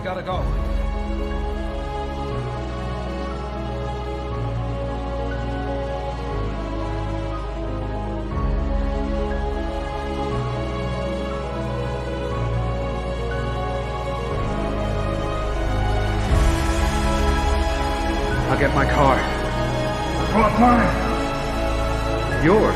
gotta go. I'll get my car. What mine? Yours.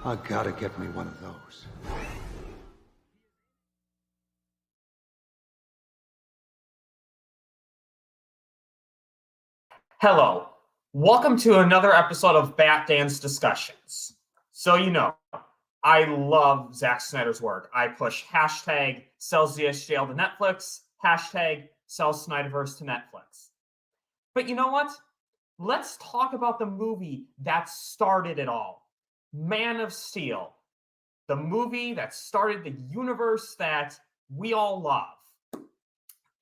I gotta get me one of those. Hello. Welcome to another episode of Bat Dance Discussions. So I love Zack Snyder's work. I push hashtag Celsius Jail to Netflix, hashtag Sell Snyderverse to Netflix. But you know what? Let's talk about the movie that started it all. Man of Steel. The movie that started the universe that we all love.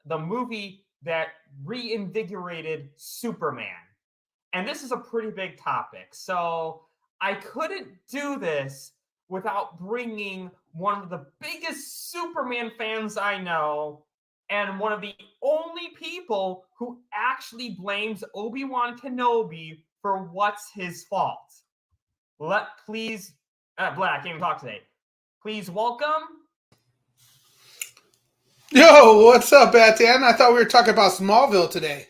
The movie that reinvigorated Superman. And this is a pretty big topic. So I couldn't do this without bringing one of the biggest Superman fans I know and one of the only people who actually blames Obi-Wan Kenobi for what's his fault. Black, I can't even talk today. Please welcome. Yo, what's up, Batan? I thought we were talking about Smallville today.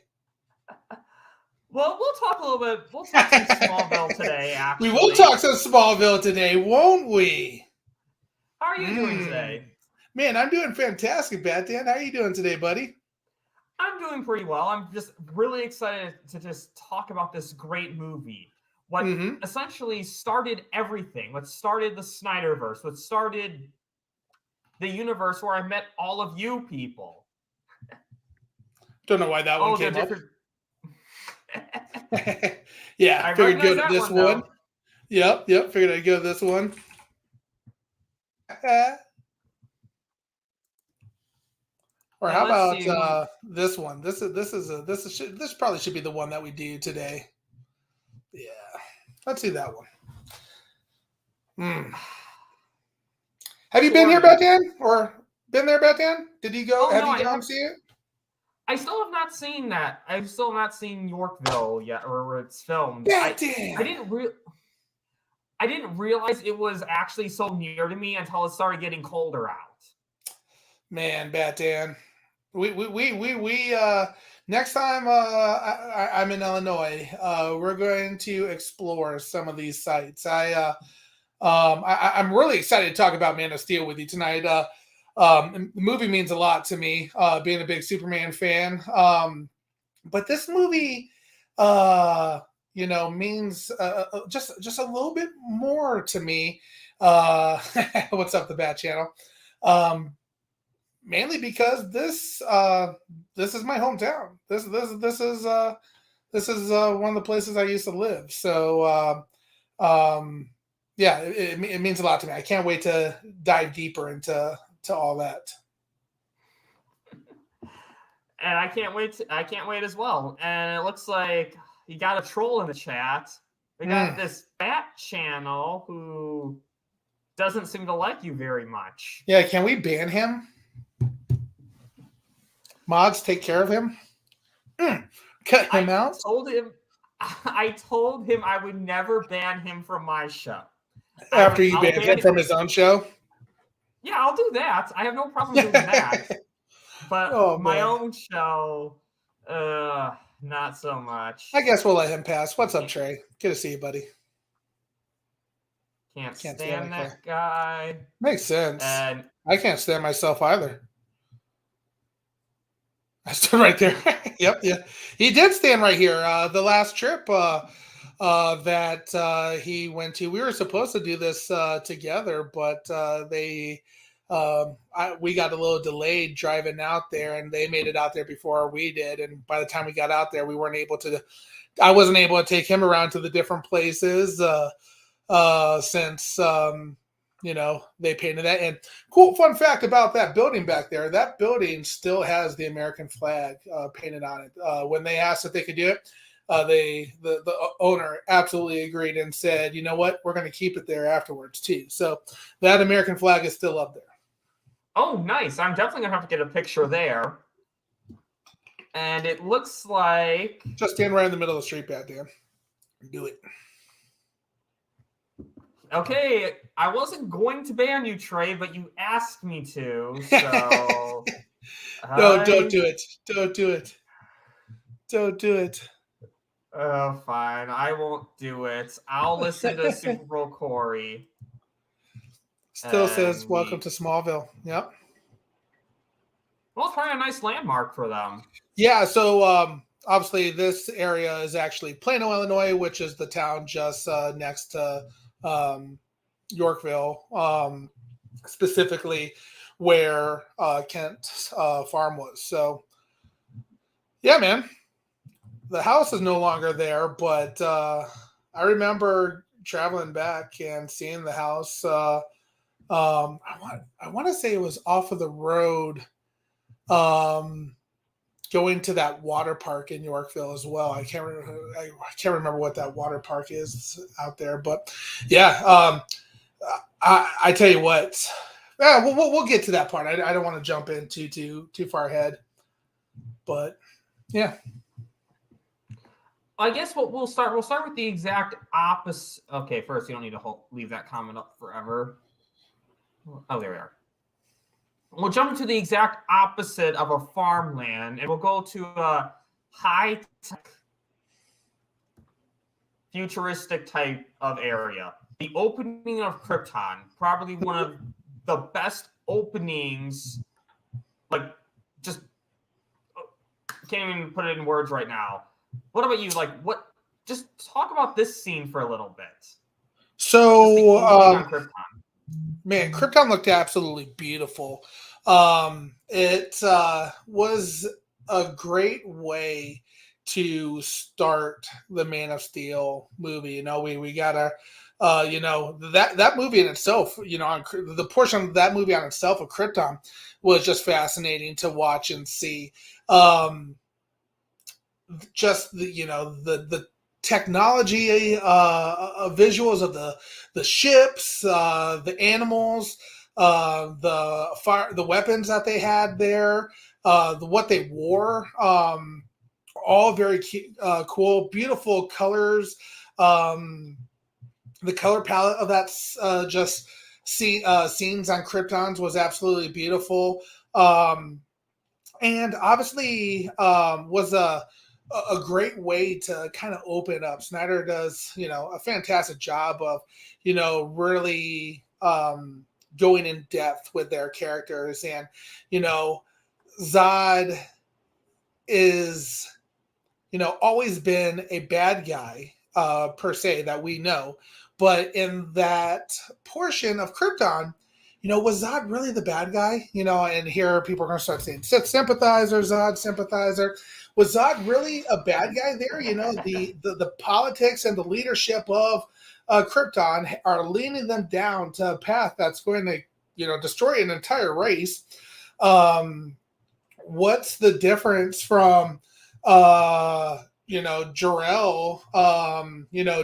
Well, we'll talk a little bit. We'll talk some Smallville today, actually. We will talk some Smallville today, won't we? How are you doing today? Man, I'm doing fantastic, Batan. How are you doing today, buddy? I'm doing pretty well. I'm just really excited to just talk about this great movie. What essentially started everything. What started the Snyderverse. What started the universe where I met all of you people. Don't know why that one came up. Yeah, I figured go to this one. Though. Yep, figured I'd go to this one. Or how about this one? This probably should be the one that we do today. Yeah, let's do that one. Have you been here, Batan? Or been there, Batan? Did you go? Have you gone to see it? I still have not seen that. I've still not seen Yorkville yet, or where it's filmed. Batan! I didn't realize it was actually so near to me until it started getting colder out. Man, Batan. We next time I'm in Illinois, we're going to explore some of these sites. I'm really excited to talk about Man of Steel with you tonight. The movie means a lot to me, being a big Superman fan. But this movie, means just a little bit more to me. What's up, the Bat Channel? Mainly because this is my hometown. This is one of the places I used to live. So yeah, it means a lot to me. I can't wait to dive deeper into all that. And I can't wait as well. And it looks like you got a troll in the chat. We got this Bat channel who doesn't seem to like you very much. Yeah, can we ban him? Mods, take care of him. Cut him out. I told him I would never ban him from my show. After you banned him from his own show? Yeah, I'll do that. I have no problem doing that. But my own show, not so much. I guess we'll let him pass. What's up, Trey? Good to see you, buddy. Can't stand that guy. Makes sense. And I can't stand myself either. I stood right there. Yep, yeah. He did stand right here. The last trip that he went to, we were supposed to do this together, but we got a little delayed driving out there, and they made it out there before we did. And by the time we got out there, I wasn't able to take him around to the different places since they painted that. And cool fun fact about that building back there, that building still has the American flag painted on it. When they asked if they could do it, the owner absolutely agreed and said, you know what, we're going to keep it there afterwards too. So that American flag is still up there. Oh, nice. I'm definitely going to have to get a picture there. And it looks like... Just stand right in the middle of the street, Pat, Dan. Do it. Okay, I wasn't going to ban you, Trey, but you asked me to, so... No, don't do it. Don't do it. Don't do it. Oh, fine. I won't do it. I'll listen to Super Bowl Corey. Still says, welcome to Smallville. Yep. Well, it's probably a nice landmark for them. Yeah, so obviously this area is actually Plano, Illinois, which is the town just next to Yorkville, specifically where Kent's farm was. So, yeah, man. The house is no longer there, but I remember traveling back and seeing the house. I want to say it was off of the road, going to that water park in Yorkville as well. I can't remember what that water park is out there, but yeah. I tell you what. Yeah, we'll get to that part. I don't want to jump in too far ahead, but yeah. I guess we'll start with the exact opposite. Okay, first you don't need to leave that comment up forever. Oh, there we are. We'll jump into the exact opposite of a farmland, and we'll go to a high-tech, futuristic type of area. The opening of Krypton, probably one of the best openings. Like, just can't even put it in words right now. What about you? Like, what? Just talk about this scene for a little bit. So, man, Krypton looked absolutely beautiful. It was a great way to start the Man of Steel movie. You know, we gotta, that movie in itself, the portion of that movie on itself of Krypton was just fascinating to watch and see. Just the technology, visuals of the ships, the animals, the weapons that they had there, what they wore, all very cool, beautiful colors. The color palette of that scenes on Kryptons was absolutely beautiful, and obviously was a great way to kind of open up. Snyder does, a fantastic job of, really going in depth with their characters. And, Zod is, always been a bad guy, per se, that we know. But in that portion of Krypton, was Zod really the bad guy? And here people are going to start saying, sympathizer, Zod, sympathizer. Was Zod really a bad guy there? The politics and the leadership of Krypton are leading them down to a path that's going to, destroy an entire race. What's the difference from Jor-El,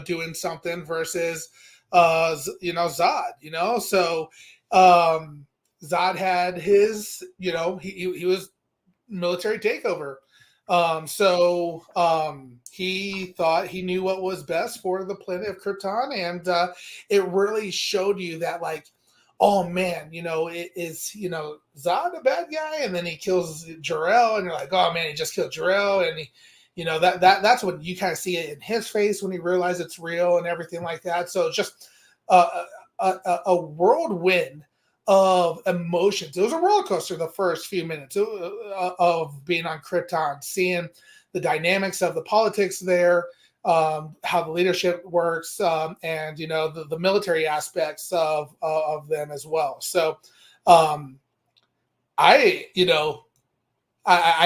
doing something versus, Zod, so, Zod had his, he was military takeover. He thought he knew what was best for the planet of Krypton, and it really showed you that, like, oh man, Zod a bad guy, and then he kills Jor-El, and you're like, oh man, he just killed Jor-El, and that's when you kind of see it in his face when he realizes it's real and everything like that. So just a whirlwind of emotions. It was a roller coaster the first few minutes of being on Krypton, seeing the dynamics of the politics there, how the leadership works, and the military aspects of them as well. So, I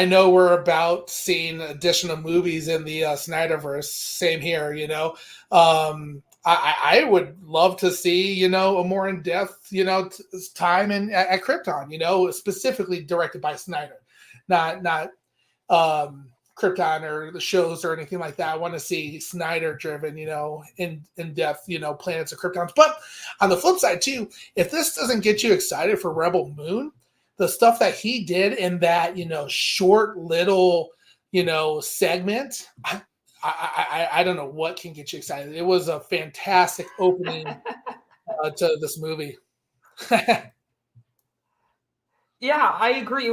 know we're about seeing additional movies in the Snyderverse. Same here, I would love to see, a more in-depth, time at Krypton, specifically directed by Snyder, not Krypton or the shows or anything like that. I want to see Snyder driven, in depth, planets of Kryptons. But on the flip side too, if this doesn't get you excited for Rebel Moon, the stuff that he did in that, short little, segment, I don't know what can get you excited. It was a fantastic opening to this movie. Yeah, I agree.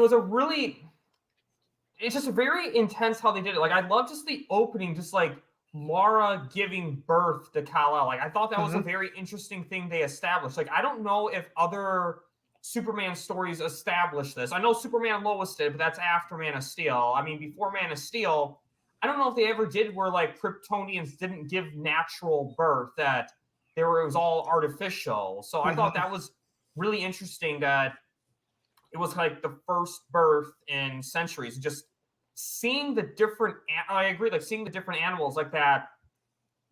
It's just very intense how they did it. Like, I love just the opening, just like Lara giving birth to Kal-El. Like, I thought that was a very interesting thing they established. Like, I don't know if other Superman stories established this. I know Superman and Lois did, but that's after Man of Steel. I mean, before Man of Steel, I don't know if they ever did where like Kryptonians didn't give natural birth, that it was all artificial. So I thought that was really interesting that it was like the first birth in centuries. Just seeing the different, I agree, like seeing the different animals like that,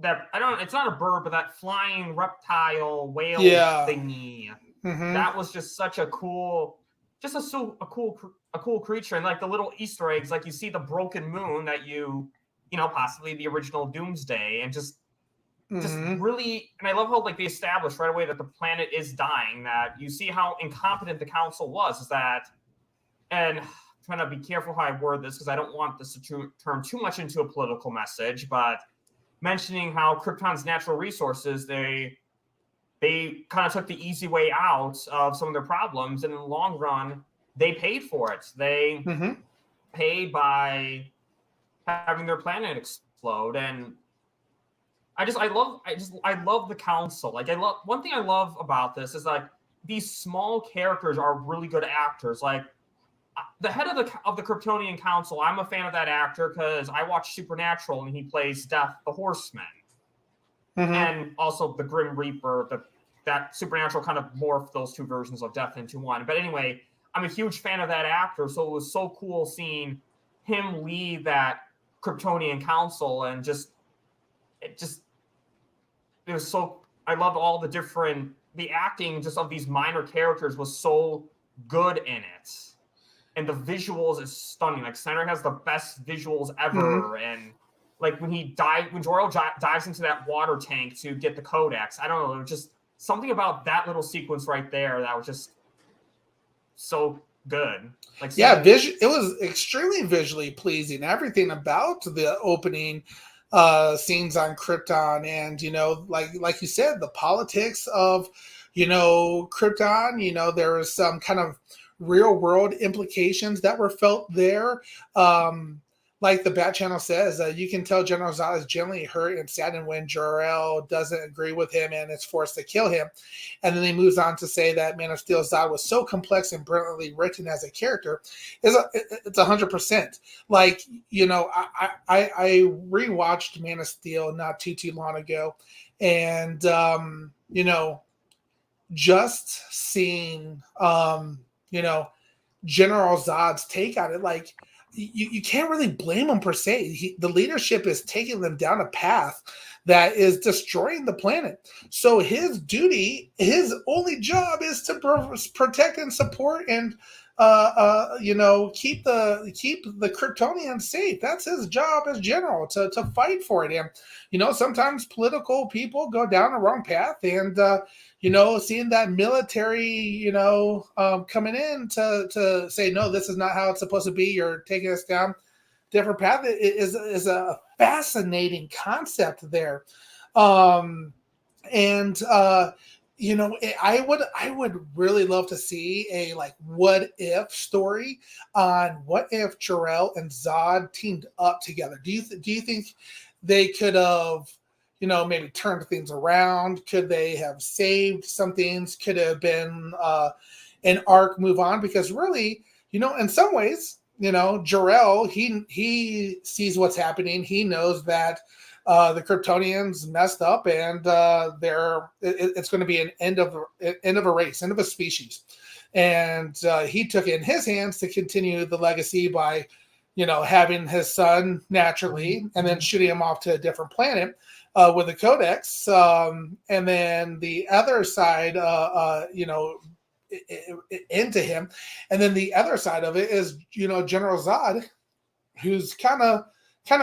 it's not a bird, but that flying reptile whale thingy. That was just such a cool, a cool creature. And like the little Easter eggs, like you see the broken moon that possibly the original Doomsday, and just really, and I love how like they established right away that the planet is dying, that you see how incompetent the council was, and I'm trying to be careful how I word this because I don't want this to turn too much into a political message, but mentioning how Krypton's natural resources, they kind of took the easy way out of some of their problems, and in the long run, they paid for it. They paid by having their planet explode, and I love the council. Like, one thing I love about this is like these small characters are really good actors. Like the head of the Kryptonian Council, I'm a fan of that actor because I watch Supernatural and he plays Death the Horseman. And also the Grim Reaper, that Supernatural kind of morphed those two versions of Death into one. But anyway, I'm a huge fan of that actor, so it was so cool seeing him lead that Kryptonian Council, and it was so, I loved all the acting just of these minor characters was so good in it. And the visuals is stunning. Like, Snyder has the best visuals ever, and like when Jor-El dives into that water tank to get the codex, I don't know, there was just something about that little sequence right there that was just so good. Like, it was extremely visually pleasing. Everything about the opening scenes on Krypton, and like you said, the politics of Krypton. There was some kind of real world implications that were felt there. Like the Bat Channel says, you can tell General Zod is genuinely hurt and saddened when Jor-El doesn't agree with him and is forced to kill him. And then he moves on to say that Man of Steel Zod was so complex and brilliantly written as a character. It's 100%. Like, I rewatched Man of Steel not too long ago, and just seeing General Zod's take on it, like, you can't really blame him per se. The leadership is taking them down a path that is destroying the planet. So his only job is to protect and support and keep the Kryptonians safe. That's his job as general to fight for it. And sometimes political people go down the wrong path, and seeing that military, coming in to say no, this is not how it's supposed to be. You're taking us down different path is a fascinating concept there. And I would really love to see a like what if story on what if Jor-El and Zod teamed up together. Do you think they could have maybe turned things around? Could they have saved some things? Could have been an arc move on? Because really, in some ways, Jor-El, he sees what's happening. He knows that the Kryptonians messed up, and it's going to be an end of a race, end of a species. And he took it in his hands to continue the legacy by, having his son naturally, and then shooting him off to a different planet with the Codex. And then the other side, into him. And then the other side of it is, General Zod, who's kind of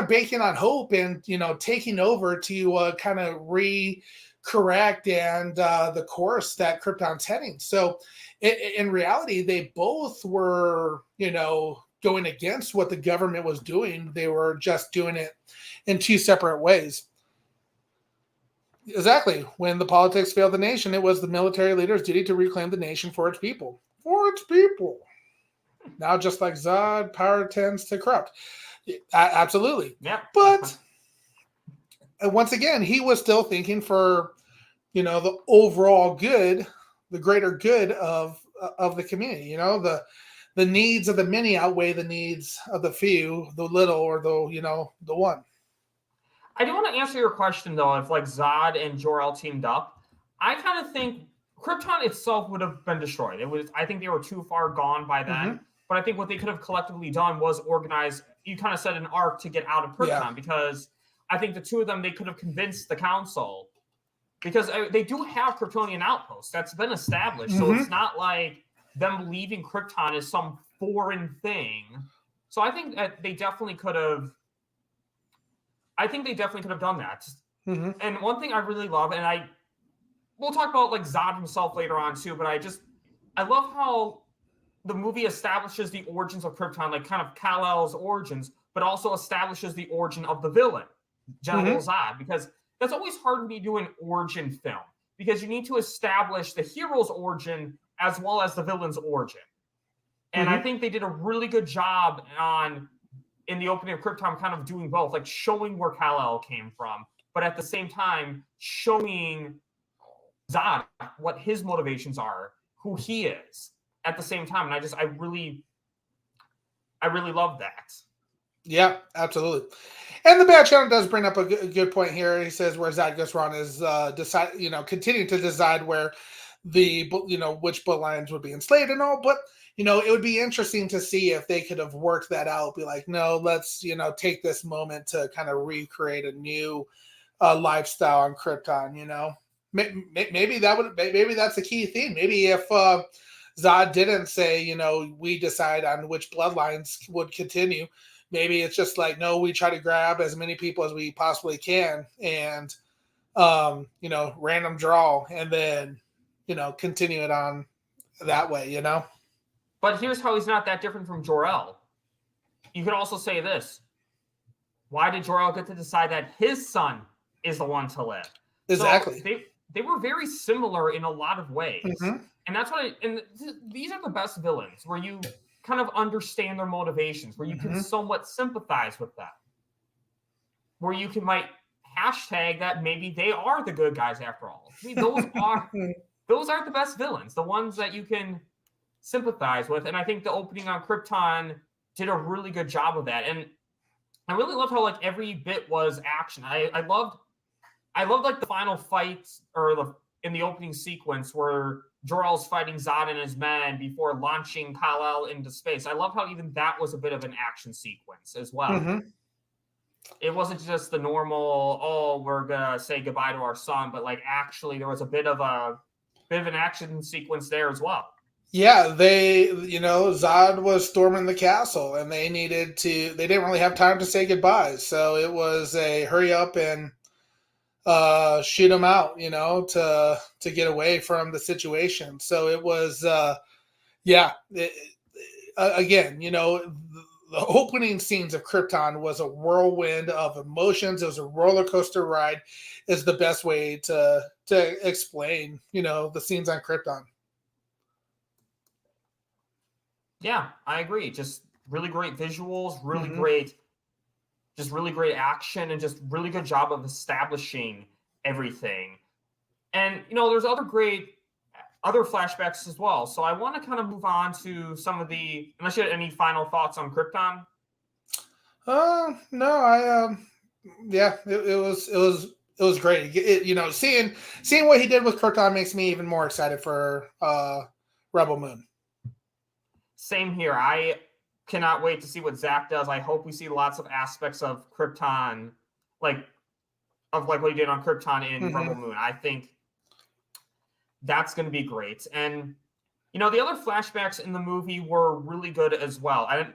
banking on hope and, taking over to kind of correct and the course that Krypton's heading. So in reality, they both were, going against what the government was doing. They were just doing it in two separate ways. Exactly. When the politics failed the nation, it was the military leader's duty to reclaim the nation for its people. For its people. Now, just like Zod, power tends to corrupt. Absolutely. Yeah. But once again, he was still thinking for, the overall good, the greater good of the community. The needs of the many outweigh the needs of the few, the little, or the one. I do want to answer your question, though, if like Zod and Jor-El teamed up. I kind of think Krypton itself would have been destroyed. I think they were too far gone by then. Mm-hmm. But I think what they could have collectively done was organize, you kind of said, an arc to get out of Krypton, because I think the two of them, they could have convinced the council, because they do have Kryptonian outposts. That's been established. Mm-hmm. So it's not like them leaving Krypton is some foreign thing. So I think that they definitely could have done that. Mm-hmm. And one thing I really love, and we'll talk about like Zod himself later on too, but I love how the movie establishes the origins of Krypton, like kind of Kal-El's origins, but also establishes the origin of the villain, General Zod, because that's always hard when you do an origin film, because you need to establish the hero's origin as well as the villain's origin. And I think they did a really good job in the opening of Krypton, kind of doing both, like showing where Kal-El came from, but at the same time showing Zod what his motivations are, who he is at the same time. And I really love that. Yeah, absolutely. And the Bad Channel does bring up a good point here. He says where Zod goes wrong is continuing to decide where the which bloodlines would be enslaved and all, but it would be interesting to see if they could have worked that out. Be like, no, let's take this moment to kind of recreate a new lifestyle on Krypton. Maybe that's the key theme. Maybe if Zod didn't say, we decide on which bloodlines would continue, maybe it's just like, no, we try to grab as many people as we possibly can, and random draw, and then continue it on that way. But here's how he's not that different from Jor-El. You could also say this: why did Jor-El get to decide that his son is the one to live? Exactly. So they were very similar in a lot of ways. Mm-hmm. And that's what these are the best villains, where you kind of understand their motivations, where you can somewhat sympathize with them, where you can hashtag that maybe they are the good guys after all. I mean, those are the best villains, the ones that you can sympathize with. And I think the opening on Krypton did a really good job of that. And I really loved how every bit was action. I loved like the final fight, or in the opening sequence where Jor-El's fighting Zod and his men before launching Kal-El into space. I love how even that was a bit of an action sequence as well. Mm-hmm. It wasn't just the normal, we're gonna say goodbye to our son, but actually there was a bit of an action sequence there as well. Yeah, Zod was storming the castle, and they didn't really have time to say goodbye. So it was a hurry up and shoot him out, to get away from the situation. So it was, yeah. Again, the opening scenes of Krypton was a whirlwind of emotions. It was a roller coaster ride. Is the best way to explain, the scenes on Krypton. Yeah, I agree. Just really great visuals, Mhm. really great action, and just really good job of establishing everything. And there's other flashbacks as well. So I want to kind of move on to some of unless you had any final thoughts on Krypton. No, yeah, it was great. Seeing what he did with Krypton makes me even more excited for Rebel Moon. Same here. I cannot wait to see what Zach does. I hope we see lots of aspects of Krypton, like what he did on Krypton in Rebel Mhm. Moon. I think that's going to be great. And the other flashbacks in the movie were really good as well. And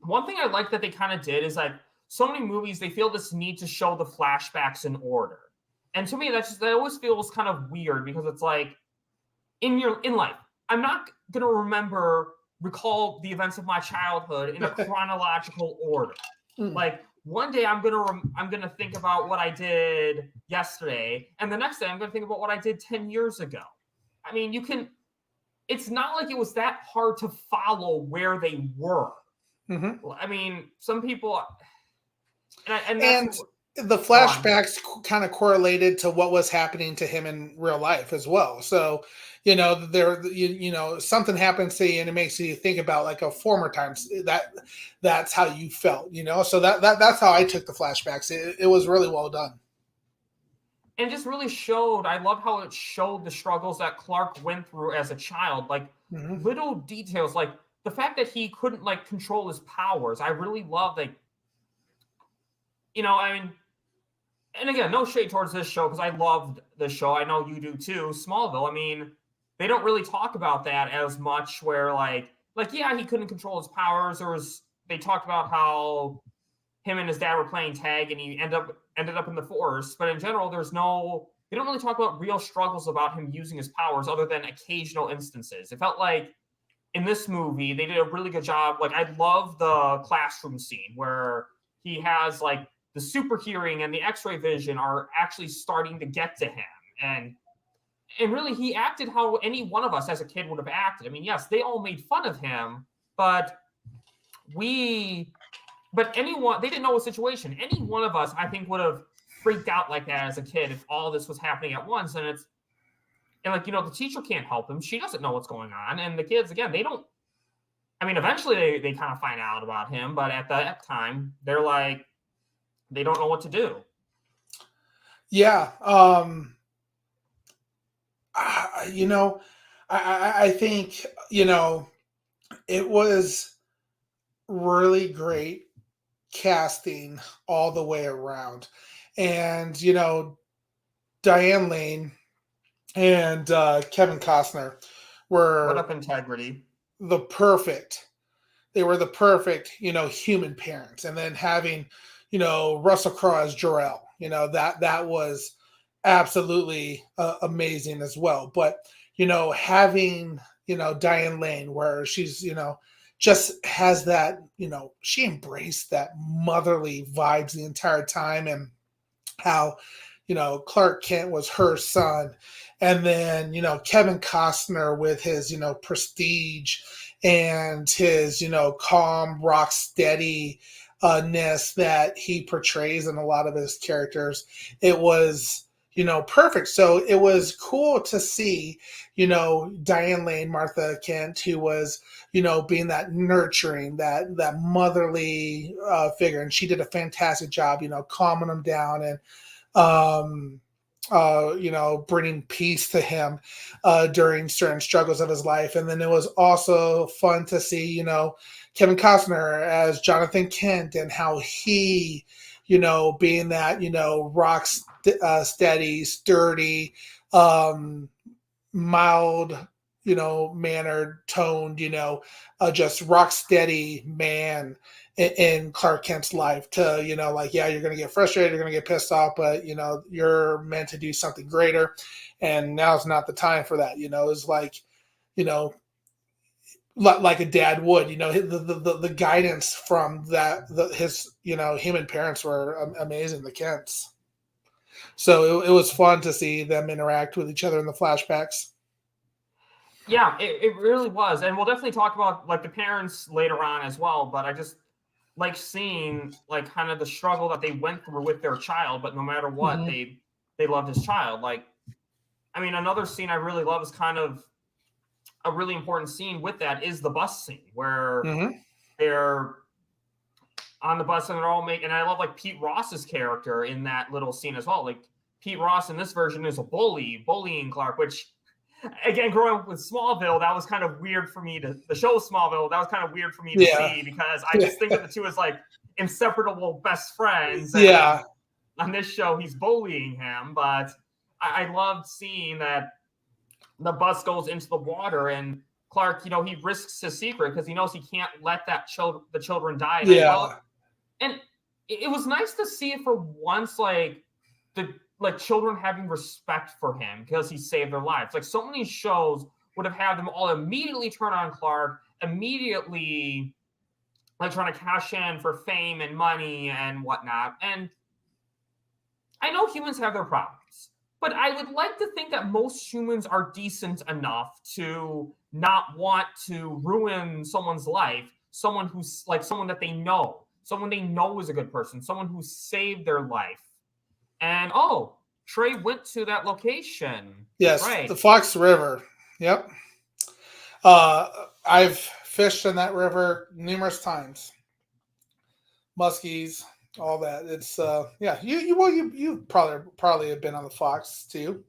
one thing I like that they kind of did is like so many movies they feel this need to show the flashbacks in order. And to me, that always feels kind of weird because it's like in life, I'm not gonna recall the events of my childhood in a chronological order. Mm. Like one day I'm gonna think about what I did yesterday, and the next day I'm gonna think about what I did 10 years ago. I mean, it's not like it was that hard to follow where they were. Mhm. I mean, some people, and that's And the go on. flashbacks kind of correlated to what was happening to him in real life as well. So, something happens to you and it makes you think about like a former times that's how you felt, So that's how I took the flashbacks. It was really well done. And just really showed. I love how it showed the struggles that Clark went through as a child, like Hmm. little details, like the fact that he couldn't like control his powers. I really love like I mean, and again, no shade towards this show because I loved the show. I know you do too. Smallville. I mean, they don't really talk about that as much. Where yeah, he couldn't control his powers. They talked about how him and his dad were playing tag and he ended up in the force. But in general, they don't really talk about real struggles about him using his powers other than occasional instances. It felt like in this movie they did a really good job. Like I love the classroom scene where he has like the super hearing and the x-ray vision are actually starting to get to him. And really he acted how any one of us as a kid would have acted. I mean, yes, they all made fun of him, but we anyone, they didn't know a situation. Any one of us, I think, would have freaked out like that as a kid if all this was happening at once. The teacher can't help him. She doesn't know what's going on. And the kids, again, they don't. I mean, eventually they kind of find out about him, but at that time, they're like, they don't know what to do. Yeah. I- you know, I think, it was really great casting all the way around. And, Diane Lane and Kevin Costner What were up, integrity? the perfect, they were the perfect, human parents. And then having, Russell Crowe as Jor-El, that was absolutely amazing as well. But, having, Diane Lane where she's, just has that, she embraced that motherly vibes the entire time, and how, Clark Kent was her son. And then, Kevin Costner with his, prestige and his, calm, rock steady ness that he portrays in a lot of his characters. It was, perfect. So it was cool to see, Diane Lane, Martha Kent, who was, being that nurturing, that motherly figure, and she did a fantastic job, calming him down and um, bringing peace to him during certain struggles of his life. And then it was also fun to see, Kevin Costner as Jonathan Kent and how he, being that, steady, sturdy, mild, mannered, toned, just rock steady man in Clark Kent's life to, yeah, you're going to get frustrated, you're going to get pissed off, but, you're meant to do something greater. And now's not the time for that. It's like, like a dad would, the guidance from his, human parents were amazing, the Kents. So it was fun to see them interact with each other in the flashbacks. Yeah, it really was. And we'll definitely talk about like the parents later on as well, but I just like seeing like kind of the struggle that they went through with their child, but no matter what, they loved his child. Like, I mean, another scene I really love is kind of a really important scene with that is the bus scene where they're on the bus and they're all making, and I love like Pete Ross's character in that little scene as well. Like Pete Ross in this version is a bullying Clark, which again, growing up with Smallville, that was kind of weird for me the show Smallville, that was kind of weird for me to see because I just think of the two as like inseparable best friends. And on this show, he's bullying him, but I loved seeing that the bus goes into the water and Clark, he risks his secret because he knows he can't let the children die. And it was nice to see it for once, like the children having respect for him because he saved their lives. Like so many shows would have had them all immediately turn on Clark, immediately like trying to cash in for fame and money and whatnot. And I know humans have their problems, but I would like to think that most humans are decent enough to not want to ruin someone's life, someone who's like someone that they know, someone they know is a good person, someone who saved their life. And Trey went to that location. Yes, right. The Fox River. Yep. I've fished in that river numerous times. Muskies, all that. It's you probably have been on the Fox too.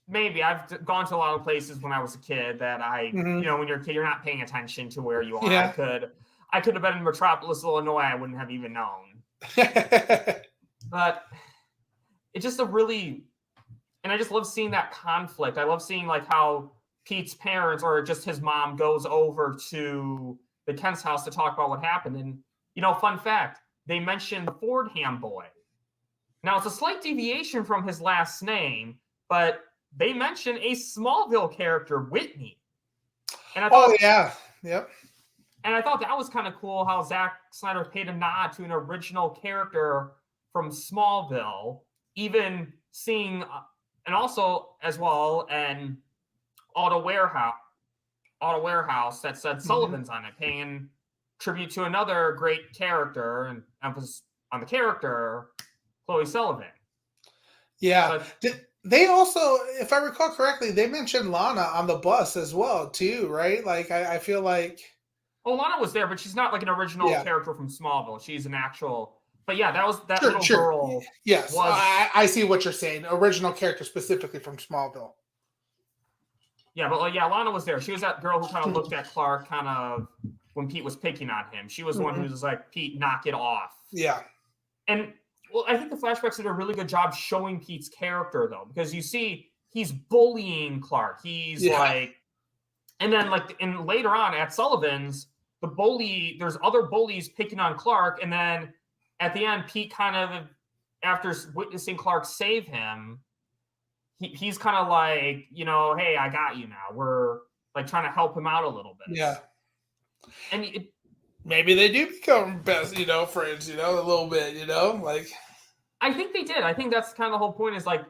Maybe I've gone to a lot of places when I was a kid that when you're a kid, you're not paying attention to where you are. Yeah. I could have been in Metropolis, Illinois. I wouldn't have even known. But it's just and I just love seeing that conflict. I love seeing like how Pete's parents or just his mom goes over to the Kent's house to talk about what happened. And, fun fact, they mentioned the Fordham boy. Now, it's a slight deviation from his last name, but they mention a Smallville character, Whitney. And I thought, yep. And I thought that was kind of cool how Zack Snyder paid a nod to an original character from Smallville, even seeing, and also as well, an auto warehouse that said Sullivan's on it, paying tribute to another great character and emphasis on the character, Chloe Sullivan. Yeah. They also, if I recall correctly, they mentioned Lana on the bus as well, too, right? Like, I feel like... Oh, Lana was there, but she's not like an original character from Smallville. She's an actual... But yeah, that little girl. Yes, I see what you're saying. Original character specifically from Smallville. Yeah, but Lana was there. She was that girl who kind of looked at Clark kind of when Pete was picking on him. She was the one who was like, Pete, knock it off. Yeah. And I think the flashbacks did a really good job showing Pete's character, though, because you see he's bullying Clark. He's like, and then and later on at Sullivan's, there's other bullies picking on Clark, and then at the end, Pete kind of, after witnessing Clark save him, he's kind of like, hey, I got you now. We're like trying to help him out a little bit. Yeah. And maybe they do become best, friends, a little bit, like. I think they did. I think that's kind of the whole point is like,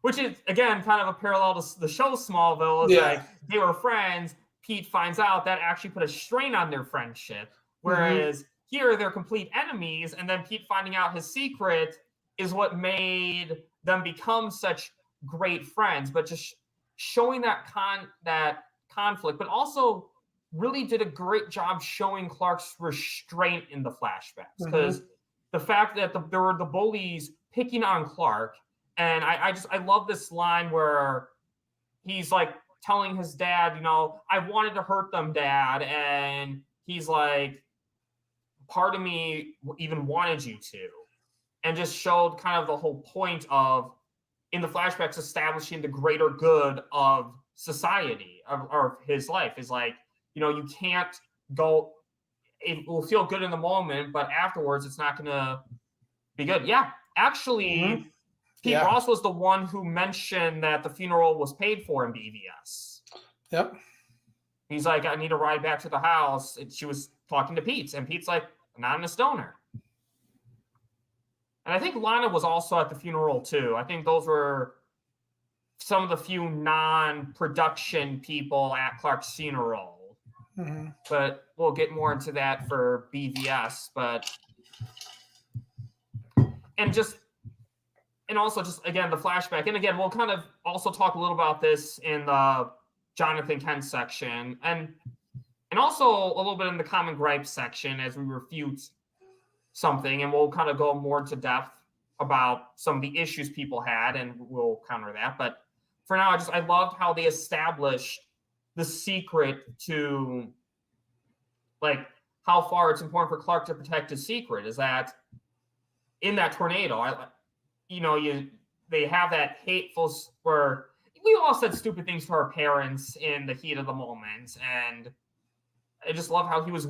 which is, again, kind of a parallel to the show Smallville. Is like they were friends. Pete finds out that actually put a strain on their friendship. Whereas here they're complete enemies. And then Pete finding out his secret is what made them become such great friends. But just showing that conflict, but also really did a great job showing Clark's restraint in the flashbacks. Because the fact that there were the bullies picking on Clark, and I love this line where he's like telling his dad, I wanted to hurt them, Dad, and he's like, part of me even wanted you to, and just showed kind of the whole point of in the flashbacks establishing the greater good of society of his life is like, you can't go. It will feel good in the moment, but afterwards it's not going to be good. Yeah, actually, Pete Ross was the one who mentioned that the funeral was paid for in BVS. Yep. He's like, I need to ride back to the house. And she was talking to Pete, and Pete's like, not in a stoner. And I think Lana was also at the funeral too. I think those were some of the few non-production people at Clark's funeral. But we'll get more into that for BVS. And also just again the flashback, and again we'll kind of also talk a little about this in the Jonathan Kent section, and also a little bit in the common gripes section as we refute something, and we'll kind of go more into depth about some of the issues people had, and we'll counter that. But for now, I loved how they established the secret to, like, how far it's important for Clark to protect his secret is that in that tornado, they have that hateful where we all said stupid things to our parents in the heat of the moment. And I just love how he was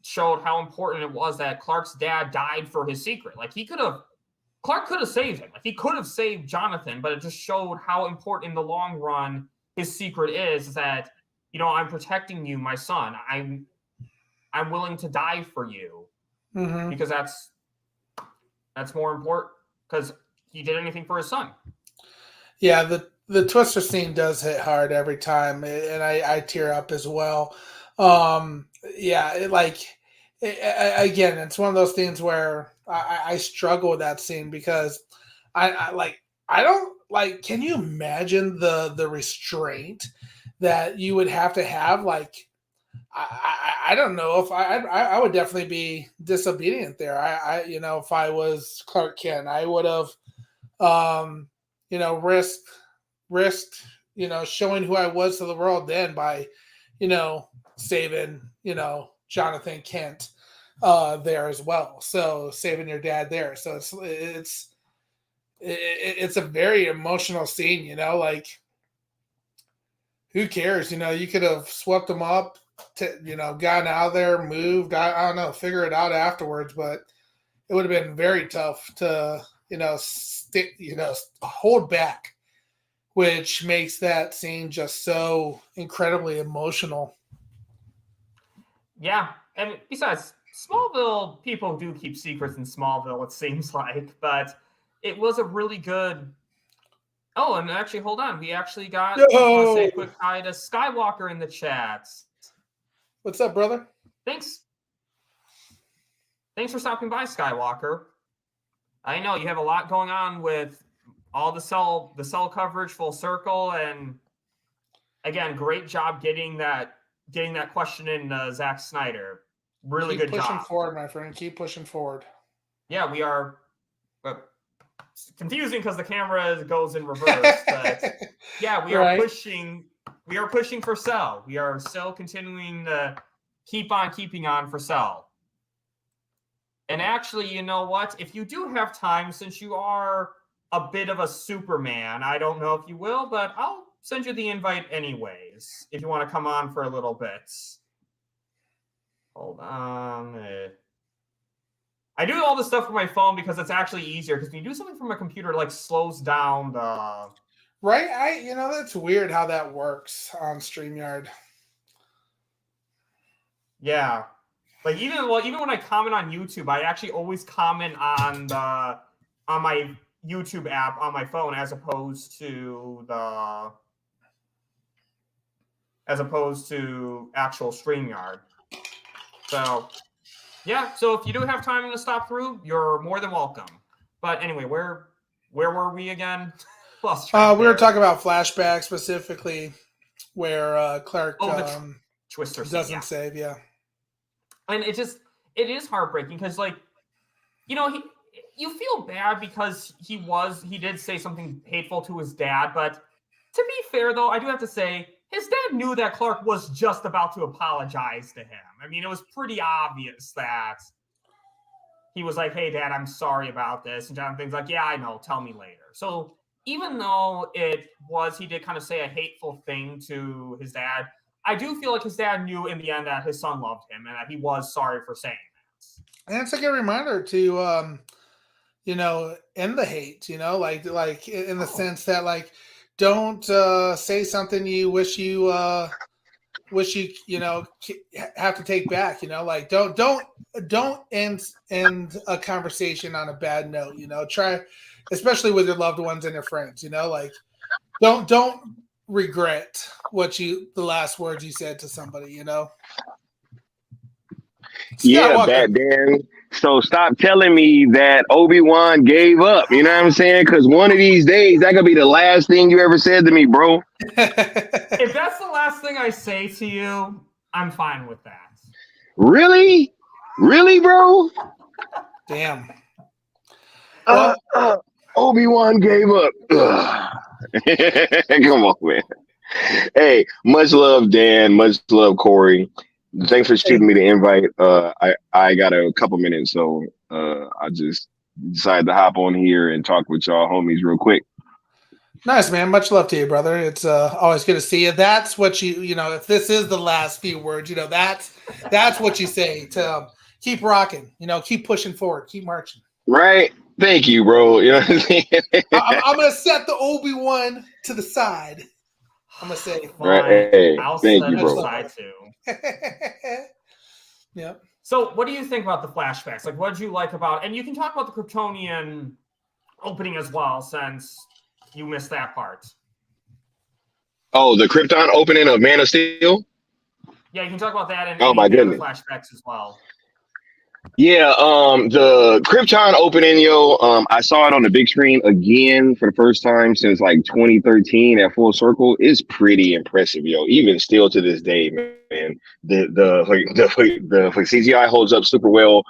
showed how important it was that Clark's dad died for his secret. Like Clark could have saved him. Like he could have saved Jonathan, but it just showed how important in the long run his secret is that, I'm protecting you, my son. I'm willing to die for you because that's more important because he did anything for his son. Yeah, the Twister scene does hit hard every time, and I tear up as well. Again, it's one of those things where I struggle with that scene because I don't like. Can you imagine the restraint that you would have to have? Like, I don't know if I would definitely be disobedient there. If I was Clark Kent, I would have risked showing who I was to the world then by saving Jonathan Kent there as well. So saving your dad there. So it's a very emotional scene. Like who cares? You could have swept them up. Gotten out of there, moved. I don't know, figure it out afterwards. But it would have been very tough to, hold back, which makes that scene just so incredibly emotional. Yeah, and besides, Smallville people do keep secrets in Smallville. It seems like, but it was a really good. Oh, and actually, hold on. We actually got. I want to say a quick hi to Skywalker in the chat. What's up, brother? Thanks for stopping by, Skywalker. I know you have a lot going on with all the cell coverage full circle, and again, great job getting that question in, Zack Snyder. Really good job. Keep pushing forward, my friend. Keep pushing forward. Yeah, we are. It's confusing because the camera goes in reverse, but yeah, we are pushing. We are pushing for Cell. We are still continuing to keep on keeping on for Cell. And actually, you know what? If you do have time, since you are a bit of a Superman, I don't know if you will, but I'll send you the invite anyways, if you want to come on for a little bit. Hold on. I do all this stuff from my phone because it's actually easier, because when you do something from a computer, it, like, slows down the... Right? That's weird how that works on StreamYard. Yeah. Like, even when I comment on YouTube, I actually always comment on my YouTube app on my phone as opposed to actual StreamYard. So, yeah. So if you do have time to stop through, you're more than welcome. But anyway, where were we again? We were talking about flashback specifically, where Clark Twister doesn't save. Yeah. And it is heartbreaking because, like, you feel bad because he did say something hateful to his dad. But to be fair, though, I do have to say his dad knew that Clark was just about to apologize to him. I mean, it was pretty obvious that he was like, "Hey, Dad, I'm sorry about this." And Jonathan's like, "Yeah, I know. Tell me later." So even though he did kind of say a hateful thing to his dad, I do feel like his dad knew in the end that his son loved him and that he was sorry for saying that. And it's a good reminder to end the hate, like in the sense that like don't say something you wish you have to take back, like don't end a conversation on a bad note, try, especially with your loved ones and your friends, like don't regret the last words you said to somebody, Yeah, Batman. So stop telling me that Obi-Wan gave up. You know what I'm saying? Because one of these days, that could be the last thing you ever said to me, bro. If that's the last thing I say to you, I'm fine with that. Really? Really, bro? Damn. Obi-Wan gave up. Come on, man. Hey, much love, Dan. Much love, Corey. Thanks for shooting me the invite. I got a couple minutes, so I just decided to hop on here and talk with y'all homies real quick. Nice, man. Much love to you, brother. It's always good to see you. That's what if this is the last few words, that's what you say to keep rocking, keep pushing forward, keep marching. Right. Thank you, bro. You know what I'm saying? I'm going to set the Obi-Wan to the side. I'm going to say. Right. Hey, I'll thank set you, bro. aside too. Yeah. So what do you think about the flashbacks? Like, what did you like about, and you can talk about the Kryptonian opening as well, since you missed that part. Oh, the Krypton opening of Man of Steel? Yeah, you can talk about that and my the other goodness. flashbacks as well. Yeah, the Krypton opening, I saw it on the big screen again for the first time since like 2013 at Full Circle. It's pretty impressive, even still to this day, man. The CGI holds up super well.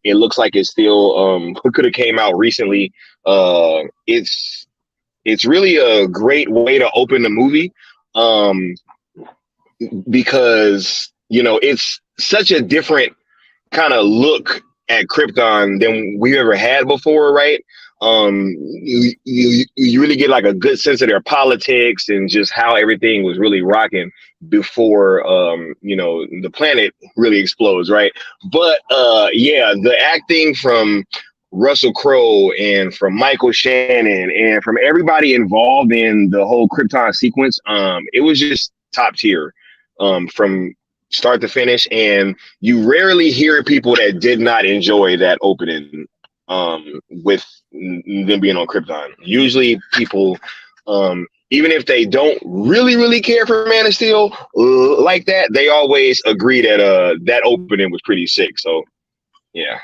It looks like it's still could have came out recently. It's really a great way to open the movie, because it's such a different kind of look at Krypton than we've ever had before, right? You really get like a good sense of their politics and just how everything was really rocking before the planet really explodes, right? But the acting from Russell Crowe and from Michael Shannon and from everybody involved in the whole Krypton sequence, it was just top tier from start to finish, and you rarely hear people that did not enjoy that opening with them being on Krypton. Usually people, even if they don't really care for Man of Steel like that, they always agree that that opening was pretty sick. So yeah,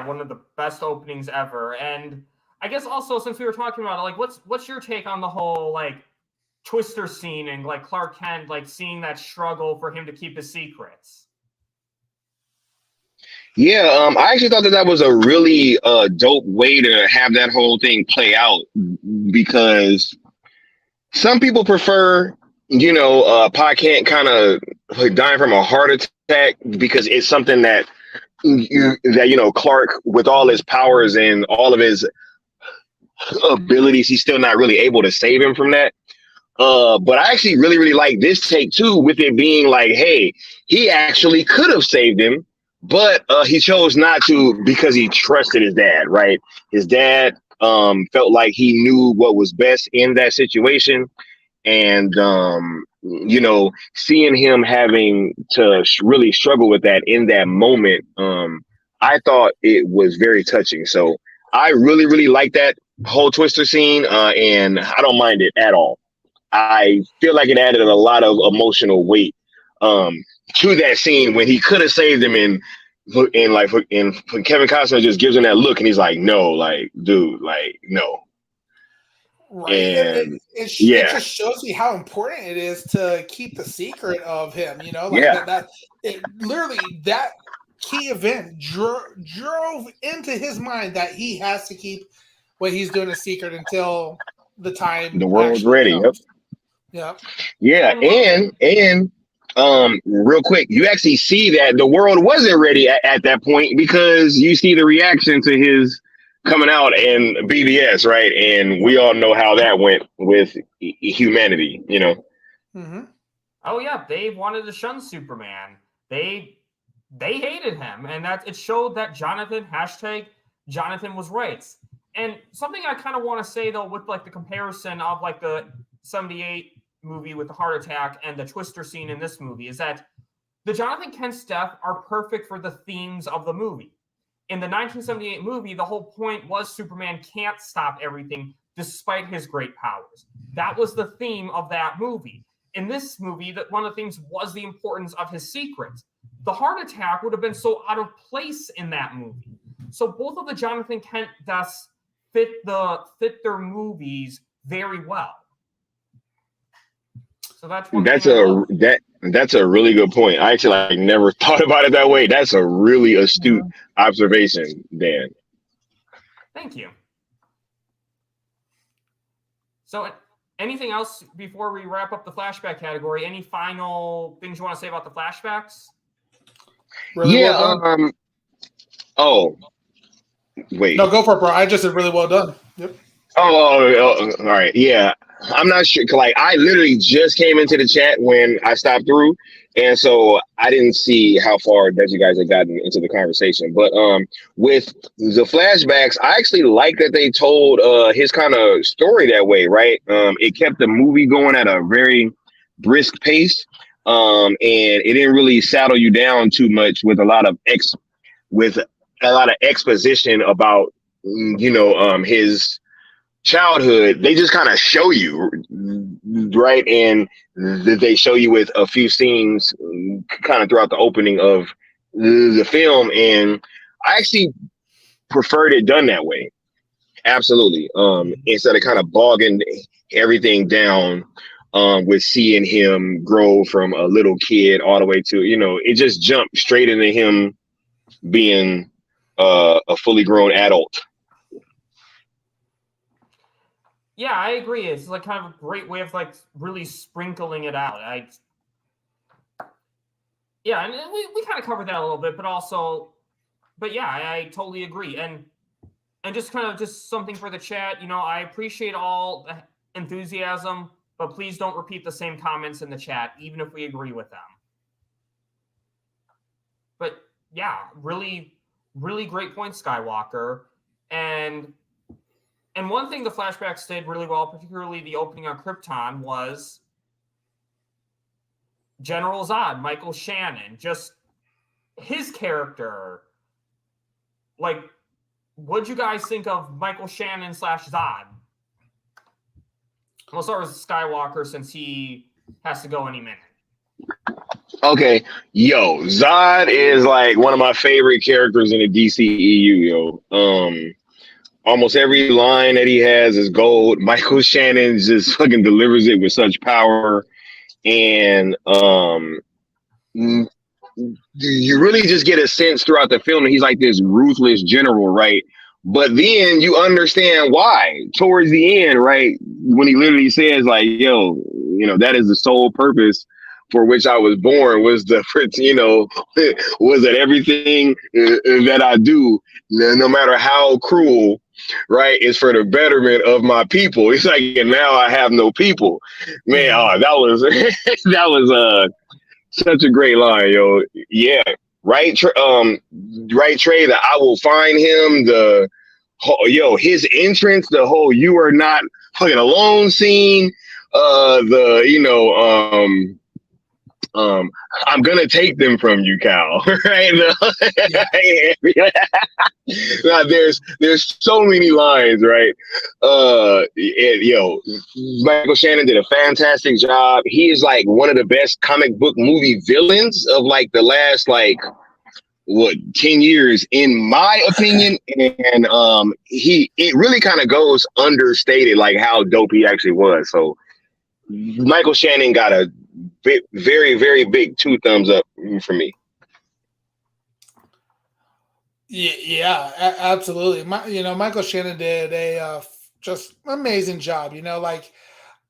one of the best openings ever. And I guess also, since we were talking about it, like what's your take on the whole like Twister scene and like Clark Kent like seeing that struggle for him to keep his secrets? Yeah, I actually thought that was a really dope way to have that whole thing play out, because some people prefer, Pa Kent kind of like dying from a heart attack because it's something that Clark, with all his powers and all of his abilities, he's still not really able to save him from that. But I actually really like this take too, with it being like, hey, he actually could have saved him, but he chose not to because he trusted his dad, right? His dad felt like he knew what was best in that situation. And, seeing him having to really struggle with that in that moment, I thought it was very touching. So I really like that whole Twister scene, and I don't mind it at all. I feel like it added a lot of emotional weight to that scene when he could have saved him, and Kevin Costner just gives him that look and he's like, no, like, dude, like, no. Right. And it just shows you how important it is to keep the secret of him, that key event drove into his mind that he has to keep what he's doing a secret until the time the world's ready. Comes. Yeah. And real quick, you actually see that the world wasn't ready at that point, because you see the reaction to his coming out in BBS, right? And we all know how that went with humanity, you know. Mm-hmm. Oh yeah, they wanted to shun Superman. They hated him, and that it showed that Jonathan was right. And something I kind of want to say though, with like the comparison of like the '78 movie with the heart attack and the Twister scene in this movie, is that the Jonathan Kent's death are perfect for the themes of the movie. In the 1978 movie, the whole point was Superman can't stop everything despite his great powers. That was the theme of that movie. In this movie, that one of the things was the importance of his secrets. The heart attack would have been so out of place in that movie. So both of the Jonathan Kent deaths fit their movies very well. So that's one That's thing I love. that's a really good point. I actually like never thought about it that way. That's a really astute observation, Dan. Thank you. So, anything else before we wrap up the flashback category? Any final things you want to say about the flashbacks? Really Yeah. well done. Oh, wait. No, go for it, bro. I just said really well done. Yep. All right. Yeah, I'm not sure. Like, I literally just came into the chat when I stopped through, and so I didn't see how far that you guys had gotten into the conversation. But with the flashbacks, I actually like that they told his kind of story that way. Right. It kept the movie going at a very brisk pace. And it didn't really saddle you down too much with with a lot of exposition about his childhood. They just kind of show you, right? And they show you with a few scenes kind of throughout the opening of the film. And I actually preferred it done that way. Absolutely. Instead of kind of bogging everything down with seeing him grow from a little kid all the way to, it just jumped straight into him being a fully grown adult. Yeah, I agree. It's like kind of a great way of like really sprinkling it out. Yeah, and we kind of covered that a little bit, but yeah, I totally agree. And just kind of just something for the chat, I appreciate all the enthusiasm, but please don't repeat the same comments in the chat, even if we agree with them. But yeah, really, really great point, Skywalker. And one thing the flashbacks did really well, particularly the opening on Krypton, was General Zod, Michael Shannon, just his character. Like, what'd you guys think of Michael Shannon / Zod? We'll start with Skywalker since he has to go any minute. Okay, yo, Zod is like one of my favorite characters in the DCEU, yo. Almost every line that he has is gold. Michael Shannon just fucking delivers it with such power, and you really just get a sense throughout the film that he's like this ruthless general, right? But then you understand why towards the end, right? When he literally says like, yo, that is the sole purpose for which I was born, was was that everything that I do, no matter how cruel, right, is for the betterment of my people. It's like, and now I have no people. Man, that was that was such a great line, yo. Yeah, right. Right, Trey. That I will find him. His entrance, the whole "you are not fucking alone" scene. I'm gonna take them from you, Cal. Right? Now, there's so many lines, right? Michael Shannon did a fantastic job. He is like one of the best comic book movie villains of like the last 10 years, in my opinion. And it really kind of goes understated like how dope he actually was. So Michael Shannon got a very, very big 2 thumbs up for me. Yeah, absolutely. Michael Shannon did a just amazing job. Like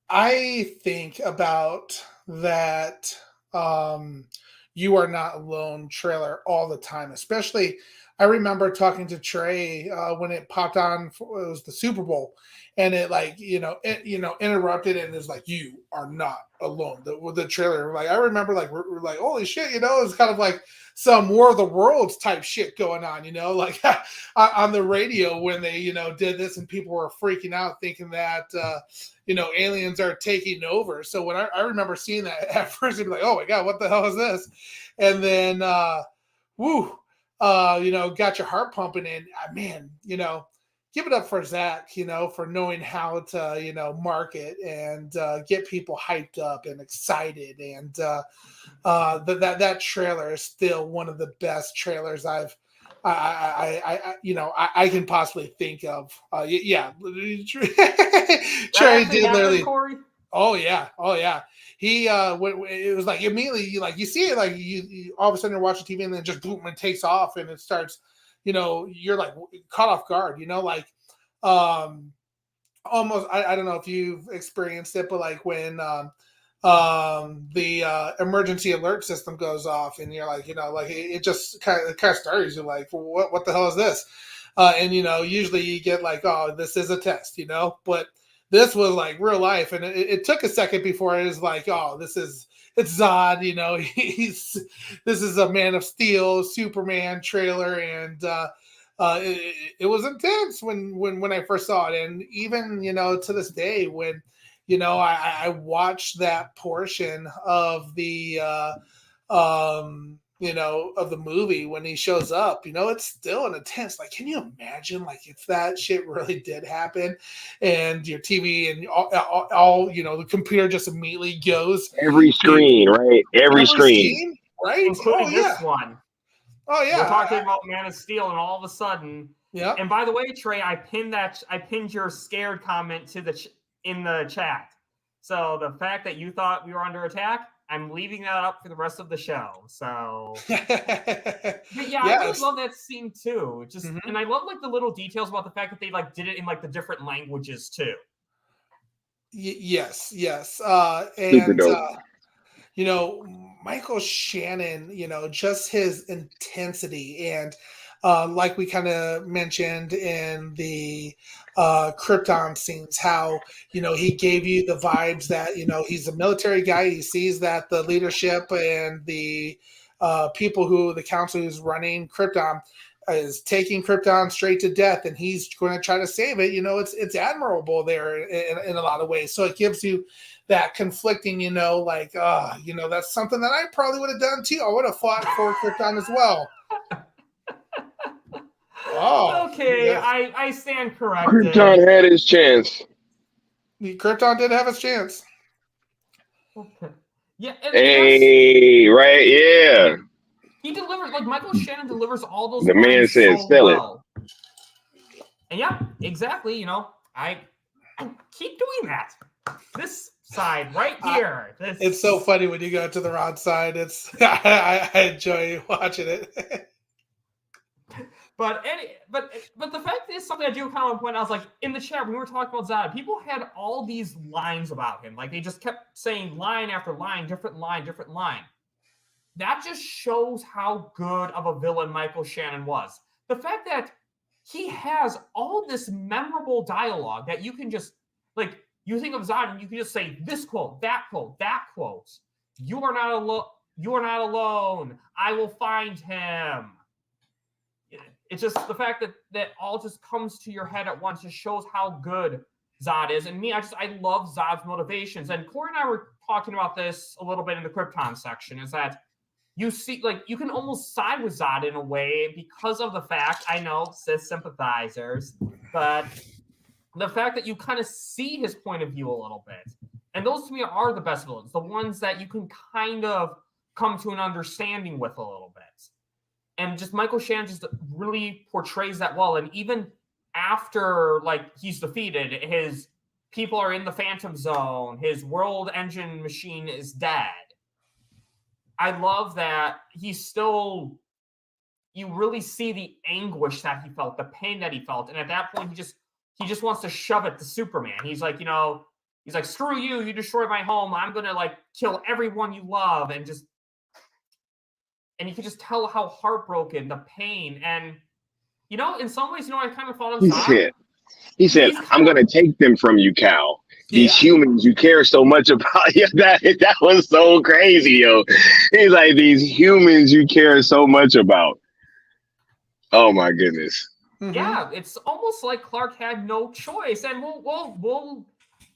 I think about that "You Are Not Alone" trailer all the time. Especially, I remember talking to Trey when it popped on. It was the Super Bowl, and it like interrupted and it was like, "You are not alone." The trailer, like I remember, like we're like, "Holy shit!" It's kind of like some War of the Worlds type shit going on. Like on the radio when they did this and people were freaking out thinking that aliens are taking over. So when I remember seeing that at first, I'd be like, "Oh my god, what the hell is this?" And then woo. Got your heart pumping in. Man, give it up for Zach, for knowing how to, market and get people hyped up and excited. And that trailer is still one of the best trailers I can possibly think of. Yeah, Trey did literally. Corey? Oh yeah. He it was like immediately like you see it like you all of a sudden you're watching TV and then just boom and takes off and it starts, you're like caught off guard, like almost I don't know if you've experienced it, but like when the emergency alert system goes off and you're like, like it just kind of starts you like, well, what the hell is this? And usually you get like, oh, this is a test, but this was like real life, and it took a second before it was like, oh, it's Zod, this is a Man of Steel, Superman trailer, and it was intense when I first saw it, and even to this day when I watched that portion of the of the movie when he shows up, it's still an intense. Like, can you imagine, like, if that shit really did happen, and your TV and all the computer just immediately goes Every screen, right? Every screen, scene, right? Including this one. Oh yeah, we're talking about Man of Steel, and all of a sudden, yeah. And by the way, Trey, I pinned your scared comment in the chat. So the fact that you thought we were under attack, I'm leaving that up for the rest of the show. So, but yeah, I really love that scene too. And I love like the little details about the fact that they like did it in like the different languages too. Yes. Super dope. Michael Shannon, just his intensity and like we kind of mentioned in the Krypton scenes, how, he gave you the vibes that, he's a military guy. He sees that the leadership and the people the council who's running Krypton is taking Krypton straight to death, and he's going to try to save it. It's admirable there in a lot of ways. So it gives you that conflicting, that's something that I probably would have done too. I would have fought for Krypton as well. Oh, okay. Yeah. I stand corrected. Krypton had his chance. Krypton did have his chance. Okay. Yeah. Hey, right? Yeah. He delivers, like Michael Shannon delivers all those. The man said, so "Sell well. And yeah, exactly. I keep doing that. This side right here. It's so funny when you go to the wrong side. It's I enjoy watching it. But the fact is, something I do kind of want to point out is, like, in the chat when we were talking about Zod, people had all these lines about him. Like, they just kept saying line after line, different line, different line. That just shows how good of a villain Michael Shannon was. The fact that he has all this memorable dialogue that you can just, like, you think of Zod and you can just say this quote, that quote, that quote. You are not alone. You are not alone. I will find him. It's just the fact that all just comes to your head at once just shows how good Zod is. And me, I love Zod's motivations. And Corey and I were talking about this a little bit in the Krypton section, is that you see, like, you can almost side with Zod in a way because of the fact, I know, cis sympathizers, but the fact that you kind of see his point of view a little bit. And those to me are the best villains, the ones that you can kind of come to an understanding with a little bit. And just Michael Shannon just really portrays that well. And even after, like, he's defeated, his people are in the Phantom Zone, his world engine machine is dead. I love that he's still, you really see the anguish that he felt, the pain that he felt. And at that point, he just wants to shove it to Superman. He's like, he's like, screw you, you destroyed my home. I'm going to, like, kill everyone you love. And you can just tell how heartbroken, the pain. And You know, in some ways, you know, I kind of thought of He Zod. said, he said, He's I'm kind of gonna take them from you, Cal. These Yeah. humans you care so much about. Yeah, that was so crazy, yo. He's like, these humans you care so much about. Oh my goodness. Mhm. yeah. It's almost like Clark had no choice, and we'll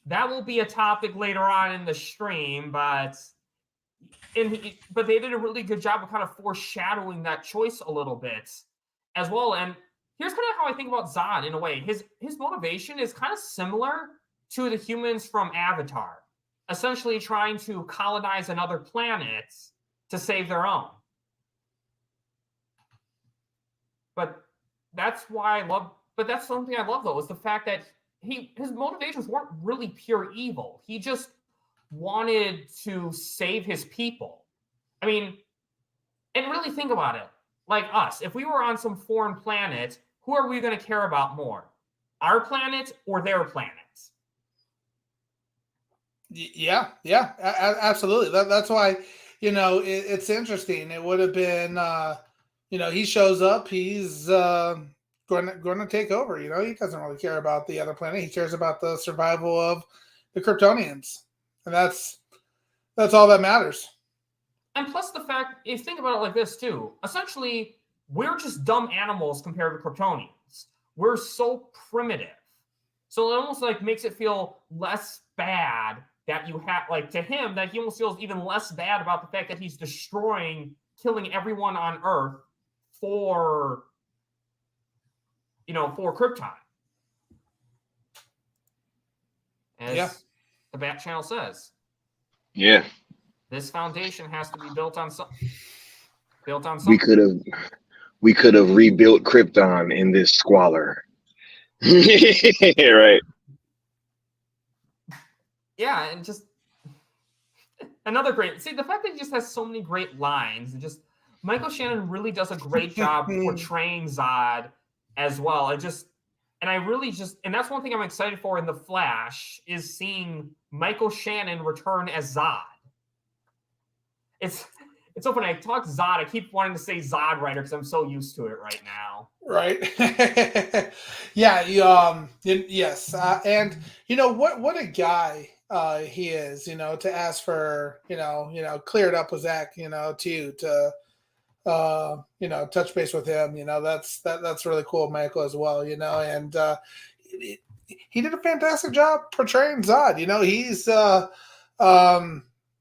that will be a topic later on in the stream, but. But they did a really good job of kind of foreshadowing that choice a little bit as well. And here's kind of how I think about Zod in a way. His motivation is kind of similar to the humans from Avatar, essentially trying to colonize another planet to save their own. But that's why I love. But that's something I love though is the fact that his motivations weren't really pure evil. He just wanted to save his people. I mean, and really think about it. Like us, if we were on some foreign planet, who are we going to care about more? Our planet or their planet? Yeah, absolutely. That's why, you know, it's interesting. It would have been, you know, he shows up, he's going to take over. You know, he doesn't really care about the other planet. He cares about the survival of the Kryptonians, and that's all that matters. And plus the fact, if you think about it like this too, essentially, we're just dumb animals compared to Kryptonians. We're so primitive. So it almost like makes it feel less bad that you have, like to him, that he almost feels even less bad about the fact that he's destroying, killing everyone on Earth for, you know, for Krypton. As the Bat Channel says. Yeah. This foundation has to be built on something. We could have rebuilt Krypton in this squalor. Right. Yeah, and just another great. See, the fact that he just has so many great lines, and just Michael Shannon really does a great job portraying Zod as well. And that's one thing I'm excited for in The Flash is seeing Michael Shannon return as Zod. It's so funny. I talk Zod. I keep wanting to say Zod Rider because I'm so used to it right now. Right. Yeah. Yes. And you know what a guy he is. You know, to ask for clear it up with Zach. You know, to touch base with him. You know, that's really cool, Michael, as well. You know, and he did a fantastic job portraying Zod. You know, he's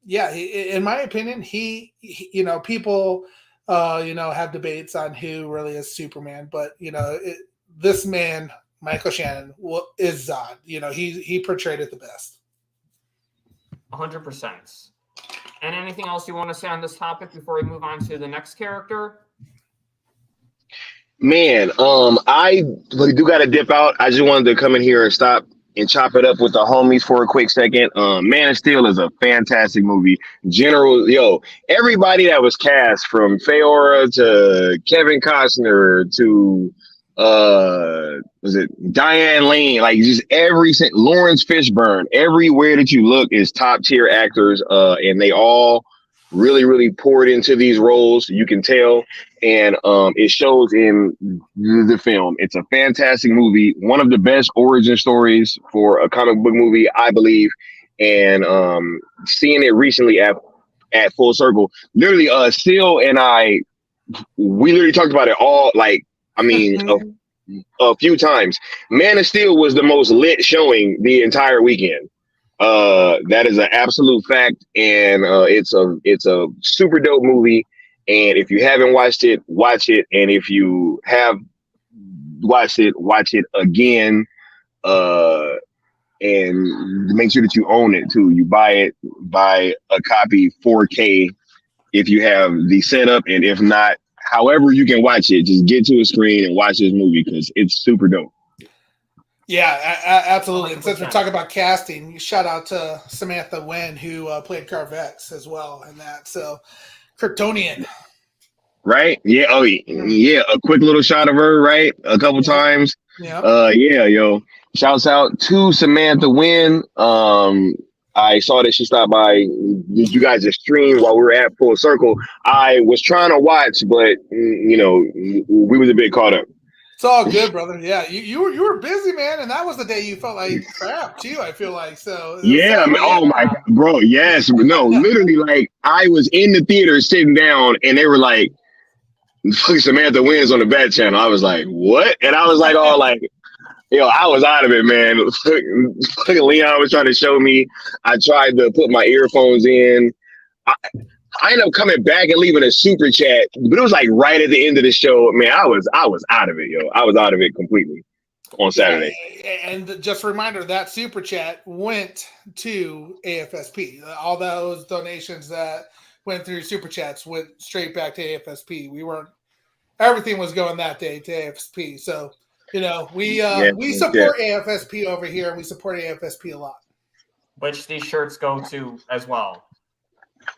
in my opinion, he people, have debates on who really is Superman, but this man, Michael Shannon, is Zod. You know, he portrayed it the best. 100%. And anything else you want to say on this topic before we move on to the next character? Man, I do got to dip out. I just wanted to come in here and stop and chop it up with the homies for a quick second. Man of Steel is a fantastic movie. Everybody that was cast from Feora to Kevin Costner to was it Diane Lane? Like just Lawrence Fishburne. Everywhere that you look is top tier actors, and they all really, really poured into these roles. You can tell, and it shows in the film. It's a fantastic movie, one of the best origin stories for a comic book movie, I believe. And seeing it recently at Full Circle, literally, Seal and we literally talked about it all. A few times. Man of Steel was the most lit showing the entire weekend. That is an absolute fact, and it's a super dope movie. And if you haven't watched it, watch it. And if you have watched it, watch it again. And make sure that you own it too. You buy a copy 4K if you have the setup, and if not, however you can watch it, just get to a screen and watch this movie because it's super dope. Yeah, absolutely. And since we're talking about casting, shout out to Samantha Wen, who played Carvex as well in that. So, Kryptonian. Right? Yeah. Oh, yeah. A quick little shot of her, right? A couple times. Yeah. Yo. Shouts out to Samantha Wen. I saw that she stopped by you guys' stream while we were at Full Circle. I was trying to watch, but we was a bit caught up. It's all good, brother. Yeah, you were busy, man, and that was the day you felt like crap too. I feel like so. It was Yeah, sad, man. man. Oh my God, bro. Yes, no, literally, like I was in the theater sitting down, and they were like, "Fucking Samantha wins on the Bat Channel." I was like, "What?" And I was like, "Oh, like, yo, I was out of it, man." Fucking Leon was trying to show me. I tried to put my earphones in. I, I ended up coming back and leaving a super chat, but it was like right at the end of the show. Man, I was out of it, yo. I was out of it completely on Yeah, Saturday. and just a reminder that super chat went to AFSP. All those donations that went through super chats went straight back to AFSP. We weren't everything was going that day to AFSP. So Yeah, we yeah, support AFSP over here, and we support AFSP a lot. Which these shirts go to as well.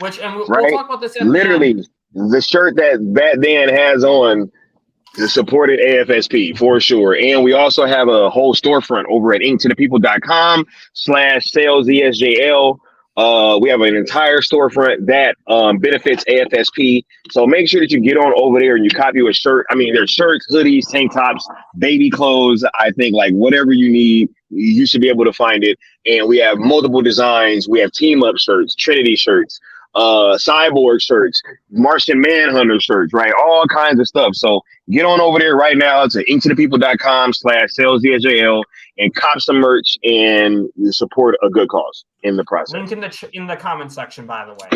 We'll right. talk about this at the Literally, end. the shirt that Bat Dan has on supported AFSP for sure. And we also have a whole storefront over at inktothepeople.com/sales ESJL. We have an entire storefront that benefits AFSP. So make sure that you get on over there and you copy a shirt. I mean, there's shirts, hoodies, tank tops, baby clothes. I think like whatever you need, you should be able to find it. And we have multiple designs. We have team up shirts, Trinity shirts, cyborg shirts, Martian Manhunter shirts, right? All kinds of stuff. So get on over there right now to inktothepeople.com/salesdsjl and cop some merch and support a good cause in the process. Link in the comment section, by the way.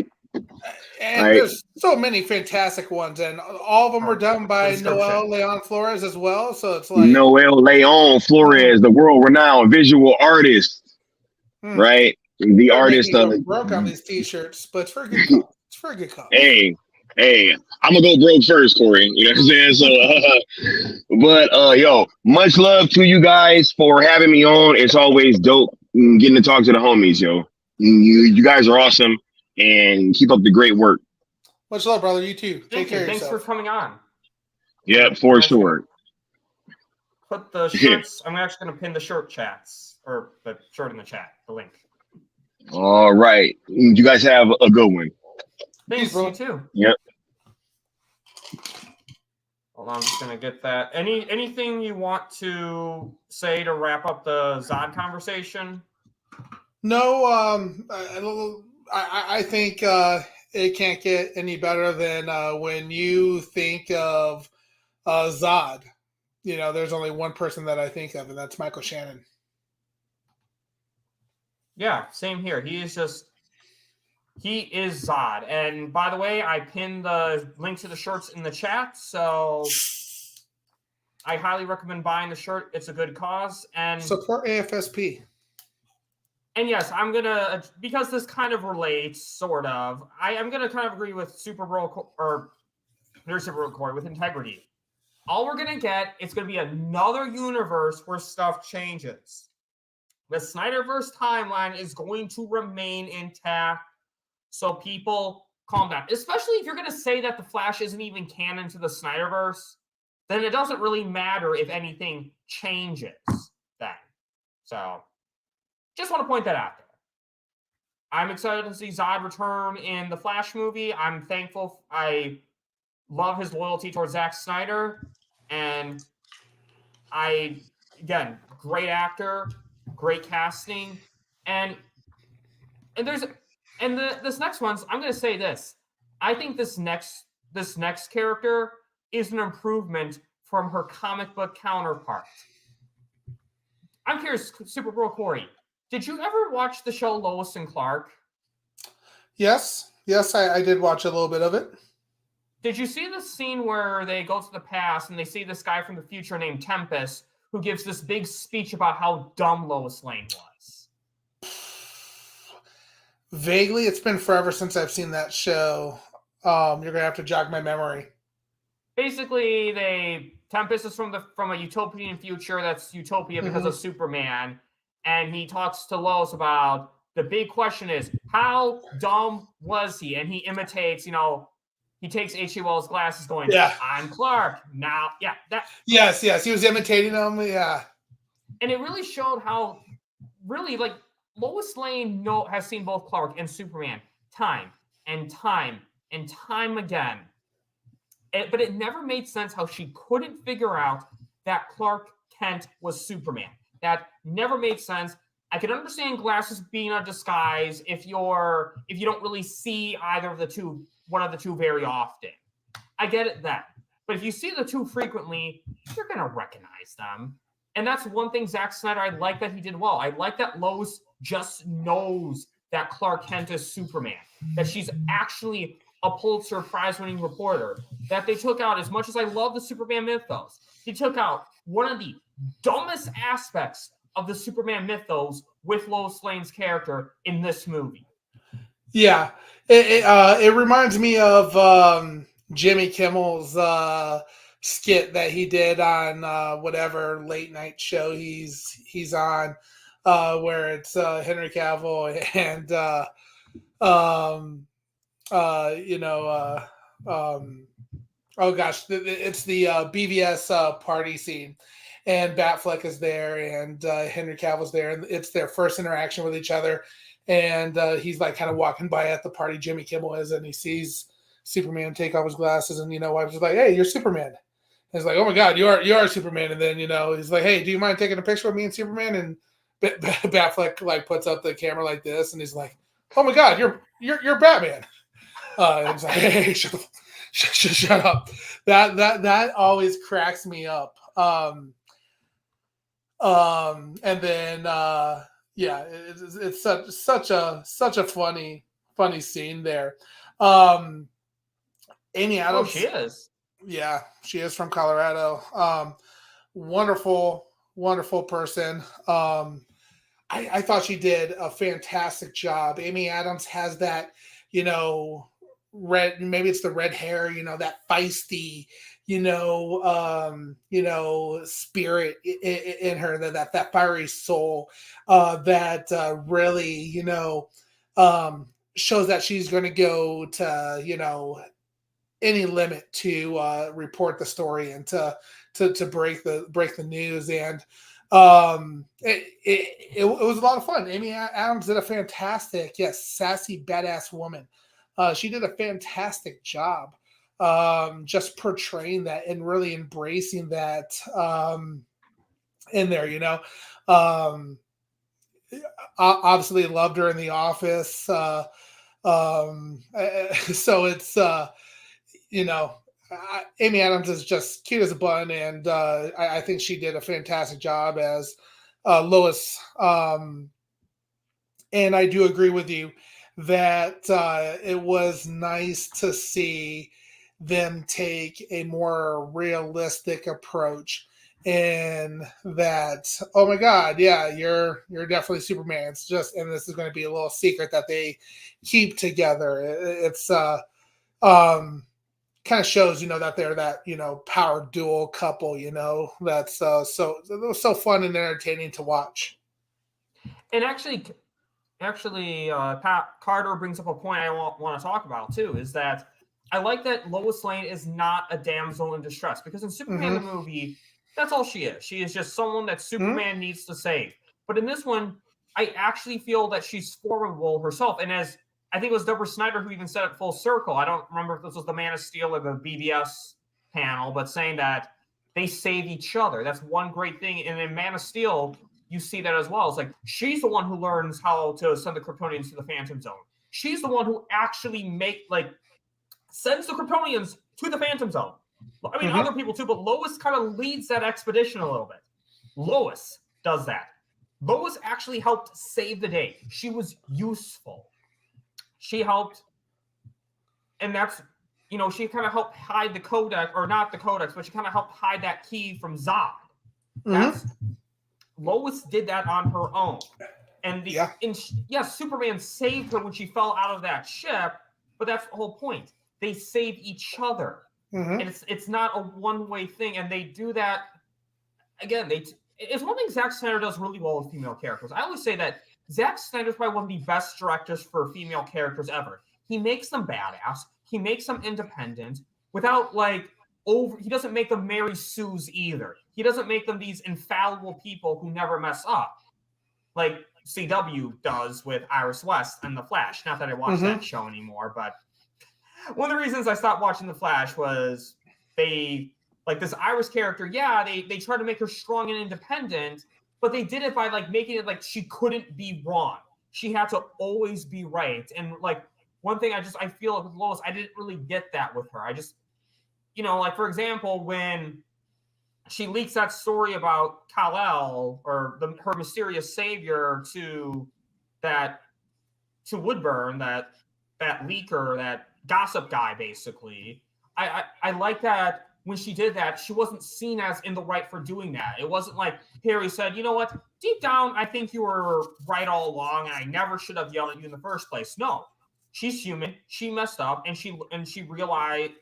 And Right. there's so many fantastic ones, and all of them were done by Description. Noel Leon Flores as well. So it's like Noel Leon Flores, the world-renowned visual artist, right? The They're artist making of me go broke on these T-shirts, but it's for a good cause. It's for a good cause. hey, I'm gonna go broke first, Corey. You know what I'm saying? So, but yo, much love to you guys for having me on. It's always dope getting to talk to the homies, yo. You guys are awesome, and keep up the great work. Much love, brother. You too. Take Thank care you. of Thanks yourself. for coming on. Yep, for sure. Put the shirts. I'm actually going to pin the shirt chats or the shirt in the chat. The link. All right, you guys have a good one. Thanks, Peace, bro. you too. Yep. Hold on, I'm just gonna get that. Anything you want to say to wrap up the Zod conversation? No, I think it can't get any better than when you think of Zod. There's only one person that I think of, and that's Michael Shannon. Yeah, same here. He is Zod. And by the way, I pinned the link to the shirts in the chat, so I highly recommend buying the shirt. It's a good cause. And Support AFSP. And yes, I'm gonna, because this kind of relates, sort of. I'm gonna kind of agree with Corey with integrity. All we're gonna get is gonna be another universe where stuff changes. The Snyderverse timeline is going to remain intact, so people calm down. Especially if you're gonna say that the Flash isn't even canon to the Snyderverse, then it doesn't really matter if anything changes then. So just want to point that out there. I'm excited to see Zod return in the Flash movie. I'm thankful. I love his loyalty towards Zack Snyder. And again, great actor, great casting. And this next one's, I'm going to say this. I think this next character is an improvement from her comic book counterpart. I'm curious, Supergirl Corey, did you ever watch the show Lois and Clark? Yes, I did watch a little bit of it. Did you see the scene where they go to the past and they see this guy from the future named Tempest who gives this big speech about how dumb Lois Lane was? Vaguely, it's been forever since I've seen that show. You're gonna have to jog my memory. Basically, Tempest is from a utopian future that's utopia because of Superman, and he talks to Lois about the big question is how dumb was he? And he imitates, he takes H.G. Wells' glasses, going, Yeah. I'm Clark now. Yeah, that. Yes, he was imitating him. Yeah, and it really showed how really like Lois Lane has seen both Clark and Superman time and time and time again. But it never made sense how she couldn't figure out that Clark Kent was Superman. That never made sense. I can understand glasses being a disguise if you don't really see either of the two, one of the two very often. I get it then. But if you see the two frequently, you're gonna recognize them. And that's one thing Zack Snyder, I like that he did well. I like that Lois just knows that Clark Kent is Superman, that she's actually a Pulitzer Prize-winning reporter, that they took out, as much as I love the Superman mythos, they took out one of the dumbest aspects of the Superman mythos with Lois Lane's character in this movie. Yeah, it reminds me of Jimmy Kimmel's skit that he did on whatever late night show he's on, where it's Henry Cavill and oh gosh, it's the BVS party scene, and Batfleck is there, and Henry Cavill's there, and it's their first interaction with each other, and he's like kind of walking by at the party, Jimmy Kimmel is, and he sees Superman take off his glasses, and wife's just like, "Hey, you're Superman." And he's like, "Oh my God, you are Superman." And then he's like, "Hey, do you mind taking a picture of me and Superman?" And Batfleck like puts up the camera like this, and he's like, "Oh my God, you're Batman." And he's like, "Hey, shut up." That always cracks me up. And then it's such a funny scene there. Amy Adams. Oh, she is. Yeah, she is from Colorado. Wonderful person. I thought she did a fantastic job. Amy Adams has that, red, maybe it's the red hair, that feisty, spirit in her, that fiery soul, that really, shows that she's going to go to, any limit to report the story and to break the news. And it was a lot of fun. Amy Adams did a fantastic, sassy, badass woman. She did a fantastic job just portraying that and really embracing that in there, obviously loved her in The Office. So it's, Amy Adams is just cute as a bun, and I think she did a fantastic job as Lois. And I do agree with you that it was nice to see them take a more realistic approach, and that, oh my God, yeah, you're definitely Superman. It's just, and this is going to be a little secret that they keep together. It's kind of shows, that they're that, power dual couple, that's so it was so fun and entertaining to watch. And actually, Pat Carter brings up a point I want to talk about too, is that I like that Lois Lane is not a damsel in distress, because in Superman the movie, that's all she is. She is just someone that Superman needs to save. But in this one, I actually feel that she's formidable herself. And as I think it was Deborah Snyder who even said it full circle. I don't remember if this was the Man of Steel or the BBS panel, but saying that they save each other. That's one great thing. And in Man of Steel, you see that as well. It's like she's the one who learns how to send the Kryptonians to the Phantom Zone. She's the one who actually sends the Kryptonians to the Phantom Zone. I mean, other people too, but Lois kind of leads that expedition a little bit. Lois does that. Lois actually helped save the day. She was useful. She helped, and that's, she kind of helped hide the codex, or not the codex, but she kind of helped hide that key from Zod. Lois did that on her own. And Superman saved her when she fell out of that ship, but that's the whole point. They save each other. And it's not a one-way thing, and they do that, again, it's one thing Zack Snyder does really well with female characters. I always say that Zack Snyder is probably one of the best directors for female characters ever. He makes them badass. He makes them independent without he doesn't make them Mary Sue's either. He doesn't make them these infallible people who never mess up, like CW does with Iris West and The Flash. Not that I watch that show anymore, but one of the reasons I stopped watching The Flash was they like this Iris character, yeah, they tried to make her strong and independent, but they did it by like making it like she couldn't be wrong. She had to always be right. And like one thing I feel with Lois, I didn't really get that with her. I just, like for example, when she leaks that story about Kal-El or her mysterious savior to Woodburn, that leaker, that gossip guy, basically. I like that when she did that, she wasn't seen as in the right for doing that. It wasn't like Harry said, you know what, deep down, I think you were right all along, and I never should have yelled at you in the first place. No, she's human. She messed up, and she realized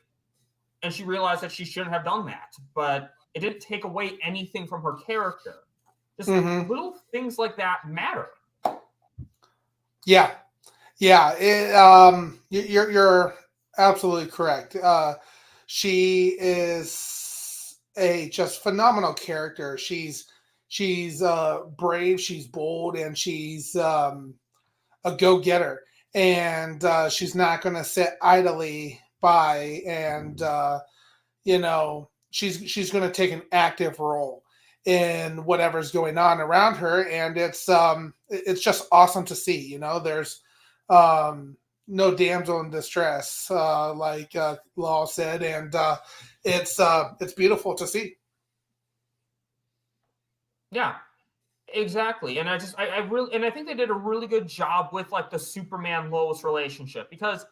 that she shouldn't have done that. But it didn't take away anything from her character. Just little things like that matter. Yeah. You're absolutely correct. She is a just phenomenal character. She's brave, she's bold, and she's a go-getter. And she's not going to sit idly by, and she's going to take an active role in whatever's going on around her, and it's just awesome to see. There's no damsel in distress, like Law said, and it's beautiful to see. Yeah, exactly. And I think they did a really good job with like the Superman Lois relationship, because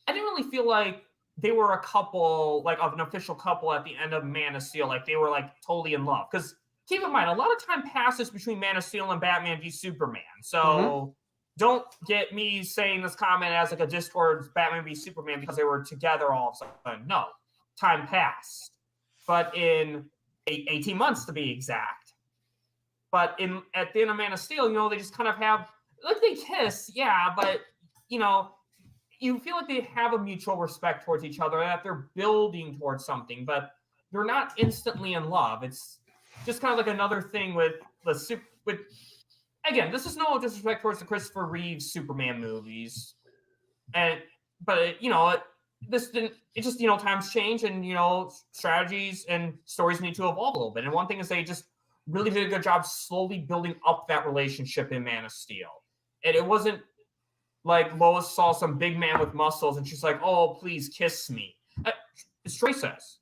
I didn't really feel like they were a couple, like of an official couple at the end of Man of Steel. Like they were like totally in love. Because keep in mind, a lot of time passes between Man of Steel and Batman v Superman. So don't get me saying this comment as like a diss towards Batman v Superman because they were together all of a sudden. No, time passed. But in 18 months to be exact. But at the end of Man of Steel, they just kind of have, like they kiss, yeah, but, you feel like they have a mutual respect towards each other, that they're building towards something, but they're not instantly in love. It's just kind of like another thing with again, this is no disrespect towards the Christopher Reeves Superman movies, but this didn't. It just times change, and strategies and stories need to evolve a little bit. And one thing is they just really did a good job slowly building up that relationship in Man of Steel, and it wasn't like Lois saw some big man with muscles and she's like, "Oh, please kiss me." Stray says.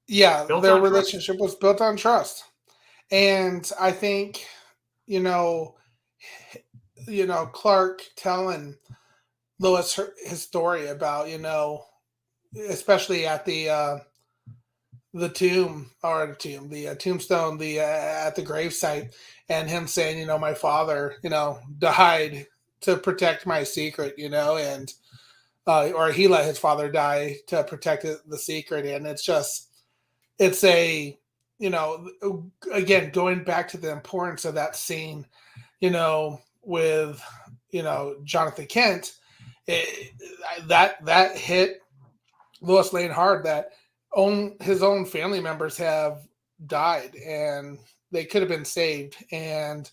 Yeah, their relationship was built on trust. And I think, Clark telling Lois his story about, especially at the tombstone, at the gravesite, and him saying, my father, died to protect my secret, and or he let his father die to protect the secret, and it's a, again, going back to the importance of that scene, with Jonathan Kent, that hit Lois Lane hard, that his own family members have died and they could have been saved, and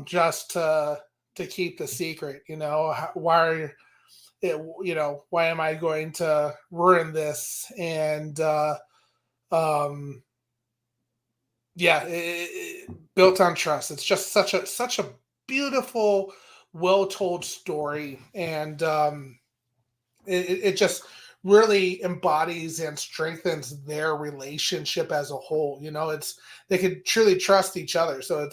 just to keep the secret, why am I going to ruin this? And it built on trust. It's just such a beautiful, well told story, and it just really embodies and strengthens their relationship as a whole. They could truly trust each other. So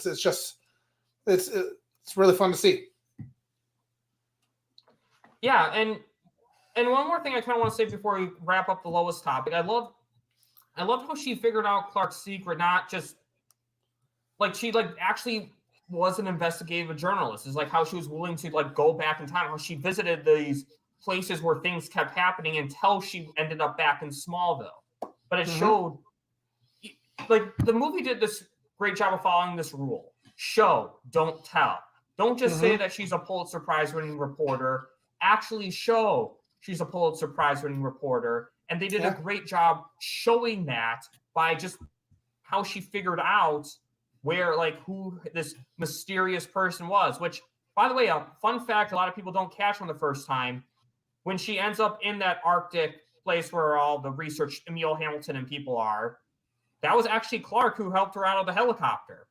it's really fun to see. Yeah, and one more thing I kind of want to say before we wrap up the Lois topic. I loved how she figured out Clark's secret, not just like she actually was an investigative journalist. It's like how she was willing to go back in time, how she visited these places where things kept happening until she ended up back in Smallville. But it showed, like, the movie did this great job of following this rule: show, don't tell. Don't just say that she's a Pulitzer Prize winning reporter. Actually show she's a Pulitzer Prize winning reporter. And they did a great job showing that by just how she figured out who this mysterious person was. Which, by the way, a fun fact a lot of people don't catch on the first time: when she ends up in that Arctic place where all the research Emil Hamilton and people are, that was actually Clark who helped her out of the helicopter.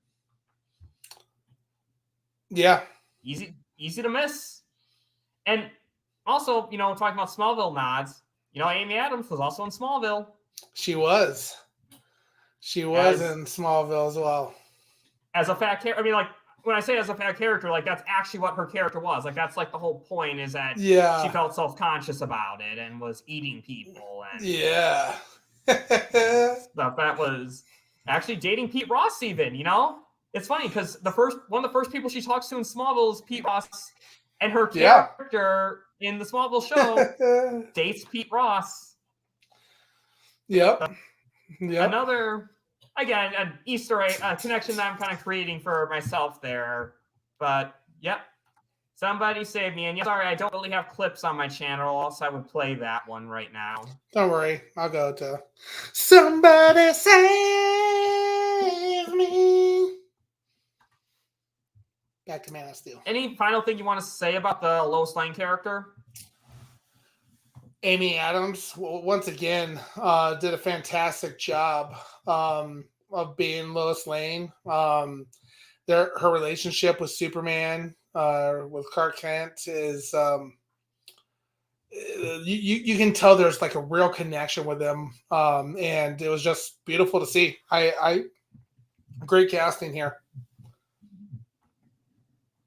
Yeah. Easy to miss. And also, talking about Smallville nods, Amy Adams was also in Smallville. She was. She was in Smallville as well. As a fat character, I mean, like, when I say as a fat character, like, that's actually what her character was. Like, that's, like, the whole point is that she felt self-conscious about it and was eating people. And stuff. That was actually dating Pete Ross even, It's funny because one of the first people she talks to in Smallville is Pete Ross, and her character in the Smallville show dates Pete Ross. Yep. Another, again, an Easter egg connection that I'm kind of creating for myself there. But, yep. Somebody save me. And sorry, I don't really have clips on my channel, else I would play that one right now. Don't worry. I'll go to Somebody Save Me. Back to Man of Steel. Any final thing you want to say about the Lois Lane character? Amy Adams, once again, did a fantastic job of being Lois Lane. Her relationship with Superman, with Clark Kent, is you can tell there's like a real connection with them, and it was just beautiful to see. I great casting here.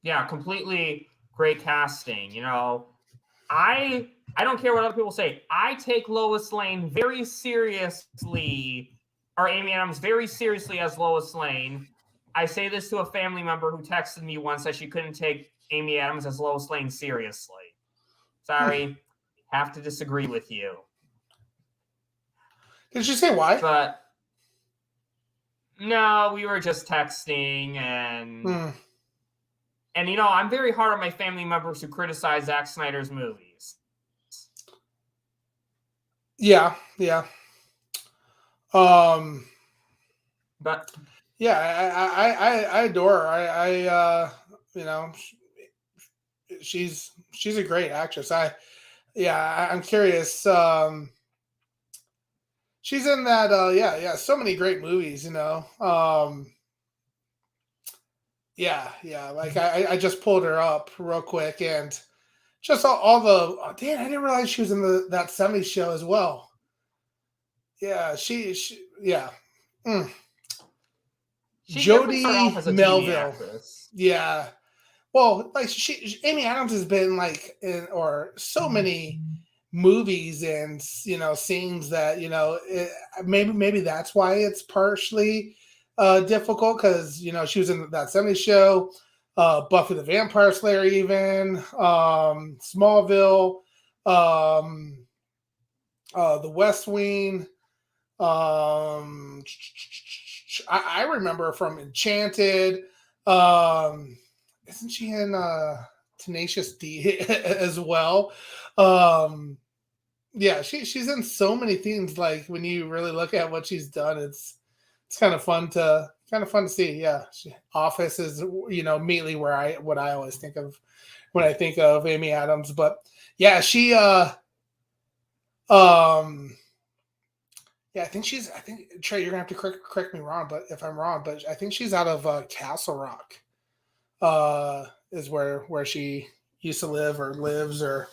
Yeah, completely great casting. I don't care what other people say. I take Lois Lane very seriously, or Amy Adams very seriously as Lois Lane. I say this to a family member who texted me once that she couldn't take Amy Adams as Lois Lane seriously. Sorry, have to disagree with you. Did she say why? But no, we were just texting, and I'm very hard on my family members who criticize Zack Snyder's movies. Yeah. But yeah, I adore her. She's a great actress. I'm curious. She's in that so many great movies, like I just pulled her up real quick, and just all the I didn't realize she was in that 70s show as well. Yeah, she Jodie Melville. Yeah. Well, like Amy Adams has been like in so many movies and scenes that maybe that's why it's partially difficult, because she was in that 70s show, Buffy the Vampire Slayer, even Smallville, The West Wing. I remember from Enchanted. Isn't she in Tenacious D as well? She's in so many things. Like, when you really look at what she's done, it's kind of fun to see. Yeah, Office is immediately what I always think of when I think of Amy Adams. But yeah, she I think Trey, you're gonna have to correct me wrong, but if I'm wrong, but I think she's out of Castle Rock. Is where she used to live or lives, or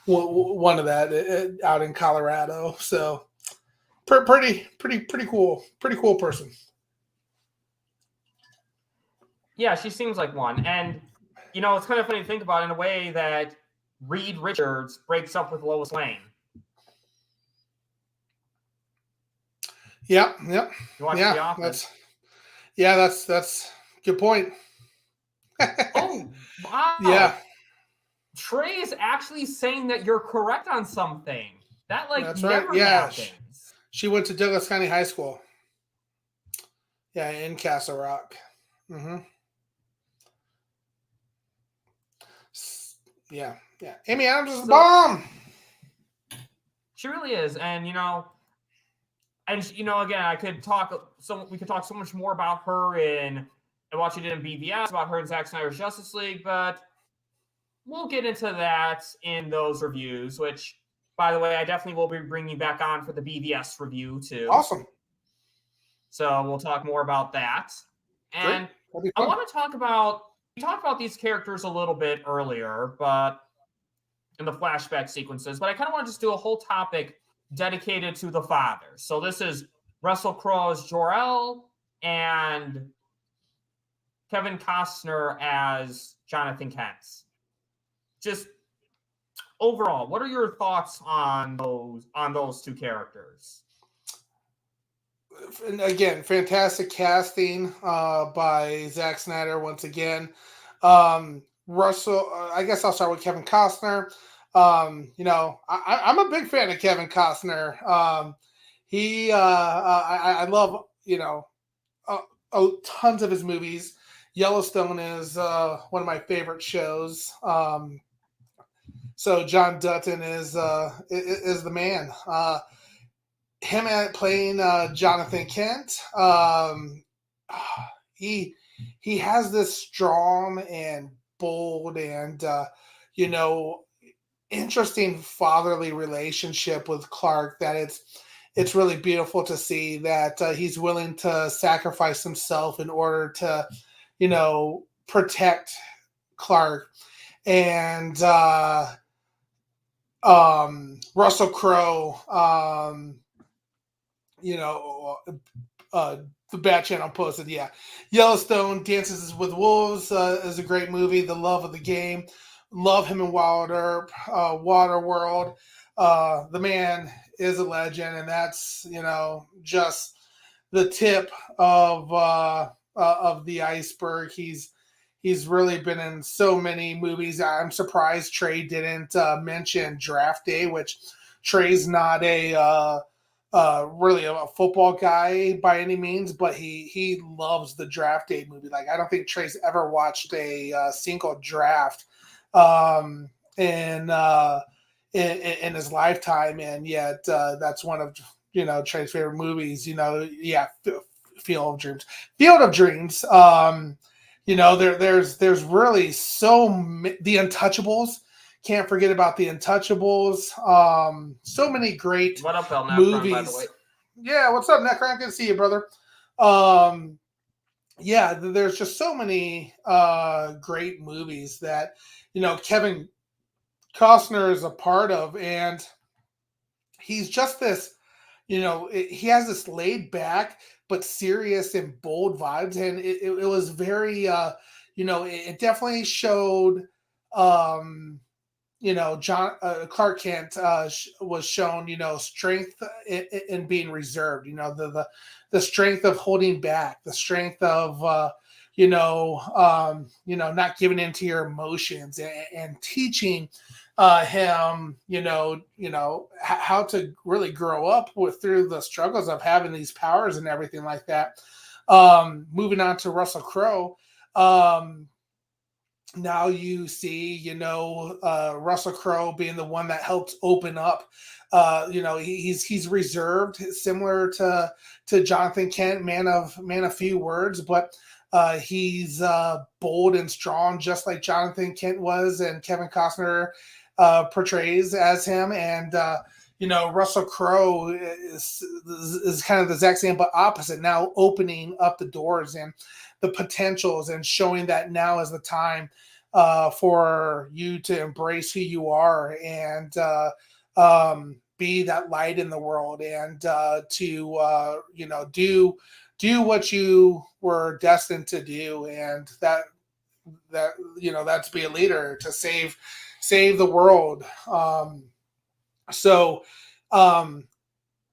one of that out in Colorado. So pretty cool person. Yeah, she seems like one. And it's kind of funny to think about in a way that Reed Richards breaks up with Lois Lane. Yeah. You watch The Office. That's good point. Oh, wow. Yeah. Trey is actually saying that you're correct on something. That That's never right. Yeah. happens. She went to Douglas County High School. Yeah, in Castle Rock. Mm-hmm. Yeah. Amy Adams is a bomb. She really is, and again, we could talk so much more about her and what she did in BVS, about her in Zack Snyder's Justice League, but we'll get into that in those reviews, which by the way, I definitely will be bringing you back on for the BVS review too. Awesome. So we'll talk more about that. And I want to talk about, we talked about these characters a little bit earlier, but in the flashback sequences, but I kind of want to just do a whole topic dedicated to the father. So this is Russell Crowe as Jor-El and Kevin Costner as Jonathan Kent. Just overall, what are your thoughts on those two characters? And again, fantastic casting by Zack Snyder once again. Russell, I guess I'll start with Kevin Costner. I'm a big fan of Kevin Costner. I love, tons of his movies. Yellowstone is one of my favorite shows. So John Dutton is the man. Him playing Jonathan Kent. He has this strong and bold and interesting fatherly relationship with Clark that it's really beautiful to see that he's willing to sacrifice himself in order to protect Clark. And Russell Crowe, the Bat Channel posted, Yellowstone Dances with Wolves is a great movie. The love of the game. Love him in Waterworld. The man is a legend, and that's, just the tip of the iceberg. He's really been in so many movies. I'm surprised Trey didn't mention Draft Day, which Trey's not really a football guy by any means, but he loves the Draft Day movie. Like, I don't think Trey's ever watched a single draft in his lifetime, and yet that's one of Trey's favorite movies. Field of Dreams. There's really The Untouchables. Can't forget about The Untouchables. So many great What up, Belknap, movies. by the way? Yeah, what's up, Necron? Good to see you, brother. There's just so many great movies that Kevin Costner is a part of, and he's just this. He has this laid back but serious and bold vibes, and it was very, it definitely showed. Clark Kent was shown, strength in being reserved. The strength of holding back, the strength of not giving into your emotions, and teaching him, how to really grow up through the struggles of having these powers and everything like that. Moving on to Russell Crowe. Now you see, Russell Crowe being the one that helps open up. He's reserved, similar to Jonathan Kent, man of few words, but he's bold and strong, just like Jonathan Kent was, and Kevin Costner portrays as him. And Russell Crowe is kind of the exact same, but opposite. Now opening up the doors and the potentials, and showing that now is the time for you to embrace who you are, and be that light in the world, and to do what you were destined to do, and that's be a leader to save the world.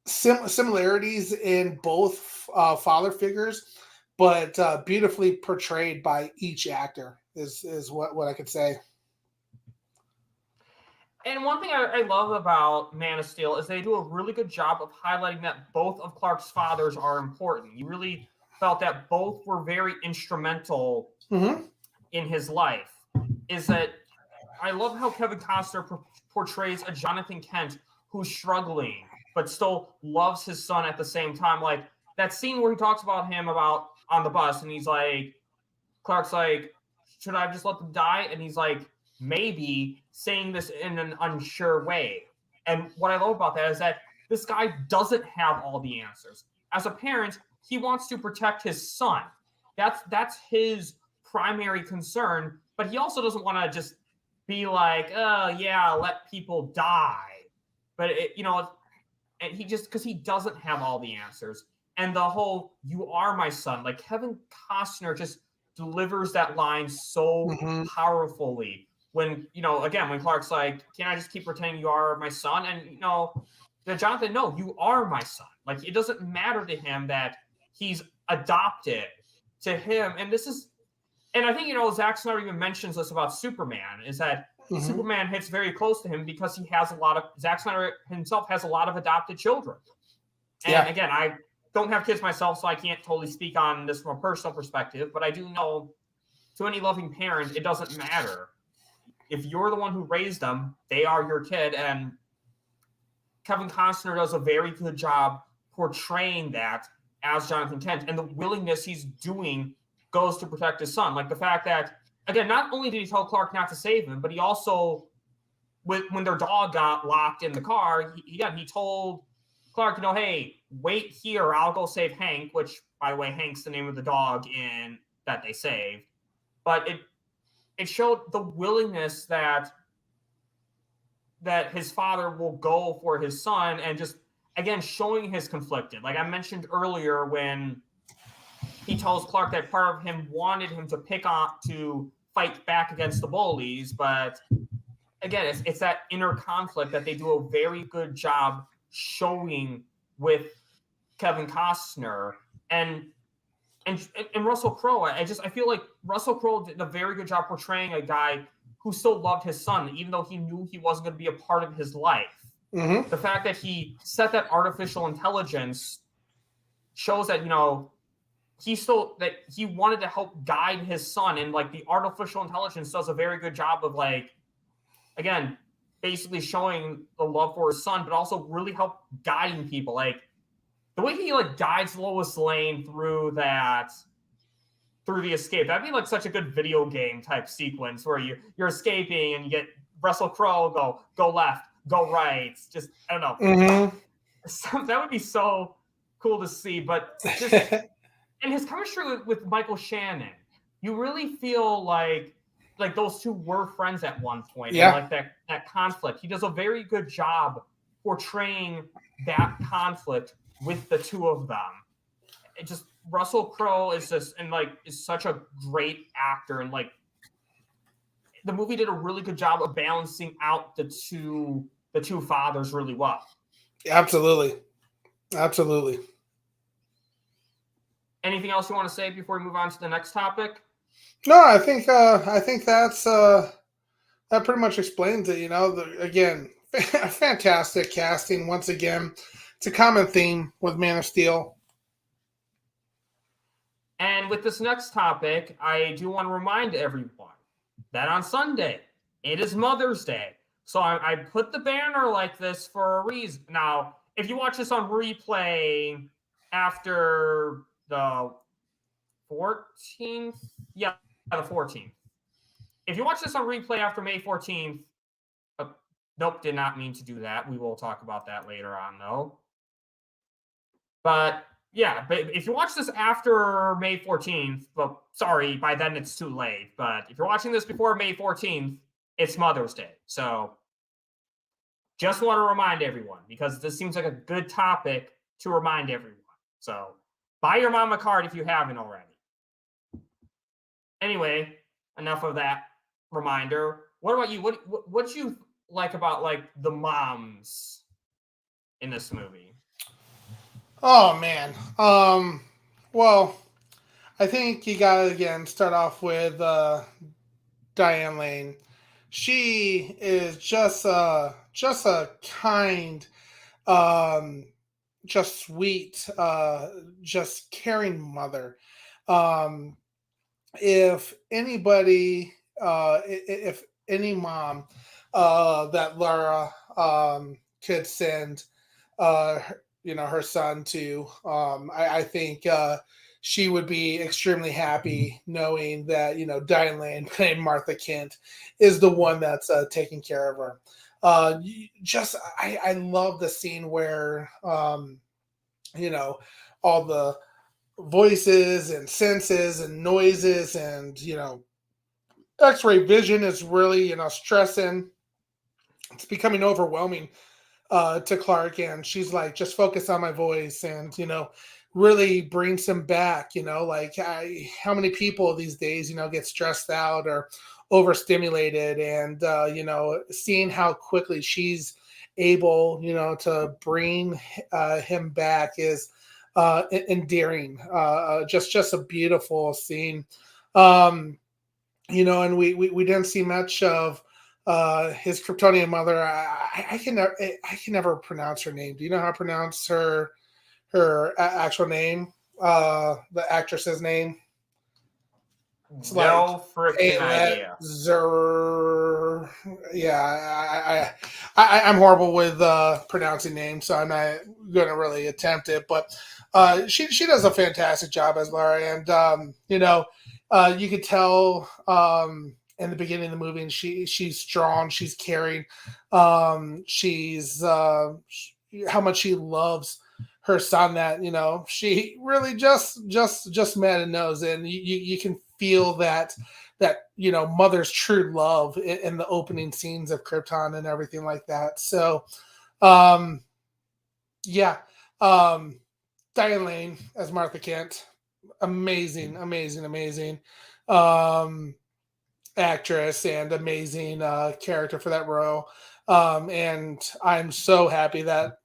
Similarities in both father figures, but beautifully portrayed by each actor is what I could say. And one thing I love about Man of Steel is they do a really good job of highlighting that both of Clark's fathers are important. You really felt that both were very instrumental in his life. Is that I love how Kevin Costner portrays a Jonathan Kent who's struggling, but still loves his son at the same time. Like that scene where he talks about him on the bus, and he's like, Clark's like, should I just let them die? And he's like, maybe, saying this in an unsure way. And what I love about that is that this guy doesn't have all the answers. As a parent, he wants to protect his son. That's his primary concern, but he also doesn't want to just be like, oh yeah, let people die. But and he just, because he doesn't have all the answers. And the whole "you are my son," like Kevin Costner just delivers that line so powerfully. When again, when Clark's like, "Can I just keep pretending you are my son?" And Jonathan, no, you are my son. Like, it doesn't matter to him that he's adopted. To him, and I think Zack Snyder even mentions this about Superman, is that Superman hits very close to him because he has Zack Snyder himself has a lot of adopted children. And again, I don't have kids myself, so I can't totally speak on this from a personal perspective, but I do know, to any loving parent, it doesn't matter. If you're the one who raised them, they are your kid. And Kevin Costner does a very good job portraying that as Jonathan Kent, and the willingness he's doing goes to protect his son. Like the fact that, again, not only did he tell Clark not to save him, but he also, when their dog got locked in the car, he told Clark, hey, wait here, I'll go save Hank, which, by the way, Hank's the name of the dog that they saved. But it showed the willingness that his father will go for his son, and just, again, showing his conflicted. Like I mentioned earlier, when he tells Clark that part of him wanted him to fight back against the bullies, but again, it's that inner conflict that they do a very good job showing with Kevin Costner and Russell Crowe. I feel like Russell Crowe did a very good job portraying a guy who still loved his son, even though he knew he wasn't going to be a part of his life. The fact that he set that artificial intelligence shows that, he wanted to help guide his son, and like the artificial intelligence does a very good job of, like, again, basically showing the love for his son, but also really help guiding people. Like the way he guides Lois Lane through the escape, that'd be like such a good video game type sequence where you're escaping and you get Russell Crowe go left, go right. Just, I don't know. That would be so cool to see. But just, and his chemistry with Michael Shannon, you really feel like those two were friends at one point. Yeah. And like that conflict. He does a very good job portraying that conflict with the two of them. It just, Russell Crowe is such a great actor, and like the movie did a really good job of balancing out the two fathers really well. Absolutely. Anything else you want to say before we move on to the next topic? No, I think that's that pretty much explains it. Again, fantastic casting once again. It's a common theme with Man of Steel. And with this next topic, I do want to remind everyone that on Sunday, it is Mother's Day. So I put the banner like this for a reason. Now, if you watch this on replay after the 14th, the 14th. If you watch this on replay after May 14th, nope, did not mean to do that. We will talk about that later on, though. But yeah, but if you watch this after May 14th, well, sorry, by then it's too late. But if you're watching this before May 14th, it's Mother's Day. So just want to remind everyone, because this seems like a good topic to remind everyone. So buy your mom a card if you haven't already. Anyway, enough of that reminder. What about you? What do you like about the moms in this movie? Oh man. Well, I think you gotta again start off with Diane Lane. She is just a kind, just sweet, just caring mother. If anybody, if any mom that Laura could send her son to, I think she would be extremely happy knowing that Diane Lane, playing Martha Kent, is the one that's taking care of her. I love the scene where you know, all the voices and senses and noises and X-ray vision is really stressing. It's becoming overwhelming to Clark, and she's like, just focus on my voice, and really brings him back. How many people these days get stressed out or overstimulated, and seeing how quickly she's able to bring him back is endearing. Just a beautiful scene. And we didn't see much of his Kryptonian mother. I can never pronounce her name. Do you know how to pronounce her actual name? The actress's name. It's no freaking idea. Yeah, I'm horrible with pronouncing names, so I'm not going to really attempt it. But she does a fantastic job as Laura, and you could tell in the beginning of the movie, and she's strong, she's caring, she's how much she loves her son, that she really just met and knows, and you can feel that mother's true love in the opening scenes of Krypton and everything like that. So yeah, Diane Lane as Martha Kent, amazing actress and amazing character for that role. And I'm so happy that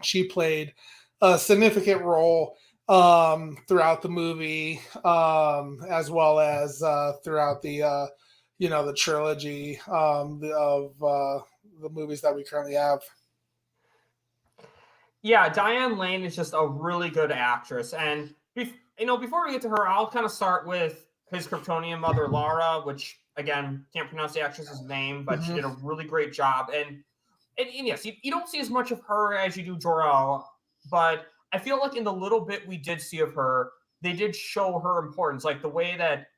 she played a significant role throughout the movie, as well as throughout the the trilogy of the movies that we currently have. Yeah, Diane Lane is just a really good actress, and before we get to her, I'll kind of start with his Kryptonian mother, Lara, which again can't pronounce the actress's name, but she did a really great job. And yes, you don't see as much of her as you do Jor-El, but I feel like in the little bit we did see of her, they did show her importance, like the way that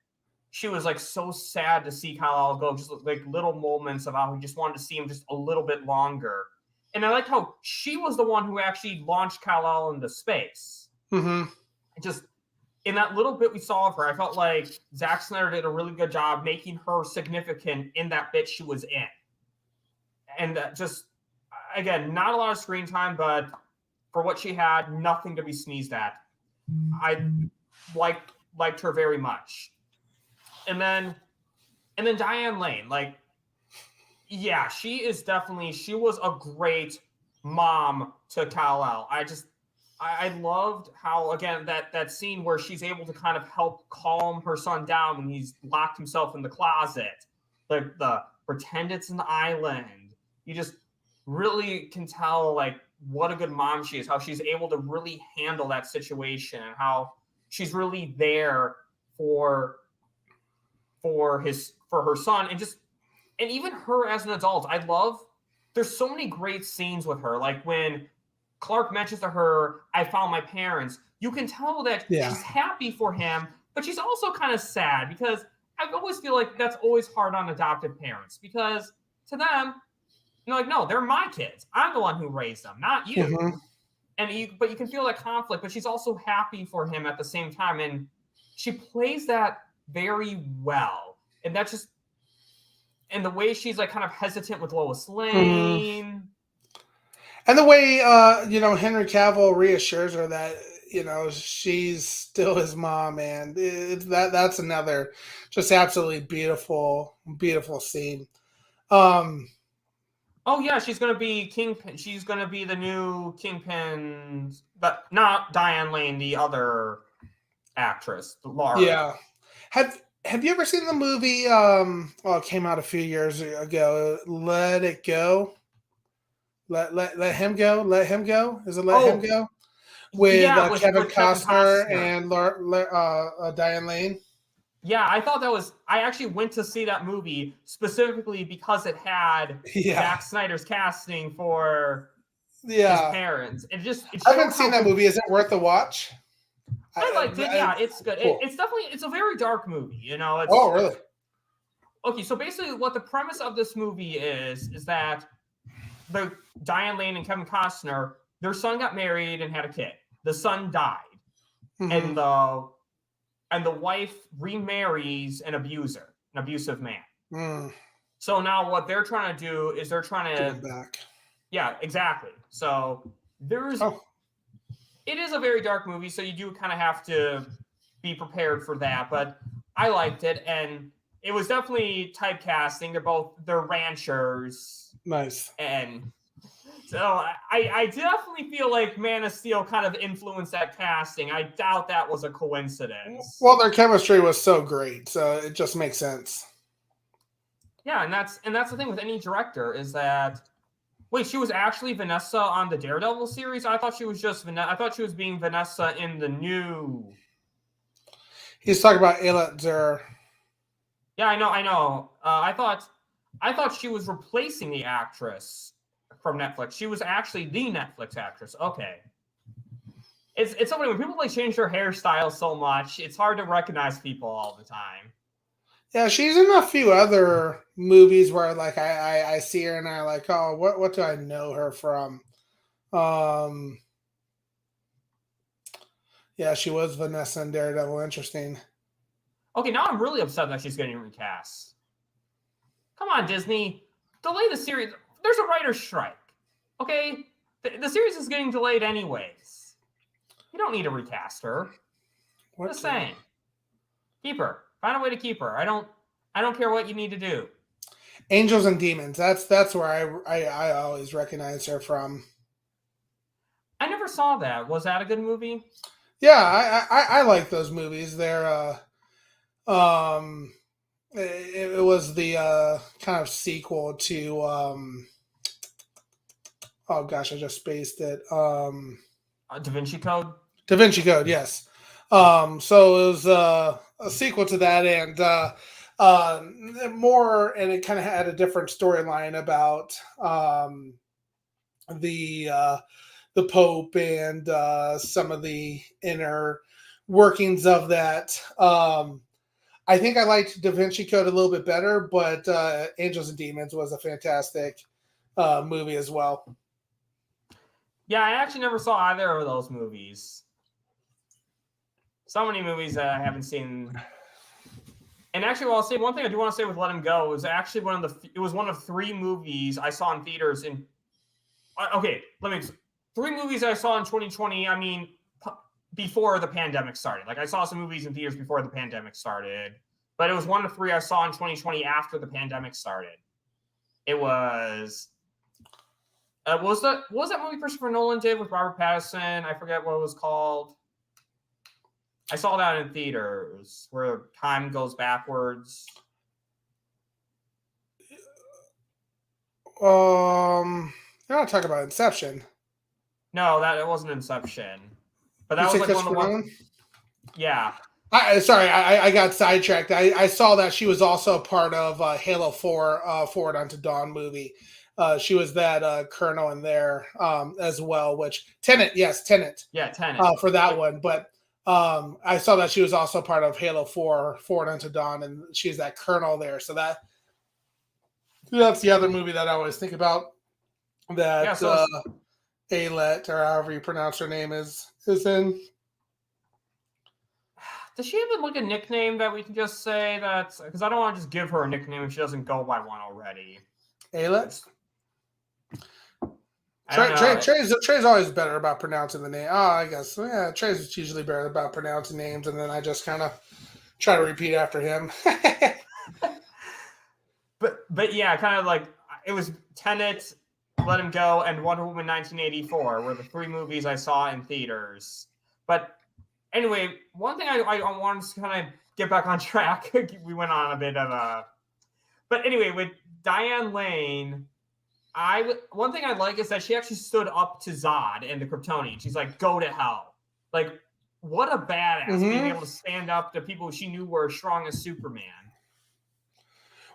she was like so sad to see Kal-El go, just like little moments of how he just wanted to see him just a little bit longer. And I like how she was the one who actually launched Kal-El into space. Just in that little bit we saw of her, I felt like Zack Snyder did a really good job making her significant in that bit she was in. And just, again, not a lot of screen time, but for what she had, nothing to be sneezed at. I liked her very much. And then Diane Lane, like, yeah, she was a great mom to Kal-El. I loved how, again, that scene where she's able to kind of help calm her son down when he's locked himself in the closet. The pretend it's an island. You just really can tell, like, what a good mom she is, how she's able to really handle that situation, and how she's really there for her son, and even her as an adult. There's so many great scenes with her, like when Clark mentions to her, I found my parents. You can tell that she's happy for him, but she's also kind of sad, because I always feel like that's always hard on adoptive parents, because to them, like, no, they're my kids. I'm the one who raised them, not you. But you can feel that conflict, but she's also happy for him at the same time. And she plays that very well. And that's just, and the way she's like kind of hesitant with Lois Lane. And the way, Henry Cavill reassures her that, she's still his mom. And that's another just absolutely beautiful, beautiful scene. Oh, yeah, she's going to be Kingpin. She's going to be the new Kingpin, but not Diane Lane, the other actress, Laura. Yeah. Have you ever seen the movie, it came out a few years ago, Let It Go? Let him go? Let him go? Is it Let Him Go? With Kevin Costner and Diane Lane? Yeah, I thought I actually went to see that movie specifically because it had Zack Snyder's casting for his parents. I haven't seen that movie. Is it worth a watch? I liked it. Yeah, it's good. Cool. It's a very dark movie. Oh, really? Okay, so basically what the premise of this movie is that the Diane Lane and Kevin Costner, their son got married and had a kid. The son died, and the wife remarries an abusive man. So now what they're trying to do is they're trying to Get him back. Yeah, exactly. So it is a very dark movie, so you do kind of have to be prepared for that. But I liked it, and it was definitely typecasting. They're ranchers. Nice. And so I definitely feel like Man of Steel kind of influenced that casting. I doubt that was a coincidence. Well, their chemistry was so great, so it just makes sense. Yeah, and that's the thing with any director is that. Wait, she was actually Vanessa on the Daredevil series? I thought she was just I thought she was being Vanessa in the new. He's talking about Ayla Zur. Yeah, I know. I thought she was replacing the actress from Netflix. She was actually the Netflix actress. Okay. It's so funny when people like change their hairstyle so much. It's hard to recognize people all the time. Yeah, she's in a few other movies where like I see her and I like, oh, what do I know her from? Yeah, she was Vanessa in Daredevil. Interesting. Okay, now I'm really upset that she's getting recast. Come on, Disney. Delay the series. There's a writer's strike. Okay? The series is getting delayed anyways. You don't need to recast her. Just saying. Keep her. Find a way to keep her. I don't care what you need to do. Angels and Demons. That's where I always recognize her from. I never saw that. Was that a good movie? Yeah, I like those movies. They're it was the kind of sequel to oh gosh, I just spaced it. Da Vinci Code? Da Vinci Code, yes. So it was a sequel to that, and more, and it kind of had a different storyline about the Pope and some of the inner workings of that. I think I liked Da Vinci Code a little bit better, but Angels and Demons was a fantastic movie as well. Yeah, I actually never saw either of those movies. So many movies that I haven't seen. And actually, well, I'll say one thing I do want to say with Let Him Go is actually one of 3 movies I saw in theaters in. Okay, 3 movies I saw in 2020. I mean, before the pandemic started. Like I saw some movies in theaters before the pandemic started, but it was one of 3 I saw in 2020 after the pandemic started. It was. What was that movie Christopher Nolan did with Robert Pattinson? I forget what it was called. I saw that in theaters where time goes backwards. You're not talking about Inception. No, it wasn't Inception. But that was like one of the ones. Yeah. Sorry, I got sidetracked. I saw that she was also part of Halo 4 Forward Unto Dawn movie. She was that colonel in there as well, which Tenet. Yeah, Tenet for that one. But I saw that she was also part of Halo 4 Forward Unto Dawn, and she's that colonel there. So that's the other movie that I always think about. That Alet, or however you pronounce her name, is in. Does she have like a nickname that we can just say that's because I don't want to just give her a nickname if she doesn't go by one already. Alet? Trey's always better about pronouncing the name. Oh, I guess. Yeah, Trey's usually better about pronouncing names, and then I just kind of try to repeat after him. But yeah, kind of like it was Tenet, Let Him Go, and Wonder Woman 1984 were the 3 movies I saw in theaters. But anyway, one thing I wanted to kind of get back on track. We went on a bit of a... But anyway, with Diane Lane... one thing I like is that she actually stood up to Zod and the Kryptonian. She's like, go to hell. Like, what a badass being able to stand up to people she knew were as strong as Superman.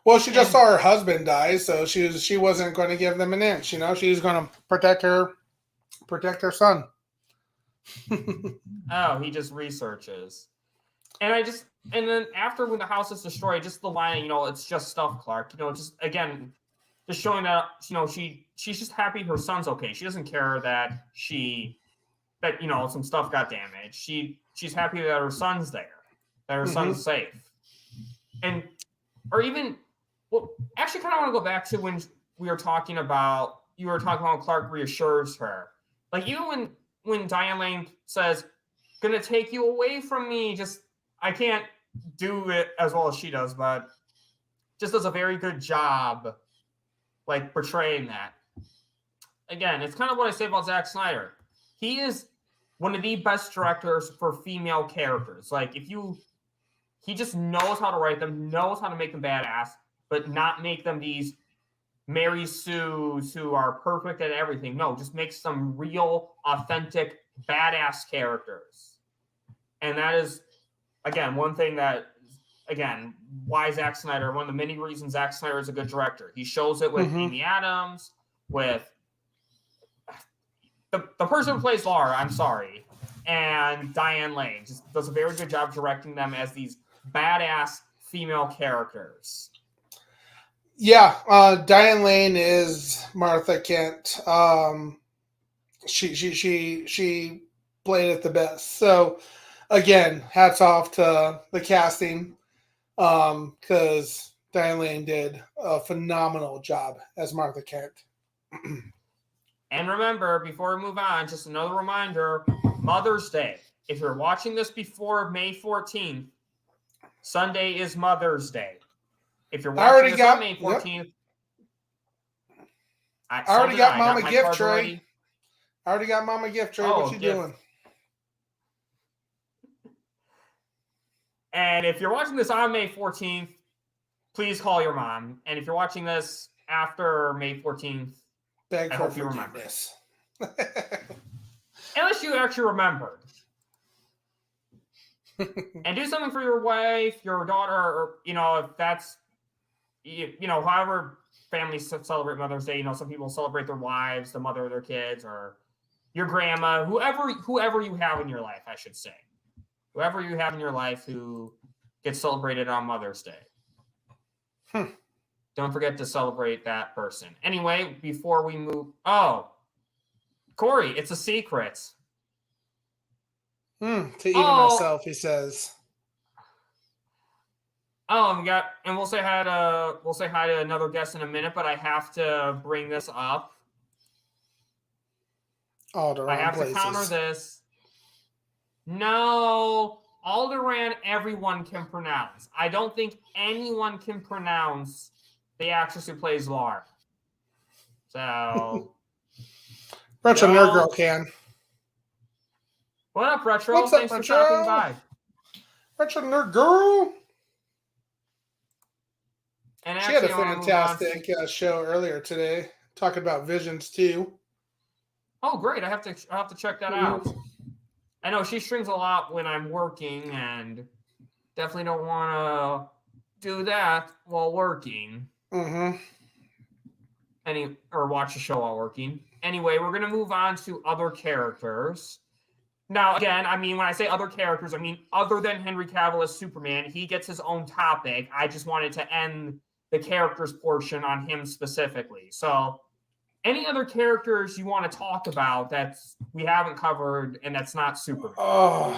Well, she just saw her husband die, so she wasn't going to give them an inch. You know, she was going to protect her son. Oh, he just researches. And then after when the house is destroyed, just the line, it's just stuff, Clark. Just again. just showing that she's just happy her son's okay. She doesn't care that some stuff got damaged. She's happy that her son's there, that her son's safe, actually kind of want to go back to when you were talking about Clark reassures her, like even when Diane Lane says, "Gonna take you away from me," just I can't do it as well as she does, but just does a very good job, like portraying that. Again, it's kind of what I say about Zack Snyder. He is one of the best directors for female characters. Like he just knows how to write them, knows how to make them badass, but not make them these Mary Sues who are perfect at everything. No, just make some real, authentic, badass characters. And that is, again, one thing that, why Zack Snyder, one of the many reasons Zack Snyder is a good director. He shows it with Amy Adams, with the person who plays Laura, I'm sorry, and Diane Lane. Just does a very good job directing them as these badass female characters. Yeah, Diane Lane is Martha Kent. She played it the best. So again, hats off to the casting, because Diane Lane did a phenomenal job as Martha Kent. And remember, before we move on, just another reminder, Mother's Day. If you're watching this before May 14th, Sunday is Mother's Day. If you're watching this on May 14th, I already got Mama gift tray. I already got Mama gift tray. What you doing? And if you're watching this on May 14th, please call your mom. And if you're watching this after May 14th, I hope you remember this. Unless you actually remembered. And do something for your wife, your daughter, or, if that's, however families celebrate Mother's Day. Some people celebrate their wives, the mother of their kids, or your grandma, whoever you have in your life, I should say. Whoever you have in your life who gets celebrated on Mother's Day. Don't forget to celebrate that person. Anyway, before we move... Oh, Corey, it's a secret. To even myself, he says. And we'll say hi to another guest in a minute, but I have to bring this up. I have to counter this. No, Alderaan everyone can pronounce. I don't think anyone can pronounce the actress who plays Lara. So Retro Nerd Girl can. What up, Retro? What's Thanks up, for stopping by. Retro Nerd Girl. And she had a fantastic show earlier today, talking about Visions 2. Oh, great! I have to check that out. I know she streams a lot when I'm working, and definitely don't want to do that while working. Mm-hmm. Or watch a show while working. Anyway, we're gonna move on to other characters. Now, again, when I say other characters, other than Henry Cavill as Superman, he gets his own topic. I just wanted to end the characters portion on him specifically. So, any other characters you want to talk about that we haven't covered and that's not Superman?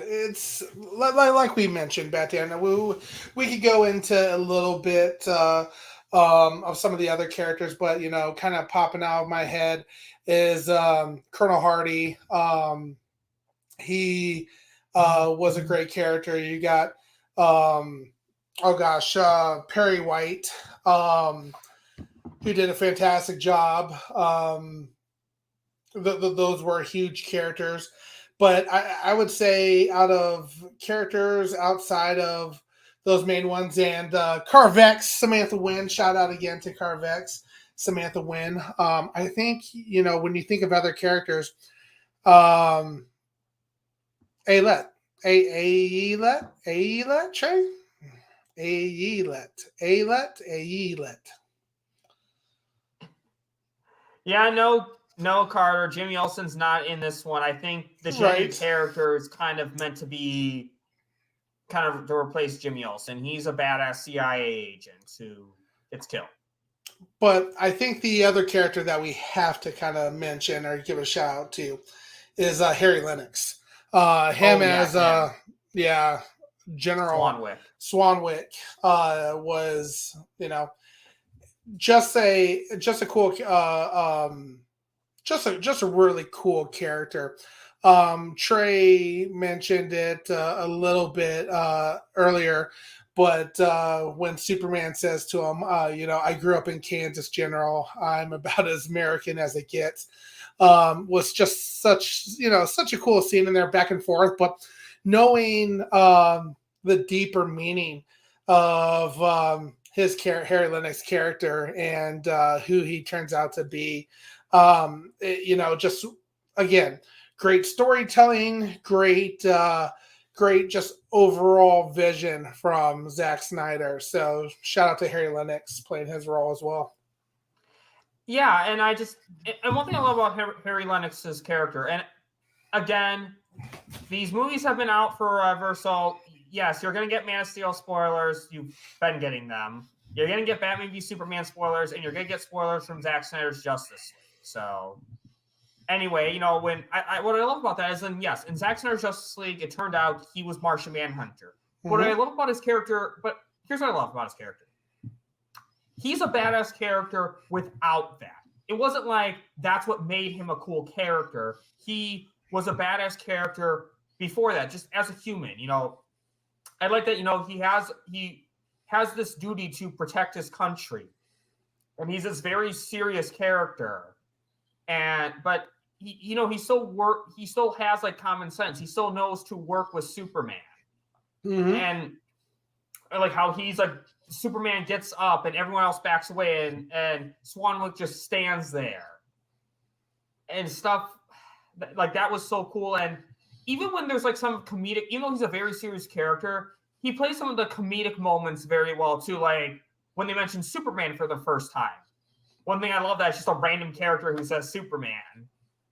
It's like we mentioned, Batman. We could go into a little bit of some of the other characters, but kind of popping out of my head is Colonel Hardy. He was a great character. You got Perry White, who did a fantastic job. Those were huge characters. But I would say out of characters outside of those main ones, and Carvex, Samantha Wynn, shout out again to Carvex, Samantha Wynn. I think, when you think of other characters, Ayelet, Trey? Ayelet. Yeah, no, Carter. Jimmy Olsen's not in this one. I think the Jenny character is kind of meant to be kind of to replace Jimmy Olsen. He's a badass CIA agent who gets killed. But I think the other character that we have to kind of mention or give a shout out to is Harry Lennox. General Swanwick was, just a cool, just a really cool character. Trey mentioned it a little bit earlier, but when Superman says to him, I grew up in Kansas, General, I'm about as American as it gets, was just such a cool scene in there, back and forth. But knowing the deeper meaning of Harry Lennox character and who he turns out to be, just again, great storytelling, great just overall vision from Zack Snyder. So shout out to Harry Lennox playing his role as well. Yeah, and one thing I love about Harry Lennox's character, and again, these movies have been out forever, so yes, you're going to get Man of Steel spoilers. You've been getting them. You're going to get Batman v Superman spoilers, and you're going to get spoilers from Zack Snyder's Justice League. So anyway, what I love about that is, yes, in Zack Snyder's Justice League, it turned out he was Martian Manhunter. Mm-hmm. What I love about his character, but here's what I love about his character. He's a badass character without that. It wasn't like that's what made him a cool character. He was a badass character before that, just as a human. I like that, he has this duty to protect his country. And he's this very serious character. But he still has like common sense. He still knows to work with Superman. Mm-hmm. And I like how he's like, Superman gets up and everyone else backs away, and Swanwick just stands there and stuff like that was so cool. And even when there's like some comedic, even though he's a very serious character, he plays some of the comedic moments very well too. Like when they mention Superman for the first time, one thing I love that it's just a random character who says Superman,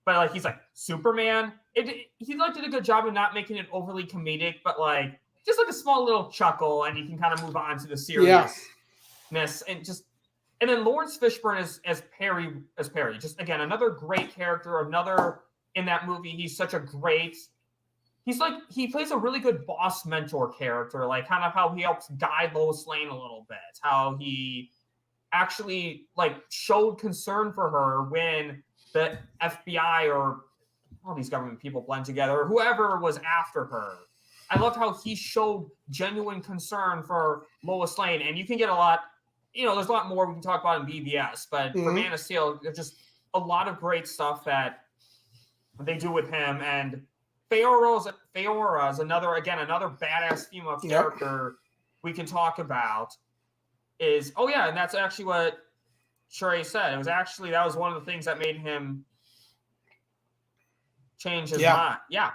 but like he's like Superman. He like did a good job of not making it overly comedic, but like just like a small little chuckle, and you can kind of move on to the seriousness. Yeah. And then Lawrence Fishburne as Perry. Just again, another great character. Another in that movie. He plays a really good boss mentor character, like kind of how he helps guide Lois Lane a little bit. How he actually like showed concern for her when the FBI or all these government people blend together, or whoever was after her. I loved how he showed genuine concern for Lois Lane, and you can get a lot, there's a lot more we can talk about in BVS, but for Man of Steel, there's just a lot of great stuff that they do with him. And Feora is another badass female character we can talk about. And that's actually what Trey said. That was one of the things that made him change his mind. Yeah.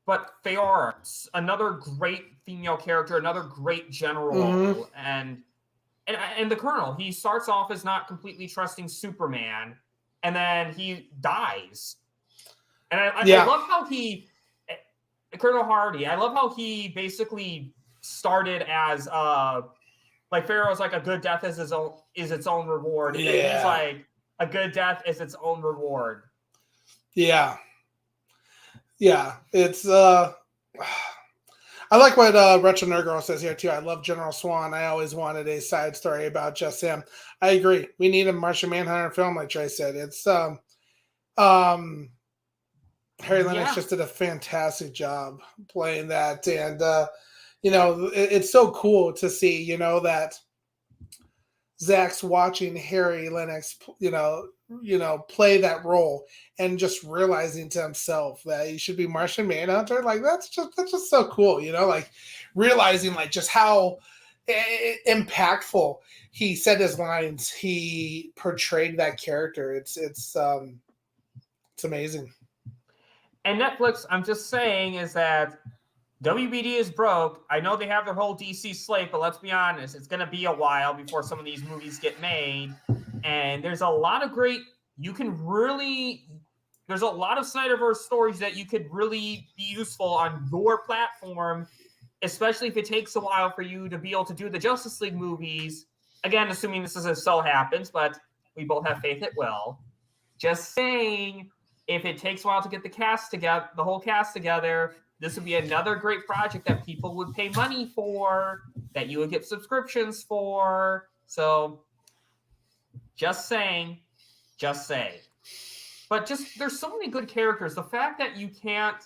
But Feora, another great female character, another great general, and the Colonel. He starts off as not completely trusting Superman, and then he dies. And I love how Colonel Hardy. I love how he basically started as like Pharaoh's like a good death is its own reward. And he's like a good death is its own reward. Yeah. Yeah, it's I like what Retro Nerd Girl says here too. I love General Swan. I always wanted a side story about just him. I agree. We need a Martian Manhunter film, like Trey said. It's Harry Lennox just did a fantastic job playing that, and it's so cool to see that Zach's watching Harry Lennox play that role and just realizing to himself that he should be Martian Manhunter. Like that's just so cool, like realizing like just how impactful he said his lines, he portrayed that character. It's amazing. And Netflix, I'm just saying, is that WBD is broke. I know they have their whole DC slate, but let's be honest, it's going to be a while before some of these movies get made. And there's a lot of great, there's a lot of Snyderverse stories that you could really be useful on your platform, especially if it takes a while for you to be able to do the Justice League movies. Again, assuming this is so happens, but we both have faith it will. Just saying, if it takes a while to get the whole cast together, this would be another great project that people would pay money for, that you would get subscriptions for. So, just saying. But there's so many good characters. The fact that you can't,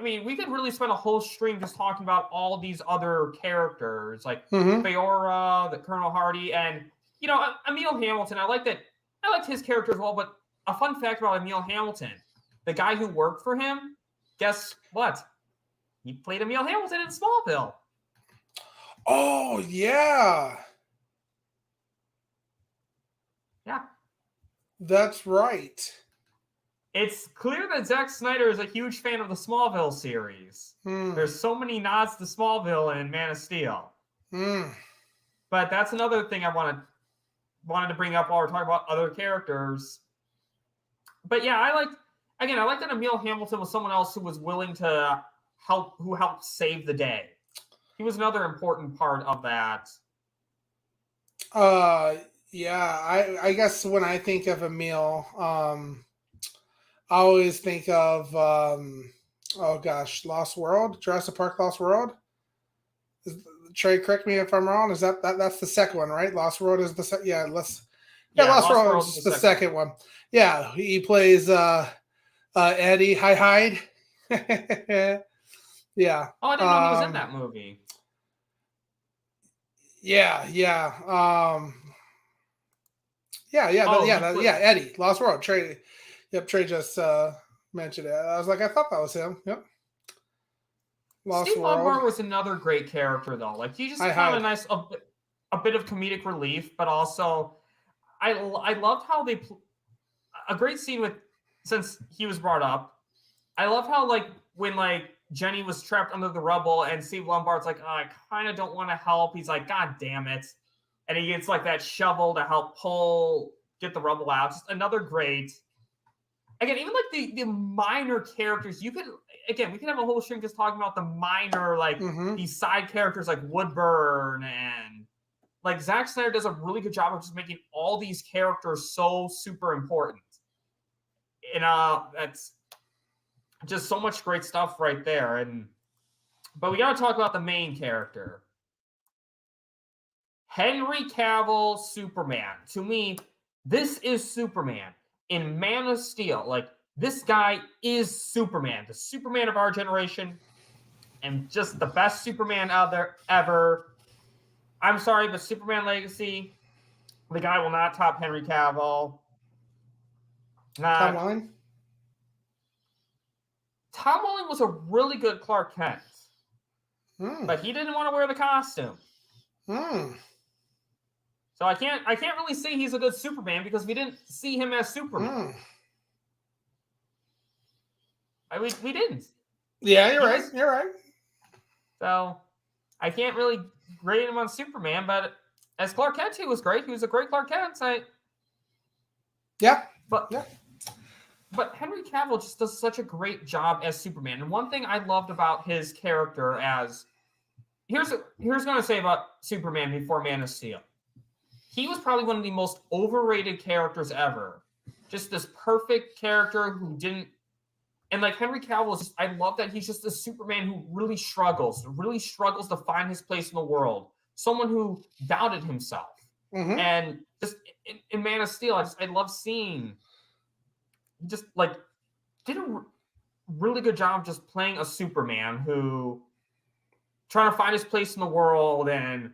we could really spend a whole stream just talking about all these other characters, like Feora, the Colonel Hardy, and, Emil Hamilton. I liked his character as well, but a fun fact about Emil Hamilton, the guy who worked for him, guess what? He played Emil Hamilton in Smallville. Oh, yeah. Yeah. That's right. It's clear that Zack Snyder is a huge fan of the Smallville series. There's so many nods to Smallville in Man of Steel. But that's another thing I wanted to bring up while we're talking about other characters. But yeah, I like that Emil Hamilton was someone else who was willing to helped save the day. He was another important part of that. Yeah, I guess when I think of Emil, I always think of Lost World, Jurassic Park Lost World. Trey, correct me if I'm wrong. Is that's the second one, right? Lost World is the second. Yeah, Lost World is the second one. Yeah, he plays Eddie Hyde. Yeah. Oh, I didn't know he was in that movie. Yeah. Eddie, Lost World. Trey. Yep, Trey just mentioned it. I was like, I thought that was him. Yep. Steve Lombard was another great character, though. Like, he just found a bit of comedic relief, but also I loved how a great scene since he was brought up. I love how, when Jenny was trapped under the rubble and Steve Lombard's like, oh, I kind of don't want to help. He's like, God damn it. And he gets that shovel to help get the rubble out. Just another great. Again, even the minor characters, we could have a whole stream just talking about the minor, these side characters like Woodburn, and Zack Snyder does a really good job of just making all these characters so super important. And that's just so much great stuff right there. But we got to talk about the main character. Henry Cavill, Superman. To me, this is Superman. In Man of Steel, this guy is Superman, the Superman of our generation, and just the best Superman out there ever. I'm sorry, but Superman Legacy, the guy will not top Henry Cavill. Tom Welling? Tom Welling was a really good Clark Kent, but he didn't want to wear the costume. So I can't really say he's a good Superman because we didn't see him as Superman. We didn't. Yeah, you're right. So I can't really grade him on Superman, but as Clark Kent, he was great. He was a great Clark Kent. But Henry Cavill just does such a great job as Superman. And one thing I loved about his character here's what I'm going to say about Superman before Man of Steel. He was probably one of the most overrated characters ever. Just this perfect character who didn't... And Henry Cavill, I love that he's just a Superman who really struggles to find his place in the world. Someone who doubted himself. And just in Man of Steel, I love seeing... He just, did a really good job just playing a Superman who... trying to find his place in the world And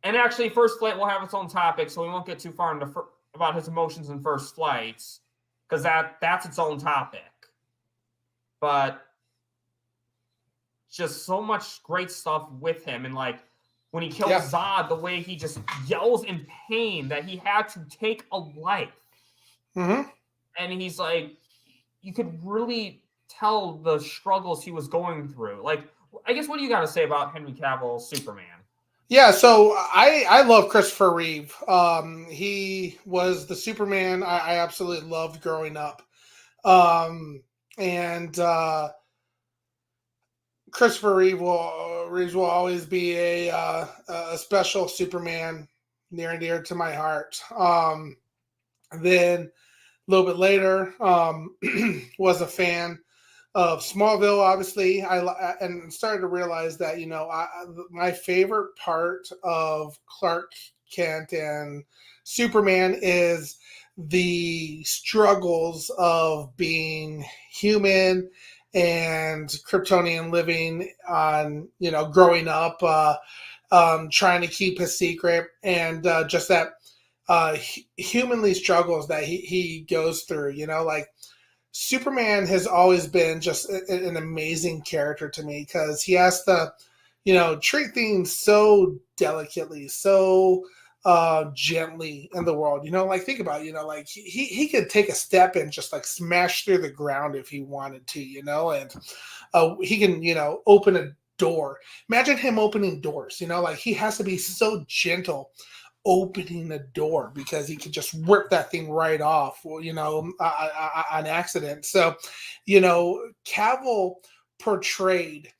actually, First Flight will have its own topic, so we won't get too far into about his emotions in First Flights, because that's its own topic. But just so much great stuff with him, and when he kills Zod, the way he just yells in pain that he had to take a life, and he's you could really tell the struggles he was going through. I guess, what do you got to say about Henry Cavill, Superman? Yeah, so I love Christopher Reeve. He was the Superman I absolutely loved growing up. And Christopher Reeves will always be a special Superman near and dear to my heart. Then a little bit later, was a fan of Smallville. Obviously, and started to realize that my favorite part of Clark Kent and Superman is the struggles of being human and Kryptonian, living on, growing up, trying to keep his secret, and just that humanly struggles that he goes through. Like Superman has always been just an amazing character to me, because he has to, treat things so delicately, so gently in the world. Like think about it, like he could take a step and just like smash through the ground if he wanted to, and he can, open a door. Imagine him opening doors, like he has to be so gentle opening the door, because he could just rip that thing right off, on accident. So, Cavill portrayed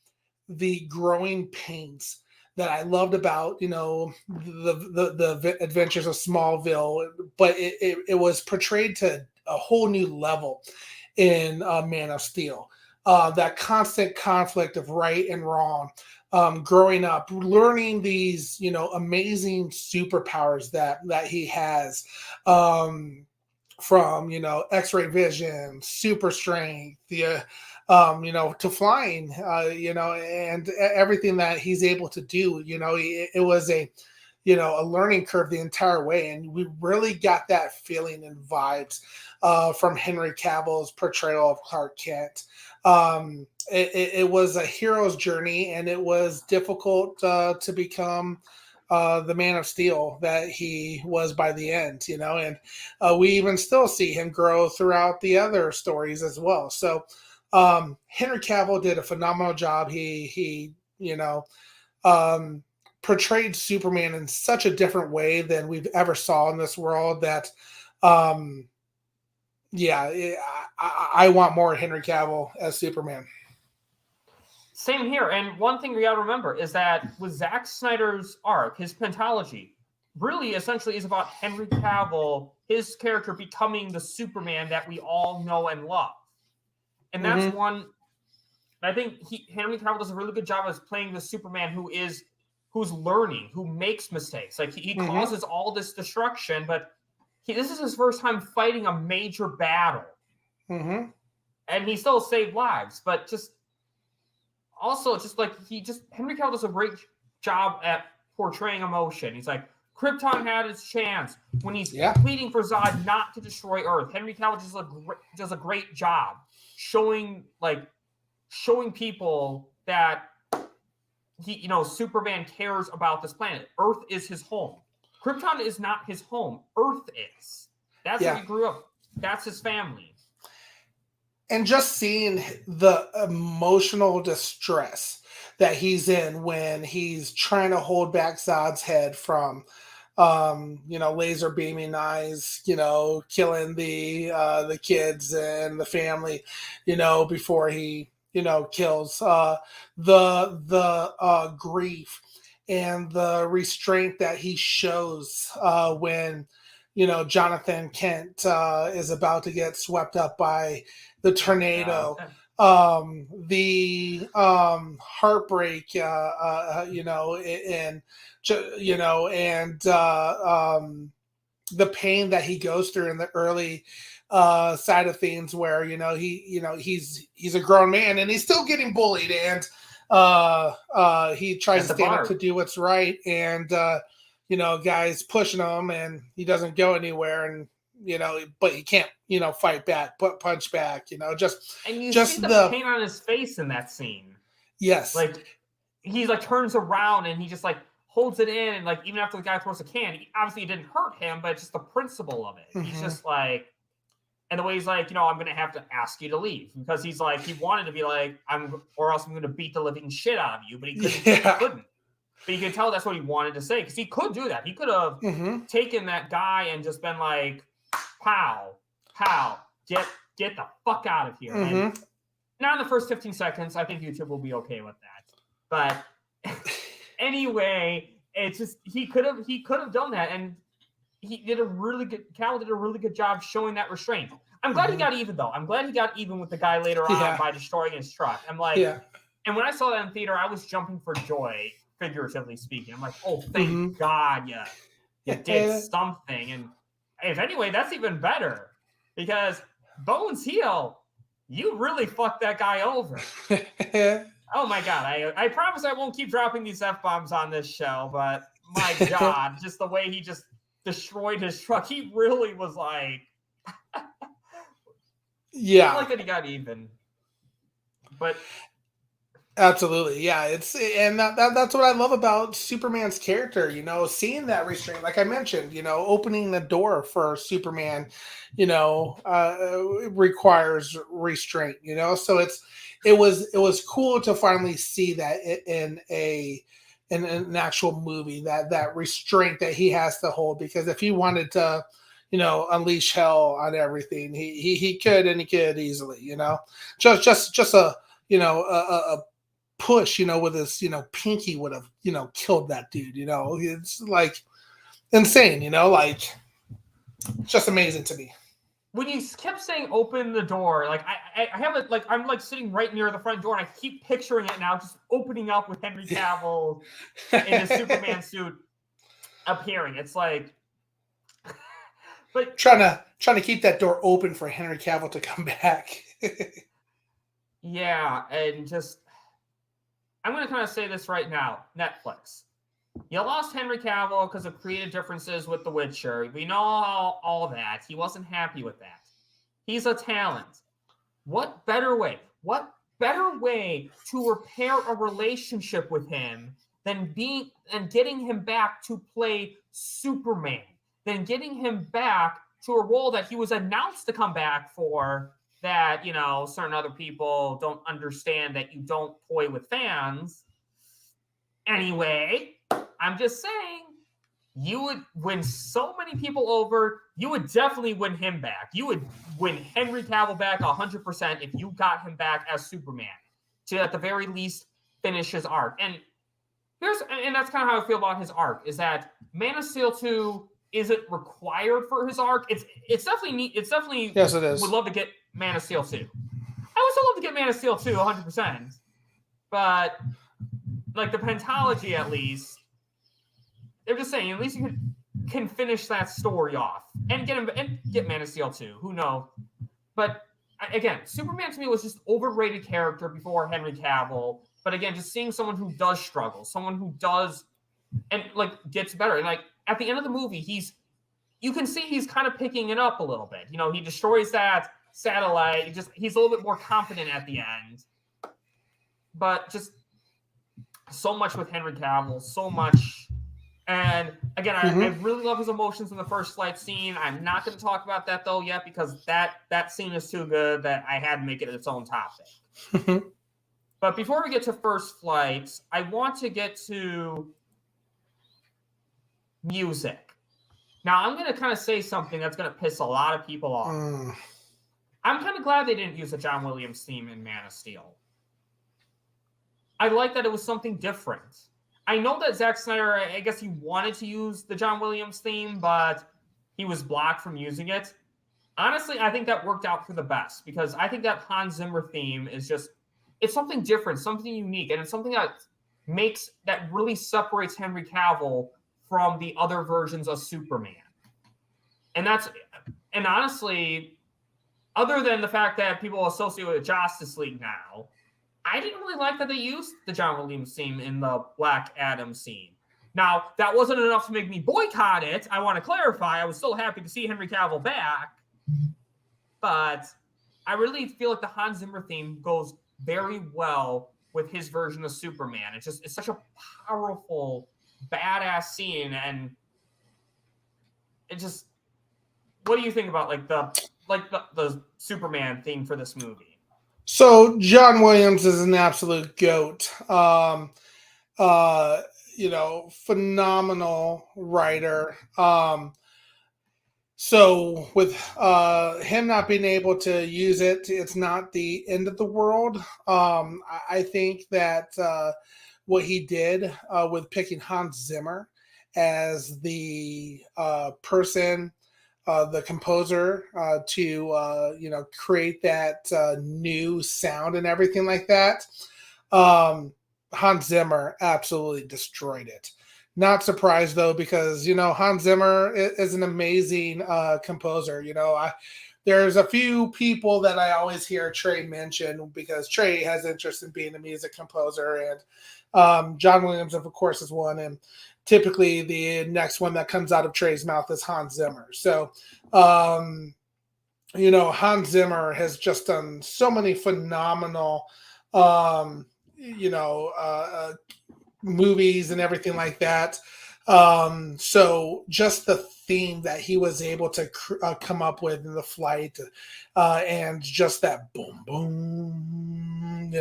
the growing pains that I loved about, the adventures of Smallville, but it was portrayed to a whole new level in Man of Steel. That constant conflict of right and wrong, growing up, learning these, amazing superpowers that he has, from, X-ray vision, super strength, to flying, and everything that he's able to do. It was a learning curve the entire way, and we really got that feeling and vibes from Henry Cavill's portrayal of Clark Kent. It was a hero's journey, and it was difficult to become the Man of Steel that he was by the end, and we even still see him grow throughout the other stories as well. So Henry Cavill did a phenomenal job. He portrayed Superman in such a different way than we've ever saw in this world that, I want more Henry Cavill as Superman. Same here. And one thing we got to remember is that with Zack Snyder's arc, his pentology, really essentially is about Henry Cavill, his character becoming the Superman that we all know and love. And that's one, I think Henry Cavill does a really good job of playing the Superman who's learning, who makes mistakes. Like he causes all this destruction, but this is his first time fighting a major battle. And he still saved lives, but also Henry Cavill does a great job at portraying emotion. He's like, Krypton had its chance when he's pleading for Zod not to destroy Earth. Henry Cavill does a great job showing people that Superman cares about this planet. Earth is his home. Krypton is not his home. Earth is. That's where he grew up. That's his family. And just seeing the emotional distress that he's in when he's trying to hold back Zod's head from, laser beaming eyes, killing the kids and the family, before he, kills, the grief and the restraint that he shows when, Jonathan Kent is about to get swept up by the tornado. The heartbreak, and the pain that he goes through in the early side of things, where he's a grown man and he's still getting bullied, and he tries to stand up to do what's right, and guys pushing him, and he doesn't go anywhere, and but he can't, fight back, punch back, and you see the pain on his face in that scene. Yes, like he's like turns around and he just like holds it in, and like even after the guy throws a can, obviously it didn't hurt him, but just the principle of it. He's just like, and the way he's like, I'm gonna have to ask you to leave, because he's like, he wanted to be like, or else I'm gonna beat the living shit out of you, but he couldn't. He couldn't. But you can tell that's what he wanted to say, because he could do that. He could have taken that guy and just been like, pow, pow, get get the fuck out of here. Mm-hmm. And not in the first 15 seconds. I think YouTube will be okay with that. But anyway, it's just he could have done that, and Cavill did a really good job showing that restraint. I'm glad he got even though. I'm glad he got even with the guy later on by destroying his truck. I'm like, and when I saw that in theater, I was jumping for joy, figuratively speaking. I'm like, oh, thank God, you did something. And if anyway, that's even better because Bones Heel, you really fucked that guy over. Oh my God, I promise I won't keep dropping these F-bombs on this show, but my God, just the way he just destroyed his truck, he really was like, I like that he got even. But absolutely, and that's what I love about Superman's character. Seeing that restraint, like I mentioned, opening the door for Superman, requires restraint. So it was cool to finally see that in an actual movie, that restraint that he has to hold, because if he wanted to unleash hell on everything, he could, and he could easily, just a push, with his, pinky would have, killed that dude. It's like insane, like just amazing to me. When you kept saying open the door, like I have it, like I'm like sitting right near the front door, and I keep picturing it now, just opening up with Henry Cavill in his Superman suit appearing. It's like, but trying to keep that door open for Henry Cavill to come back. Yeah, and just I'm going to kind of say this right now, Netflix. You lost Henry Cavill because of creative differences with The Witcher. We know all that. He wasn't happy with that. He's a talent. What better way to repair a relationship with him than getting him back to play Superman, than getting him back to a role that he was announced to come back for, that, certain other people don't understand, that you don't toy with fans. Anyway, I'm just saying, you would win so many people over. You would definitely win him back. You would win Henry Cavill back 100% if you got him back as Superman to, at the very least, finish his arc. And that's kind of how I feel about his arc, is that Man of Steel 2 isn't required for his arc. It's definitely neat. It's definitely, yes, it is. Would love to get Man of Steel 2. I would still love to get Man of Steel 2 100%. But like the Pentology, at least, they're just saying, at least you can finish that story off and get Man of Steel 2. Who knows? But again, Superman to me was just overrated character before Henry Cavill. But again, just seeing someone who does struggle, someone who does and like gets better. And like at the end of the movie, you can see he's kind of picking it up a little bit. He destroys that satellite. He's a little bit more confident at the end. But just so much with Henry Cavill, so much. And again, I really love his emotions in the first flight scene. I'm not going to talk about that though yet, because that scene is too good that I had to make it its own topic. But before we get to First Flight, I want to get to music. Now, I'm going to kind of say something that's going to piss a lot of people off. I'm kind of glad they didn't use the John Williams theme in Man of Steel. I like that it was something different. I know that Zack Snyder, I guess he wanted to use the John Williams theme, but he was blocked from using it. Honestly, I think that worked out for the best, because I think that Hans Zimmer theme is it's something different, something unique, and it's something that really separates Henry Cavill from the other versions of Superman. And honestly, other than the fact that people associate with Justice League now, I didn't really like that they used the John Williams theme in the Black Adam scene. Now, that wasn't enough to make me boycott it. I want to clarify, I was still happy to see Henry Cavill back. But I really feel like the Hans Zimmer theme goes very well with his version of Superman. It's such a powerful, badass scene. And what do you think about the Superman theme for this movie? So John Williams is an absolute goat. Phenomenal writer. So with him not being able to use it, it's not the end of the world. I think that what he did with picking Hans Zimmer as the person, the composer, to create that new sound and everything like that. Hans Zimmer absolutely destroyed it. Not surprised though, because Hans Zimmer is an amazing composer. There's a few people that I always hear Trey mention because Trey has interest in being a music composer, and John Williams, of course, is one, and typically the next one that comes out of Trey's mouth is Hans Zimmer. So, Hans Zimmer has just done so many phenomenal, movies and everything like that. So just the theme that he was able to come up with in the flight, and just that boom boom,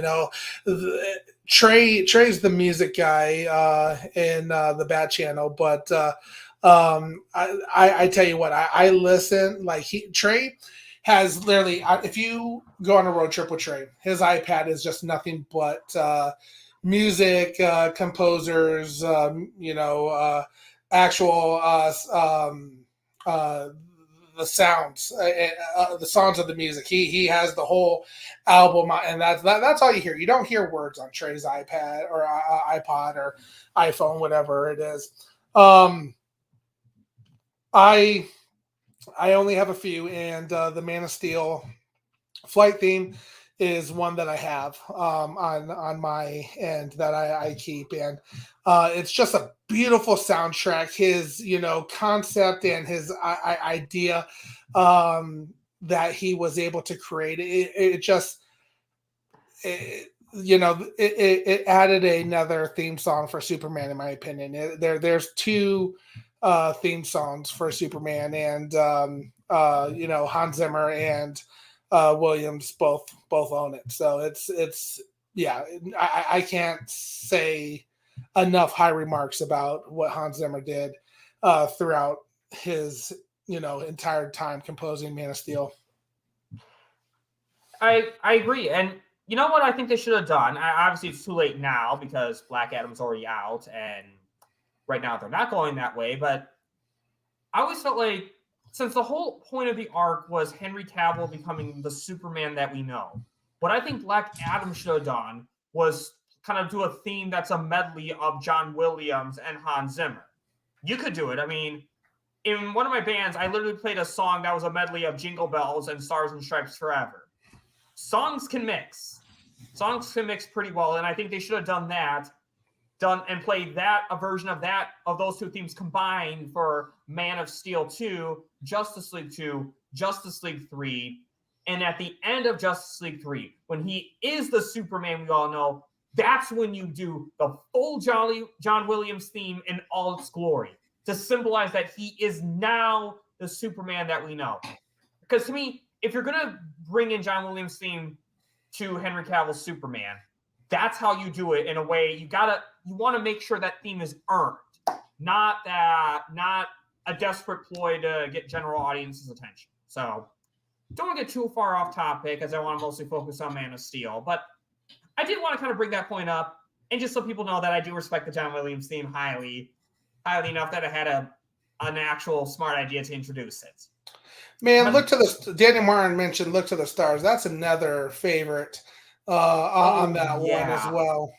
Trey's the music guy in the Bat Channel, but I tell you what, I listen like Trey has literally. If you go on a road trip with Trey, his iPad is just nothing but music, composers, actual the sounds, the songs of the music. He has the whole album, and that's all you hear. You don't hear words on Trey's iPad or iPod or iPhone, whatever it is. I only have a few, and the Man of Steel flight theme is one that I have on my end that I keep, and it's just a beautiful soundtrack. His concept and his idea that he was able to create it added another theme song for Superman, in my opinion. There's two theme songs for Superman, and Hans Zimmer and Williams both own it. So it's yeah, I can't say enough high remarks about what Hans Zimmer did throughout his entire time composing Man of Steel. I agree, and you know what I think they should have done? Obviously, it's too late now because Black Adam's already out, and right now they're not going that way. But I always felt like, since the whole point of the arc was Henry Cavill becoming the Superman that we know, what I think Black Adam should have done was kind of do a theme that's a medley of John Williams and Hans Zimmer. You could do it. I mean, in one of my bands, I literally played a song that was a medley of Jingle Bells and Stars and Stripes Forever. Songs can mix. Songs can mix pretty well, and I think they should have done and played a version of those two themes combined for Man of Steel 2, Justice League 2, Justice League 3, and at the end of Justice League 3, when he is the Superman we all know, that's when you do the full John Williams theme in all its glory to symbolize that he is now the Superman that we know. Because to me, if you're going to bring in John Williams' theme to Henry Cavill's Superman, that's how you do it in a way. You want to make sure that theme is earned, not a desperate ploy to get general audience's attention. So don't want to get too far off topic, as I want to mostly focus on Man of Steel. But I did want to kind of bring that point up, and just so people know that I do respect the John Williams theme highly enough that I had an actual smart idea to introduce it. Man, look to the Daniel Martin mentioned "Look to the Stars." That's another favorite on that one as well.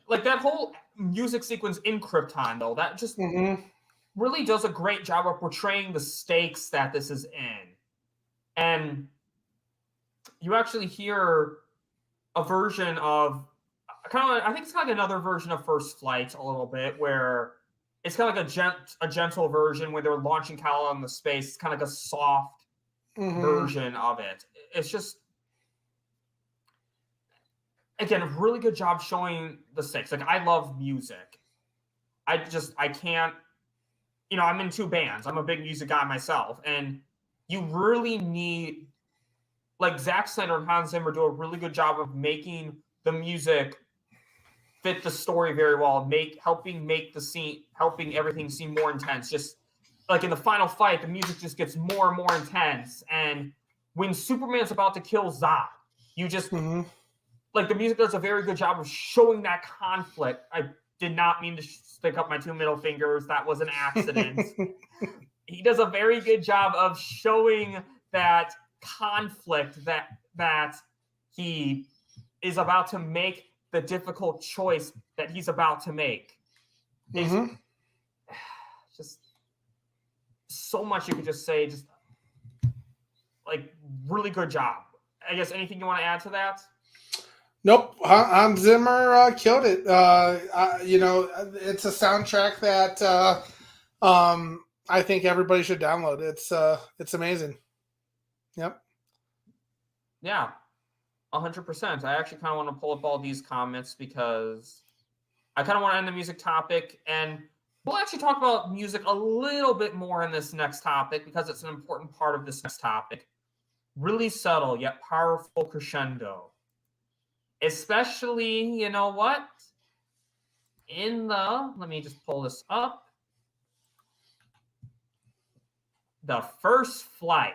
Like that whole music sequence in Krypton, though, that just really does a great job of portraying the stakes that this is in. And you actually hear a version of I think it's kind of another version of First Flight a little bit, where it's kind of like a gentle version where they're launching Kal into space. It's kind of like a soft version of it. It's just, again, a really good job showing the stakes. Like, I love music. I can't, I'm in two bands. I'm a big music guy myself. And you really need, like, Zack Snyder and Hans Zimmer do a really good job of making the music fit the story very well, helping everything seem more intense. Just like in the final fight, the music just gets more and more intense. And when Superman's about to kill Zod, you just like the music does a very good job of showing that conflict. I did not mean to stick up my 2 middle fingers. That was an accident. He does a very good job of showing that conflict that he is about to make the difficult choice that he's about to make. It's just so much you could just say, just like really good job. I guess anything you want to add to that? Nope, Hans Zimmer killed it. It's a soundtrack that I think everybody should download. It's amazing. Yep. Yeah, 100%. I actually kind of want to pull up all these comments because I kind of want to end the music topic, and we'll actually talk about music a little bit more in this next topic because it's an important part of this next topic. Really subtle yet powerful crescendo. Especially, you know what? Let me just pull this up. The first flight.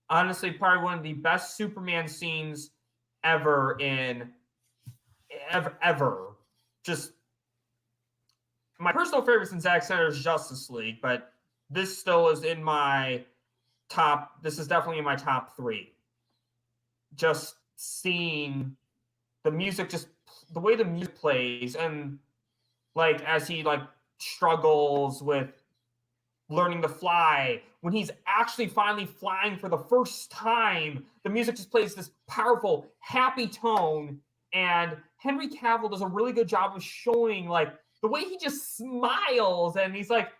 Honestly, probably one of the best Superman scenes ever. Just my personal favorite in Zack Snyder's Justice League, but this still is in my top. This is definitely in my top 3. Just seeing the music, just the way the music plays, and like as he like struggles with learning to fly, when he's actually finally flying for the first time, the music just plays this powerful, happy tone. And Henry Cavill does a really good job of showing like the way he just smiles, and he's like,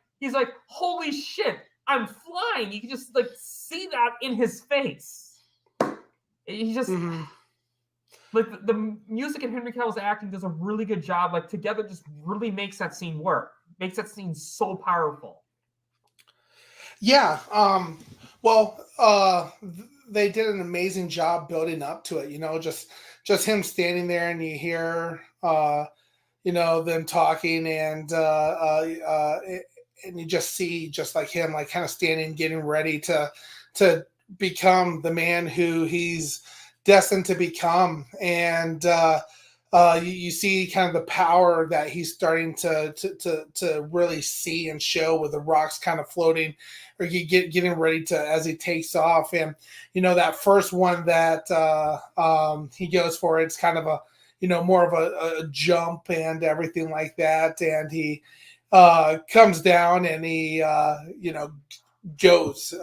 holy shit, I'm flying. You can just like see that in his face. He just like the music and Henry Cavill's acting does a really good job. Like together, just really makes that scene work. Makes that scene so powerful. Yeah. They did an amazing job building up to it. You know, just him standing there, and you hear, them talking, and you just see just like him, like kind of standing, getting ready to become the man who he's destined to become. And you see kind of the power that he's starting to really see and show with the rocks kind of floating, or getting ready to, as he takes off. And that first one that he goes for, it's kind of a more of a jump and everything like that, and he comes down, and he goes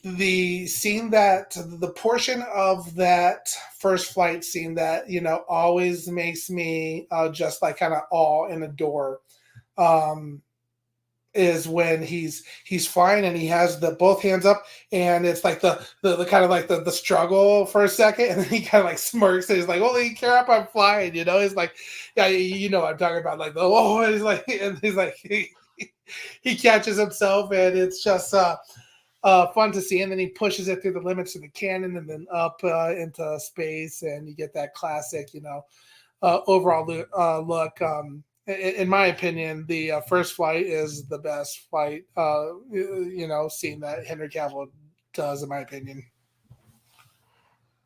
the scene, the portion of that first flight scene that always makes me just like kind of awe and adore, is when he's flying, and he has the both hands up, and it's like the kind of like the struggle for a second, and then he kind of like smirks, and he's like, holy crap, I'm flying. He's like, yeah, what I'm talking about, like he's like he catches himself, and it's just fun to see. And then he pushes it through the limits of the cannon, and then up into space, and you get that classic overall look. In my opinion, the first flight is the best flight, scene that Henry Cavill does, in my opinion.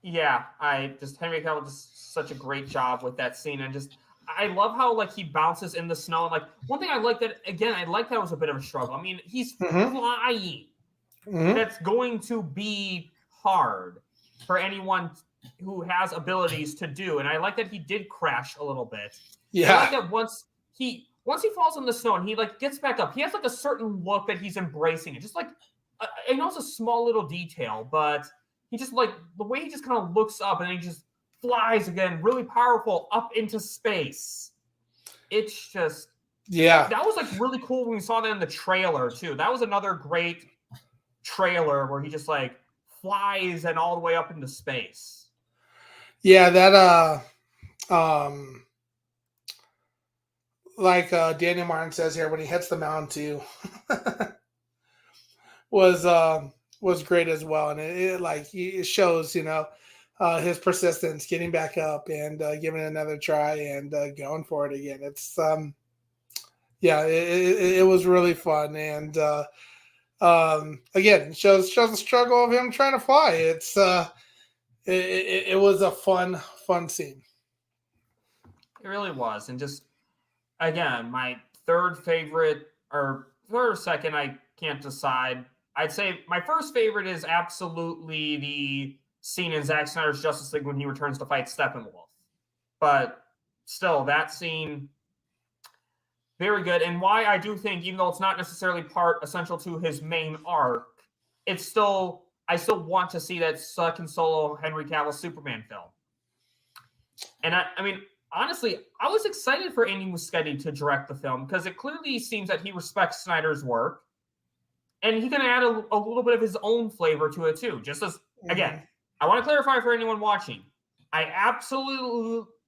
Yeah, Henry Cavill does such a great job with that scene, and just I love how like he bounces in the snow. And like one thing I like that it was a bit of a struggle. I mean, he's flying. That's going to be hard for anyone who has abilities to do. And I like that he did crash a little bit. Yeah. I like that once he falls in the snow and he like gets back up, he has like a certain look that he's embracing. It just like I know it's a small little detail, but he just like the way he just kind of looks up and he just flies again, really powerful up into space. It's just that was like really cool when we saw that in the trailer too. That was another great trailer where he just like flies and all the way up into space. Yeah, that like Daniel Martin says here, when he hits the mountain too, was great as well, and it shows his persistence, getting back up and giving it another try and going for it again. It's yeah, it was really fun, and again, shows the struggle of him trying to fly. It was a fun scene. It really was. And just, again, my third favorite, or third or second, I can't decide. I'd say my first favorite is absolutely the scene in Zack Snyder's Justice League when he returns to fight Steppenwolf. But still, that scene, very good. And why I do think, even though it's not necessarily part essential to his main arc, it's still, I still want to see that second solo Henry Cavill Superman film. And I mean, honestly, I was excited for Andy Muschietti to direct the film because it clearly seems that he respects Snyder's work, and he can add a little bit of his own flavor to it too. Just as, again, I want to clarify for anyone watching, I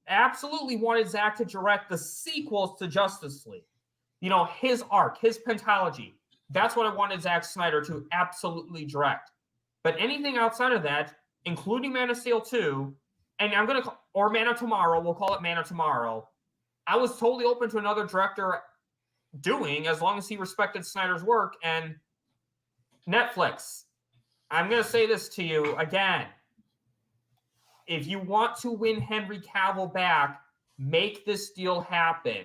absolutely wanted Zack to direct the sequels to Justice League. You know, his arc, his pentalogy. That's what I wanted Zack Snyder to absolutely direct. But anything outside of that, including Man of Steel 2, and I'm going to, or Man of Tomorrow, we'll call it Man of Tomorrow, I was totally open to another director doing as long as he respected Snyder's work. And Netflix, I'm going to say this to you again. If you want to win Henry Cavill back, make this deal happen.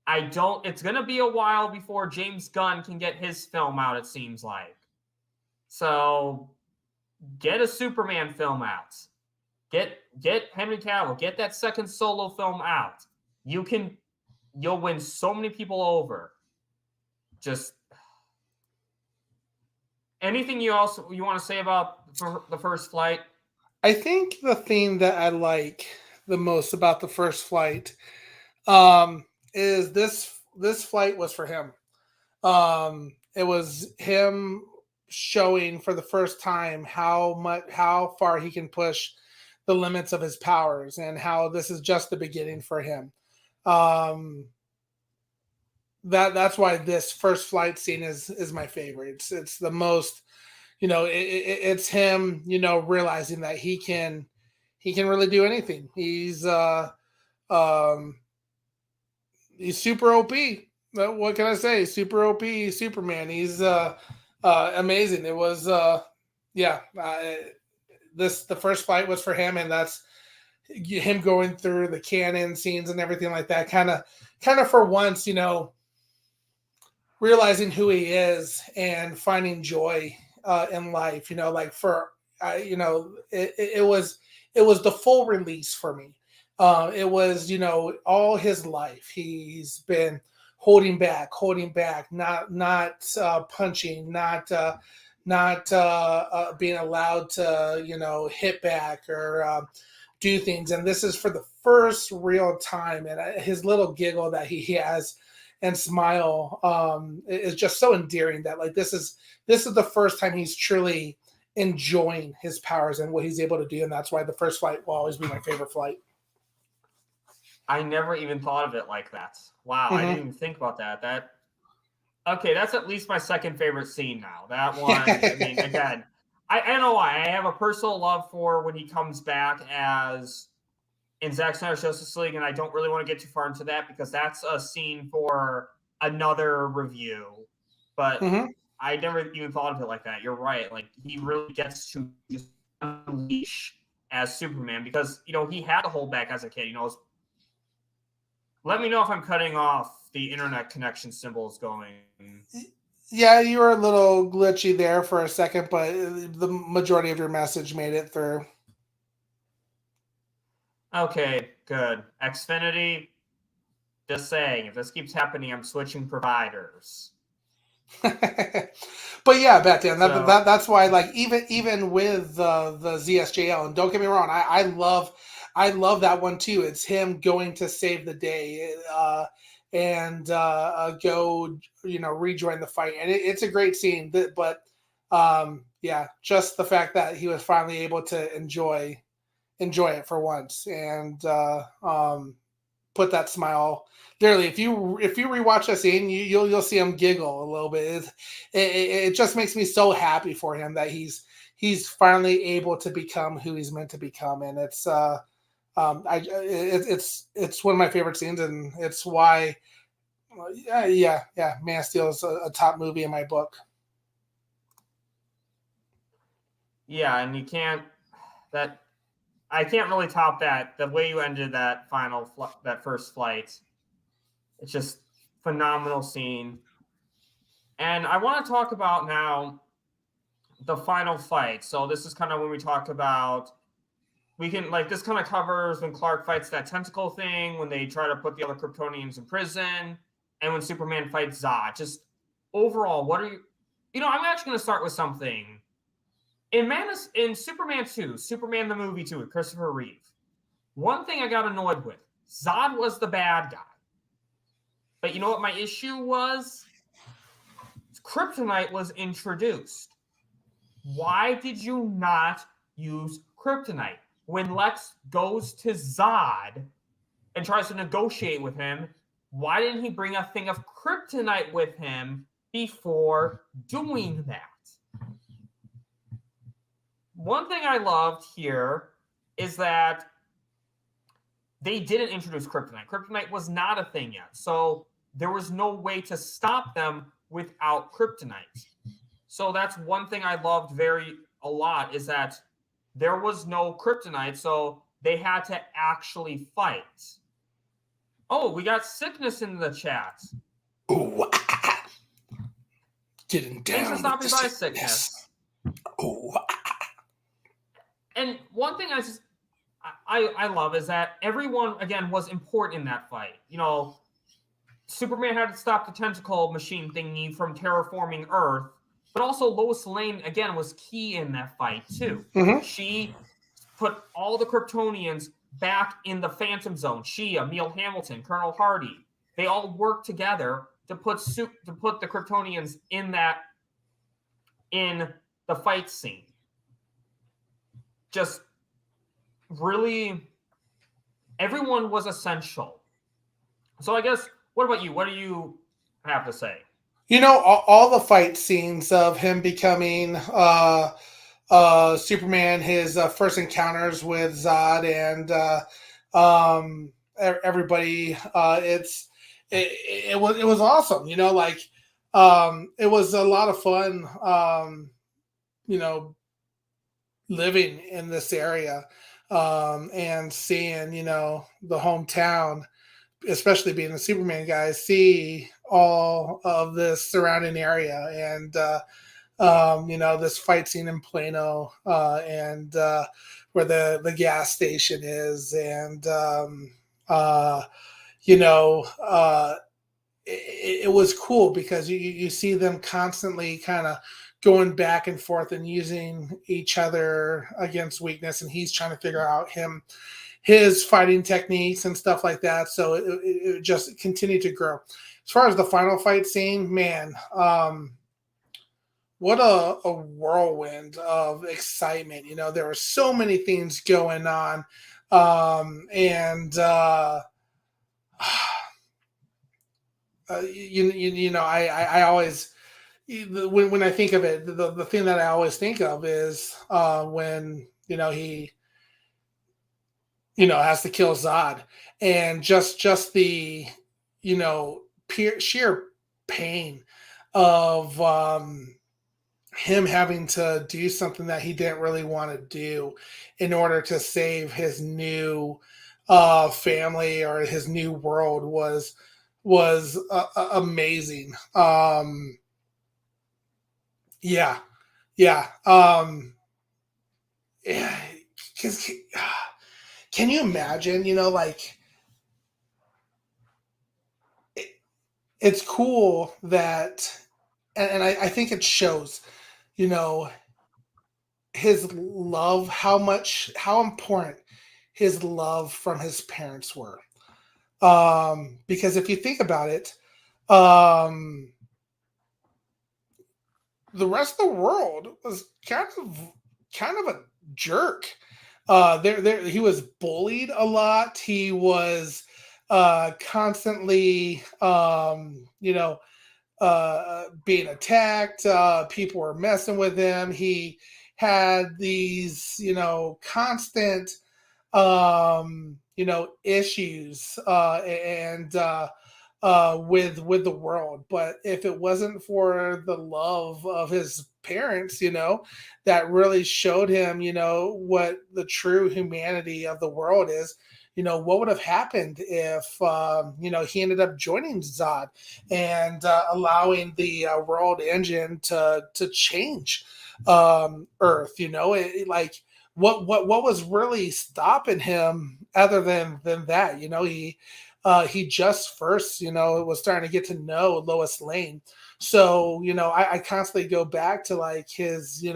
It's going to be a while before James Gunn can get his film out, it seems like. So get a Superman film out. Get Henry Cavill. Get that second solo film out. You'll win so many people over. Just anything you want to say about the First Flight? I think the thing that I like the most about the First Flight is this flight was for him. It was him showing for the first time how far he can push the limits of his powers, and how this is just the beginning for him. That's why this First Flight scene is my favorite. It's the most, it's him, realizing that he can really do anything. He's super OP. What can I say? Super OP Superman. He's amazing. It was the First Flight was for him, and that's him going through the canon scenes and everything like that. Kind of for once, realizing who he is and finding joy in life. It was the full release for me. It was, all his life he's been holding back, not punching, not being allowed to, hit back or do things. And this is for the first real time. And his little giggle that he has and smile is just so endearing that this is the first time he's truly enjoying his powers and what he's able to do. And that's why the First Flight will always be my favorite flight. I never even thought of it like that. Wow, I didn't even think about that. Okay, that's at least my second favorite scene now. That one, I mean, again, I don't know why. I have a personal love for when he comes back as in Zack Snyder's Justice League, and I don't really want to get too far into that because that's a scene for another review. But I never even thought of it like that. You're right. Like, he really gets to just unleash as Superman because, he had to hold back as a kid. Let me know if I'm cutting off the internet connection symbols going. Yeah, you were a little glitchy there for a second, but the majority of your message made it through. Okay, good. Xfinity, just saying, if this keeps happening, I'm switching providers. But yeah, Batman, that's why, even with the ZSJL, and don't get me wrong, I love that one too. It's him going to save the day and go, rejoin the fight, and it's a great scene. But just the fact that he was finally able to enjoy it for once and put that smile. Literally, if you rewatch that scene, you'll see him giggle a little bit. It just makes me so happy for him that he's finally able to become who he's meant to become, and it's one of my favorite scenes, and it's why Yeah. Man of Steel is a top movie in my book. Yeah, and I can't really top that. The way you ended that that first flight, it's just phenomenal scene. And I want to talk about now the final fight. So this is kind of when we talk about this kind of covers when Clark fights that tentacle thing, when they try to put the other Kryptonians in prison, and when Superman fights Zod. Just overall, what are you? I'm actually going to start with something. In Superman 2, Superman the movie 2 with Christopher Reeve, one thing I got annoyed with, Zod was the bad guy. But you know what my issue was? Kryptonite was introduced. Why did you not use kryptonite? When Lex goes to Zod and tries to negotiate with him, why didn't he bring a thing of kryptonite with him before doing that? One thing I loved here is that they didn't introduce kryptonite. Kryptonite was not a thing yet. So there was no way to stop them without kryptonite. So that's one thing I loved a lot is that there was no kryptonite, so they had to actually fight. Oh, we got Sickness in the chat. Ooh, getting down. Thanks for stopping by, Sickness. Ooh. And one thing I love is that everyone, again, was important in that fight. Superman had to stop the tentacle machine thingy from terraforming Earth, but also Lois Lane, again, was key in that fight, too. Mm-hmm. She put all the Kryptonians back in the Phantom Zone. She, Emil Hamilton, Colonel Hardy, they all worked together to put the Kryptonians in the fight scene. Just really, everyone was essential. So I guess, what about you? What do you have to say? All the fight scenes of him becoming Superman, his first encounters with Zod and everybody, it was awesome. It was a lot of fun. Living in this area and seeing the hometown, especially being a Superman guy, see all of this surrounding area and this fight scene in Plano and where the gas station is, and it was cool because you see them constantly kind of going back and forth and using each other against weakness, and he's trying to figure out his fighting techniques and stuff like that. So it just continued to grow. As far as the final fight scene, man, what a whirlwind of excitement. There were so many things going on. I always, when I think of it, the thing that I always think of is when he has to kill Zod, and just the sheer pain of him having to do something that he didn't really want to do in order to save his new family or his new world was amazing. Yeah. Because can you imagine? It's cool that, and I think it shows, his love, how important his love from his parents were. Because if you think about it, the rest of the world was kind of a jerk. He was bullied a lot. He was constantly, being attacked. People were messing with him. He had these, constant, issues, and with the world. But if it wasn't for the love of his parents, that really showed him, what the true humanity of the world is. What would have happened if he ended up joining Zod and allowing the world engine to change Earth? Like what was really stopping him other than that? He just first, was starting to get to know Lois Lane. So, I constantly go back to like his,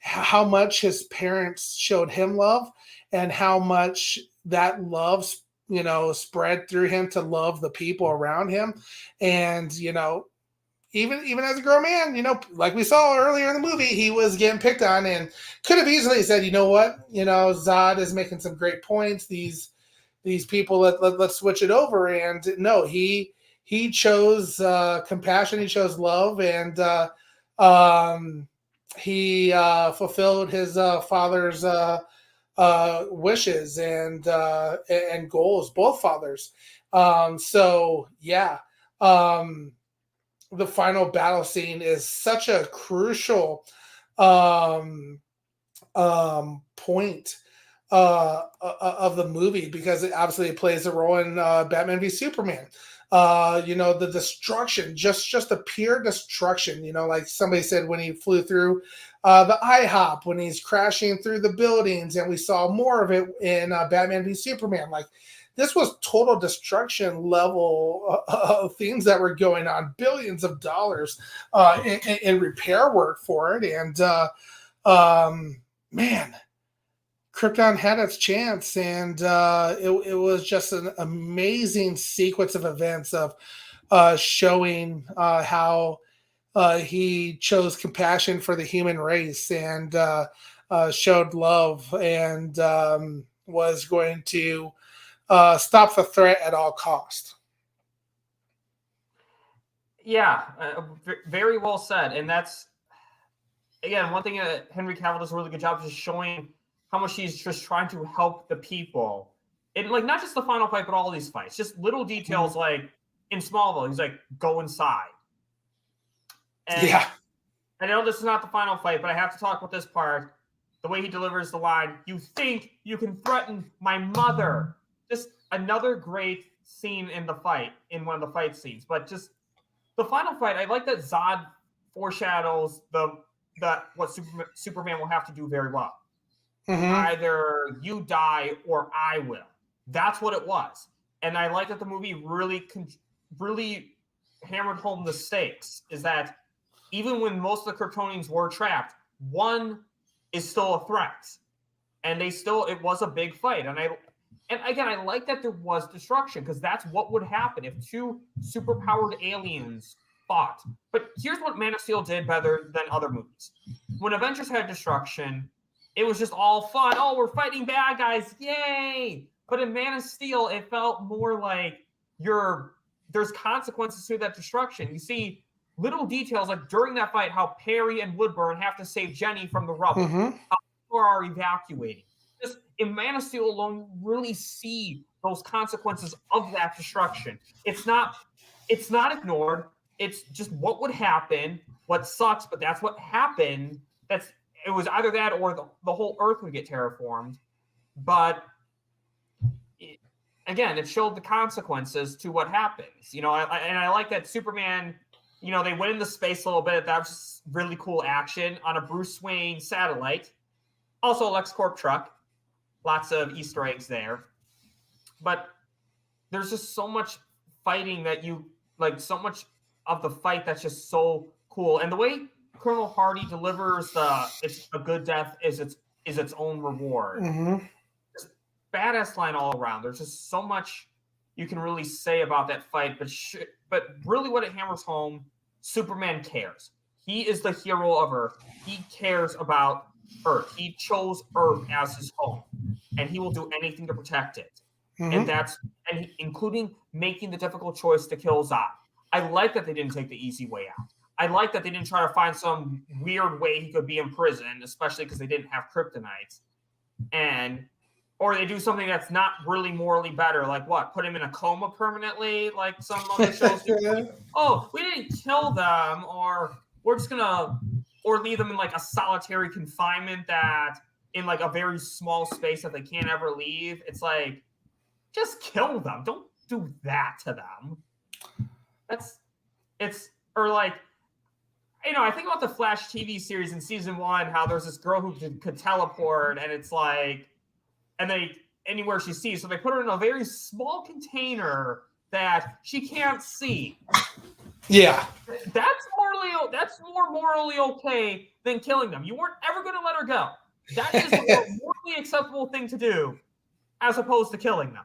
how much his parents showed him love and how much that love, spread through him to love the people around him. And, even as a grown man, like we saw earlier in the movie, he was getting picked on and could have easily said, you know what, Zod is making some great points. These people, let's switch it over. And no, he chose compassion, he chose love, and he fulfilled his father's wishes and goals, both fathers. So yeah, the final battle scene is such a crucial point of the movie because it obviously plays a role in Batman v Superman. The destruction, just the pure destruction. Like somebody said when he flew through the IHOP, when he's crashing through the buildings, and we saw more of it in Batman v Superman. Like this was total destruction level things that were going on, billions of dollars in repair work for it, and man. Krypton had its chance, and it was just an amazing sequence of events of showing how he chose compassion for the human race and showed love and was going to stop the threat at all cost. Yeah, very well said. And that's, again, one thing that Henry Cavill does a really good job is just showing how much he's just trying to help the people. And like not just the final fight, but all these fights. Just little details like in Smallville, he's like, go inside. And yeah. I know this is not the final fight, but I have to talk about this part. The way he delivers the line, you think you can threaten my mother. Just another great scene in the fight, in one of the fight scenes. But just the final fight, I like that Zod foreshadows what Superman will have to do very well. Either you die or I will. That's what it was. And I like that the movie really hammered home the stakes, is that even when most of the Kryptonians were trapped, one is still a threat. And it was a big fight. And again, I like that there was destruction, because that's what would happen if two superpowered aliens fought. But here's what Man of Steel did better than other movies. When Avengers had destruction, it was just all fun. Oh, we're fighting bad guys. Yay. But in Man of Steel, it felt more like there's consequences to that destruction. You see little details like during that fight, how Perry and Woodburn have to save Jenny from the rubble. How people are evacuating. Just in Man of Steel alone, you really see those consequences of that destruction. It's not ignored. It's just what would happen, what sucks, but that's what happened. It was either that or the whole Earth would get terraformed. But again, it showed the consequences to what happens. I like that Superman, they went into space a little bit. That was just really cool action on a Bruce Wayne satellite. Also, a LexCorp truck. Lots of Easter eggs there. But there's just so much fighting that so much of the fight that's just so cool. And the way Colonel Hardy delivers it's a good death is its own reward. Just badass line all around. There's just so much you can really say about that fight, but really what it hammers home, Superman cares. He is the hero of Earth. He cares about Earth. He chose Earth as his home, and he will do anything to protect it. And including making the difficult choice to kill Zod. I like that they didn't take the easy way out. I like that they didn't try to find some weird way he could be imprisoned, especially because they didn't have kryptonite. And or they do something that's not really morally better, like what? Put him in a coma permanently, like some other shows do. Like, oh, we didn't kill them, or we're just gonna, or leave them in like a solitary confinement that in like a very small space that they can't ever leave. It's like, just kill them. Don't do that to them. Or like, I think about the Flash TV series in season 1, how there's this girl who could teleport, and it's like, and they, anywhere she sees, so they put her in a very small container that she can't see. Yeah. That's more morally okay than killing them. You weren't ever going to let her go. That is the more morally acceptable thing to do, as opposed to killing them.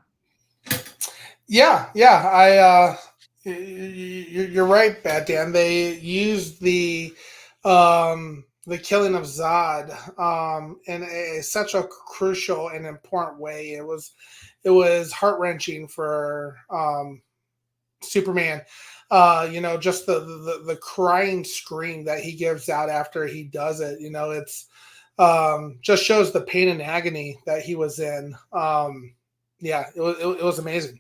Yeah. You're right, Bad Dan. They used the killing of Zod in such a crucial and important way. It was heart-wrenching for Superman. Just the crying scream that he gives out after he does it. It's just shows the pain and agony that he was in. It was amazing.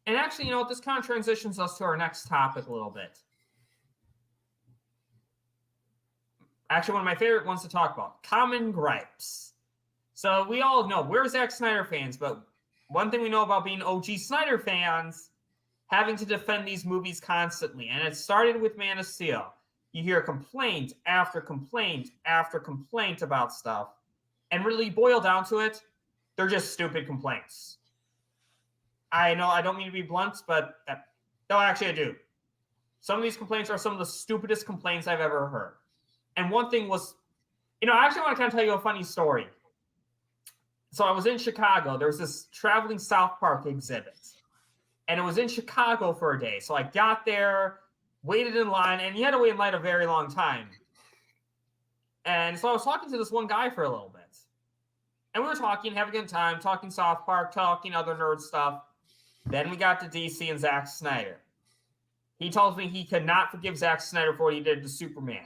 And actually, this kind of transitions us to our next topic a little bit. Actually, one of my favorite ones to talk about, common gripes. So we all know we're Zack Snyder fans, but one thing we know about being OG Snyder fans, having to defend these movies constantly. And it started with Man of Steel. You hear complaint after complaint after complaint about stuff. And really boil down to it, they're just stupid complaints. I know I don't mean to be blunt, but no, actually I do. Some of these complaints are some of the stupidest complaints I've ever heard. And one thing was, I actually want to kind of tell you a funny story. So I was in Chicago. There was this traveling South Park exhibit. And it was in Chicago for a day. So I got there, waited in line, and you had to wait in line a very long time. And so I was talking to this one guy for a little bit. And we were talking, having a good time, talking South Park, talking other nerd stuff. Then we got to DC and Zack Snyder. He told me he could not forgive Zack Snyder for what he did to Superman,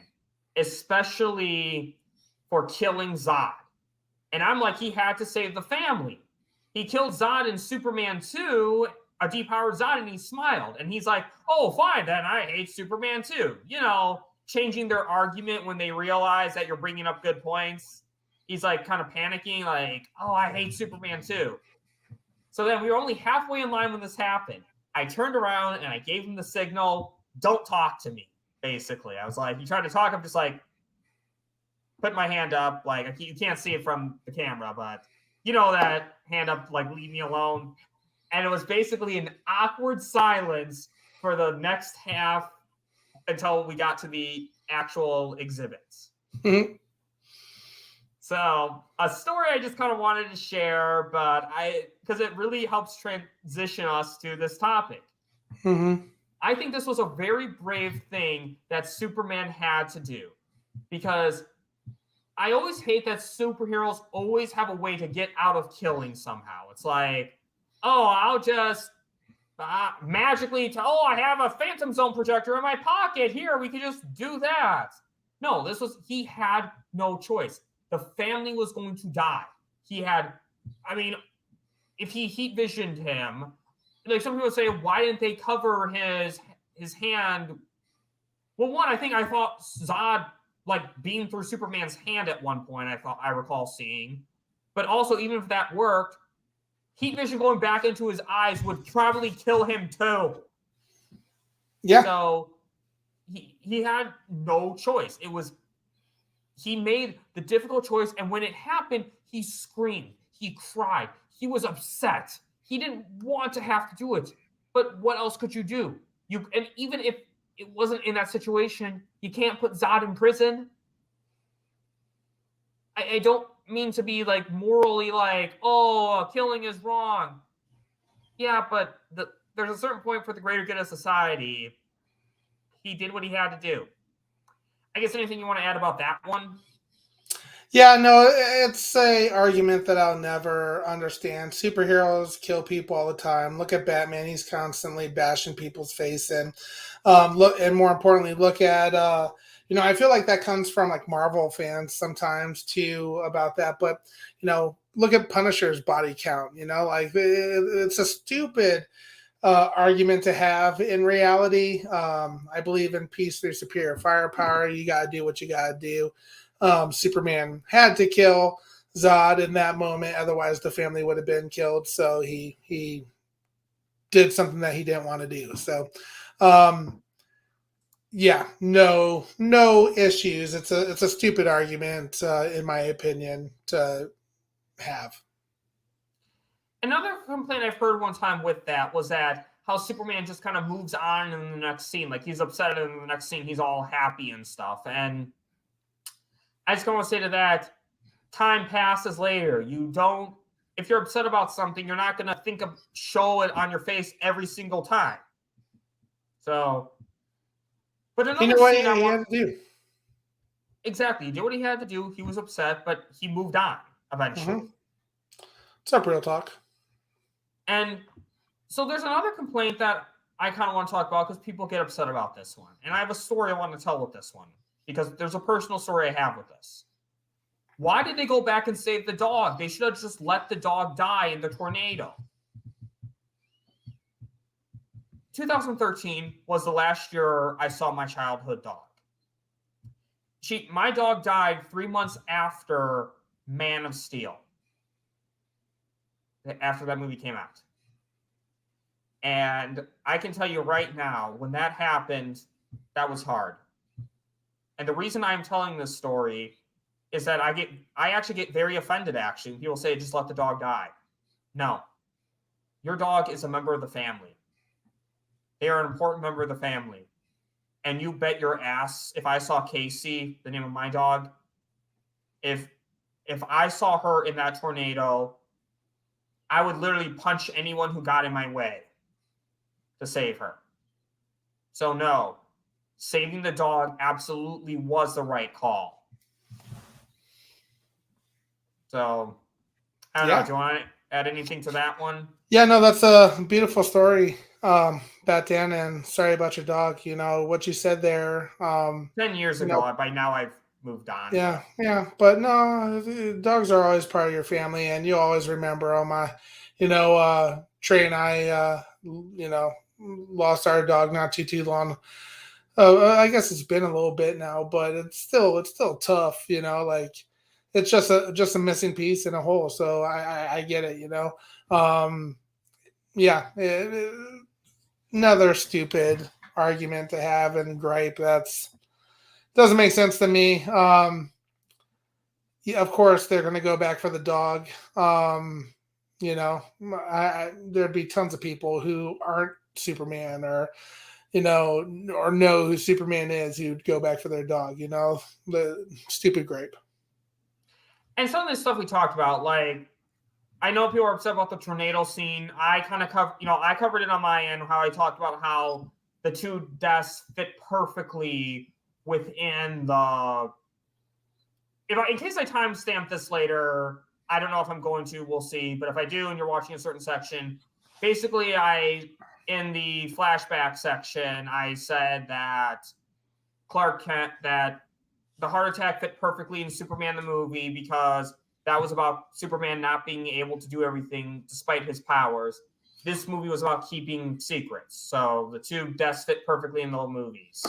especially for killing Zod. And I'm like, he had to save the family. He killed Zod in Superman 2, a depowered Zod, and he smiled. And he's like, oh, fine, then I hate Superman 2. Changing their argument when they realize that you're bringing up good points. He's like kind of panicking, like, oh, I hate Superman 2. So then we were only halfway in line when this happened. I turned around and I gave him the signal, don't talk to me, basically. I was like, you tried to talk, I'm just like, put my hand up. Like, you can't see it from the camera, but that hand up, like, leave me alone. And it was basically an awkward silence for the next half until we got to the actual exhibits. So a story I just kind of wanted to share, but because it really helps transition us to this topic. Mm-hmm. I think this was a very brave thing that Superman had to do, because I always hate that superheroes always have a way to get out of killing somehow. It's like, oh, I'll just magically I have a Phantom Zone projector in my pocket. Here, we can just do that. No, he had no choice. The family was going to die. If he heat visioned him, like some people say, why didn't they cover his hand? Well, one, I thought Zod like beamed through Superman's hand at one point. I recall seeing, but also even if that worked, heat vision going back into his eyes would probably kill him too. Yeah. So he had no choice. He made the difficult choice, and when it happened, he screamed. He cried. He was upset. He didn't want to have to do it. But what else could you do? And even if it wasn't in that situation, you can't put Zod in prison. I don't mean to be like morally like, oh, killing is wrong. Yeah, but there's a certain point for the greater good of society. He did what he had to do. I guess anything you want to add about that one? Yeah, no, it's a argument that I'll never understand. Superheroes kill people all the time. Look at Batman; he's constantly bashing people's face in. And more importantly, look at I feel like that comes from like Marvel fans sometimes too about that. But look at Punisher's body count. Like it's a stupid argument to have. In reality, I believe in peace through superior firepower. You got to do what you got to do. Superman had to kill Zod in that moment, otherwise the family would have been killed. So he did something that he didn't want to do. So, yeah, no issues. It's a stupid argument, in my opinion, to have. Another complaint I've heard one time with that was that how Superman just kind of moves on in the next scene. Like he's upset and in the next scene he's all happy and stuff. And I just want to say to that, time passes later. If you're upset about something, you're not going to show it on your face every single time. So, but another what scene he had to do. Exactly. He did what he had to do. He was upset, but he moved on eventually. Mm-hmm. What's up, Real Talk? And so there's another complaint that I kind of want to talk about because people get upset about this one. And I have a story I want to tell with this one because there's a personal story I have with this. Why did they go back and save the dog? They should have just let the dog die in the tornado. 2013 was the last year I saw my childhood dog. My dog died 3 months after Man of Steel. After that movie came out. And I can tell you right now, when that happened, that was hard. And the reason I'm telling this story is that I actually get very offended, actually. People say, just let the dog die. No. Your dog is a member of the family. They are an important member of the family. And you bet your ass, if I saw Casey, the name of my dog, if I saw her in that tornado, I would literally punch anyone who got in my way to save her. So no, saving the dog absolutely was the right call. So, I don't know. Do you want to add anything to that one? Yeah, no, that's a beautiful story, Bat Dan, and sorry about your dog. What you said there. 10 years ago, by now I've moved on. Yeah, but no, dogs are always part of your family, and you always remember them. Trey and I, lost our dog not too long. I guess it's been a little bit now, but it's still tough. Like it's just a missing piece in a whole. So I get it. Another stupid argument to have and gripe. That's doesn't make sense to me. Of course they're going to go back for the dog. There'd be tons of people who aren't Superman or know who Superman is who'd go back for their dog. The stupid gripe. And some of this stuff we talked about, like, I know people are upset about the tornado scene. I kind of covered it on my end, how I talked about how the two deaths fit perfectly within the. In case I timestamp this later, I don't know if I'm going to. We'll see. But if I do, and you're watching a certain section, basically, in the flashback section, I said that Clark Kent, that the heart attack fit perfectly in Superman the movie because that was about Superman not being able to do everything despite his powers. This movie was about keeping secrets. So the two deaths fit perfectly in the movies.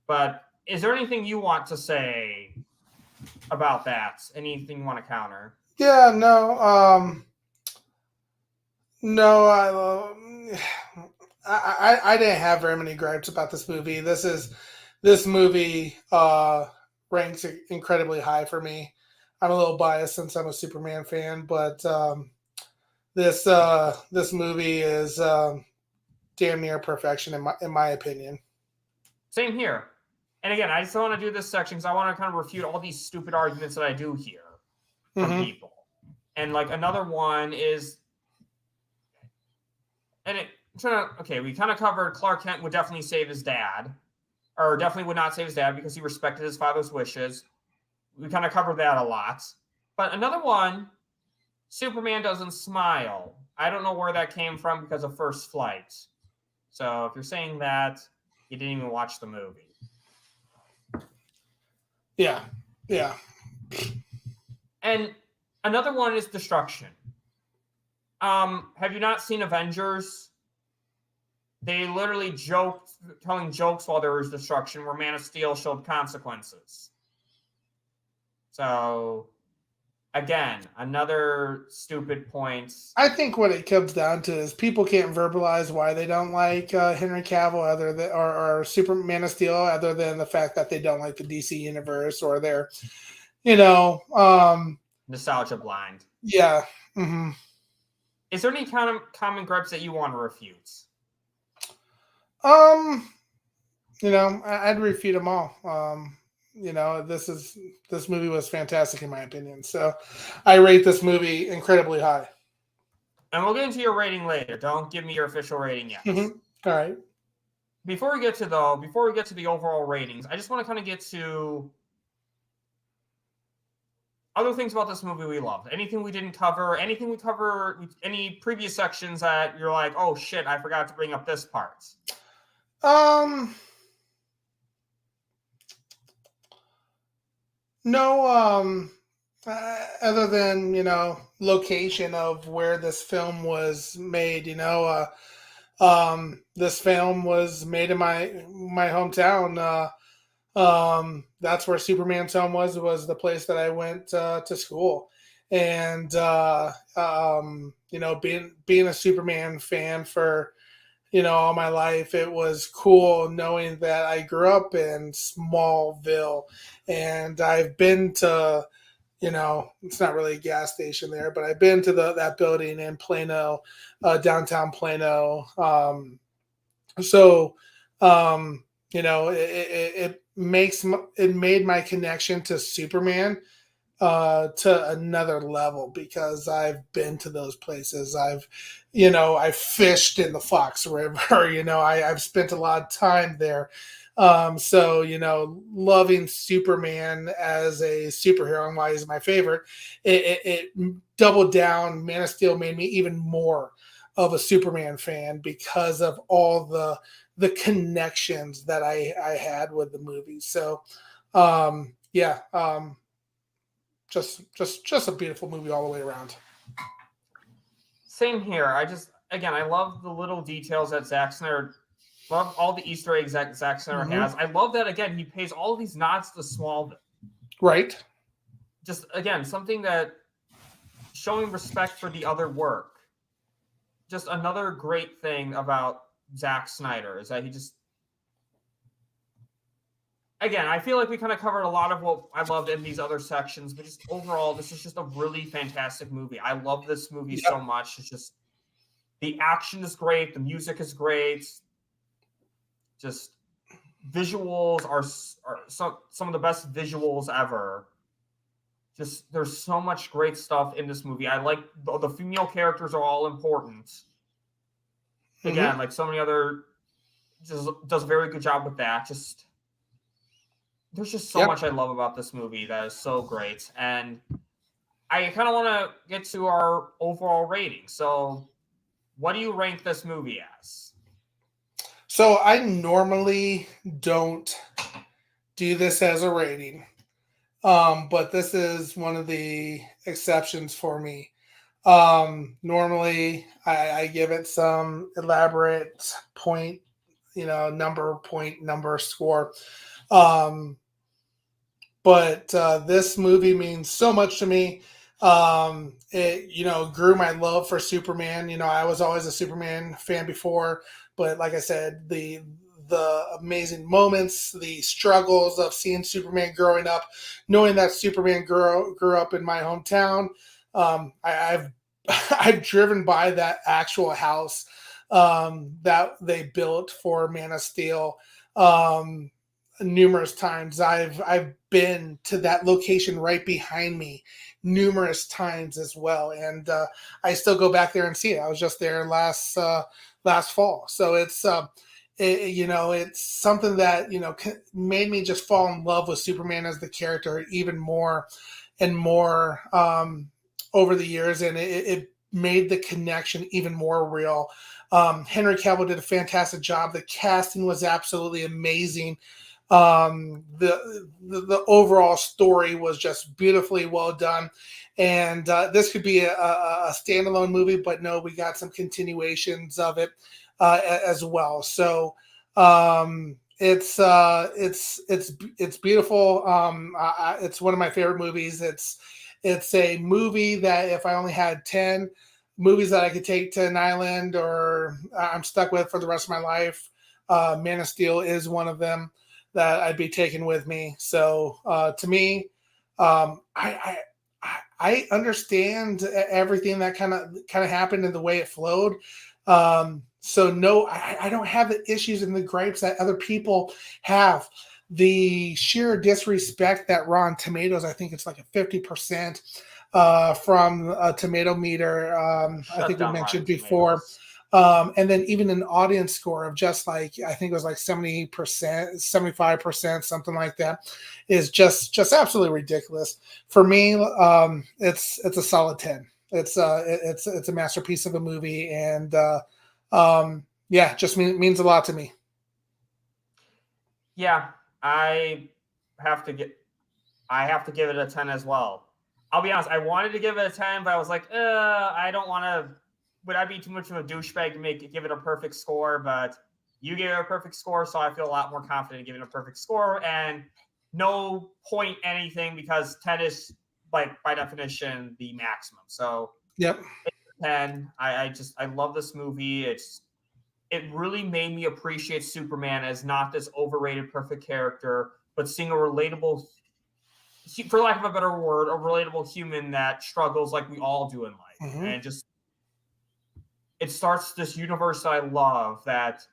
But is there anything you want to say about that? Anything you want to counter? Yeah, no. No, I didn't have very many gripes about this movie. This movie ranks incredibly high for me. I'm a little biased since I'm a Superman fan, but this movie is damn near perfection in my opinion. Same here. And again, I just want to do this section because I want to kind of refute all these stupid arguments that I do hear from people. And like another one is, we kind of covered Clark Kent would definitely save his dad, or definitely would not save his dad because he respected his father's wishes. We kind of covered that a lot. But another one, Superman doesn't smile. I don't know where that came from because of First Flight. So if you're saying that, you didn't even watch the movie. Yeah. Yeah. And another one is destruction. Have you not seen Avengers? They literally joked, telling jokes while there was destruction, where Man of Steel showed consequences. So, again, another stupid point. I think what it comes down to is people can't verbalize why they don't like Henry Cavill other than or Superman of Steel, other than the fact that they don't like the DC universe or they're, Nostalgia blind. Yeah. Mm-hmm. Is there any kind of common gripes that you want to refute? I'd refute them all. This movie was fantastic in my opinion. So I rate this movie incredibly high. And we'll get into your rating later. Don't give me your official rating yet. Mm-hmm. All right. Before we get to the overall ratings, I just want to kind of get to other things about this movie we loved. Anything we didn't cover, anything we cover, any previous sections that you're like, oh shit, I forgot to bring up this part. No, other than, location of where this film was made, this film was made in my hometown. That's where Superman's home was the place that I went to school. And, being a Superman fan for, all my life, it was cool knowing that I grew up in Smallville and I've been to, it's not really a gas station there, but I've been to that building in Plano, downtown Plano. It made my connection to Superman to another level because I've been to those places. I've fished in the Fox River. I've spent a lot of time there. Loving Superman as a superhero and why he's my favorite, it doubled down. Man of Steel made me even more of a Superman fan because of all the connections that I had with the movie. So, just a beautiful movie all the way around. Same here. I love the little details that Zack Snyder, love all the Easter eggs that Zack Snyder has. I love that, again, he pays all these nods to Smallville. Right. Just, again, something that showing respect for the other work. Just another great thing about Zack Snyder is that he just, again, I feel like we kind of covered a lot of what I loved in these other sections, but just overall, this is just a really fantastic movie. I love this movie so much. It's just, the action is great. The music is great. Just visuals are some of the best visuals ever. Just, there's so much great stuff in this movie. I like the female characters are all important. Again, like so many other, just does a very good job with that. Just, there's just so much I love about this movie that is so great. And I kind of want to get to our overall rating. So what do you rank this movie as? So I normally don't do this as a rating, but this is one of the exceptions for me. Normally I give it some elaborate point, number score. But this movie means so much to me. It, grew my love for Superman. I was always a Superman fan before, but like I said, the amazing moments, the struggles of seeing Superman growing up, knowing that Superman grew up in my hometown. I've driven by that actual house that they built for Man of Steel numerous times. I've been to that location right behind me numerous times as well, and I still go back there and see it. I was just there last fall, so it's it's something that made me just fall in love with Superman as the character even more and more over the years, and it made the connection even more real. Henry Cavill did a fantastic job. The casting was absolutely amazing. The overall story was just beautifully well done. And this could be a standalone movie, but no, we got some continuations of it as well. So it's beautiful. It's one of my favorite movies. It's a movie that if I only had 10 movies that I could take to an island or I'm stuck with for the rest of my life, Man of Steel is one of them that I'd be taking with me. So to me, I understand everything that kind of happened and the way it flowed. So no, I don't have the issues and the gripes that other people have. The sheer disrespect that Rotten Tomatoes, I think it's like a 50% from a tomato meter. I think we mentioned before. And then even an audience score of just like, I think it was like 70%, 75%, something like that, is just absolutely ridiculous. For me, it's a solid 10. It's a masterpiece of a movie, and yeah, just means a lot to me. Yeah, I have to give it a 10 as well. I'll be honest, I wanted to give it a 10, but I was like, I don't want to. Would I be too much of a douchebag to give it a perfect score? But you gave it a perfect score, so I feel a lot more confident in giving it a perfect score. And no point anything, because 10 is, like, by definition, the maximum. So yep, 10. I love this movie. It really made me appreciate Superman as not this overrated perfect character, but seeing a relatable, for lack of a better word, a relatable human that struggles like we all do in life. mm-hmm. And it starts this universe that I love that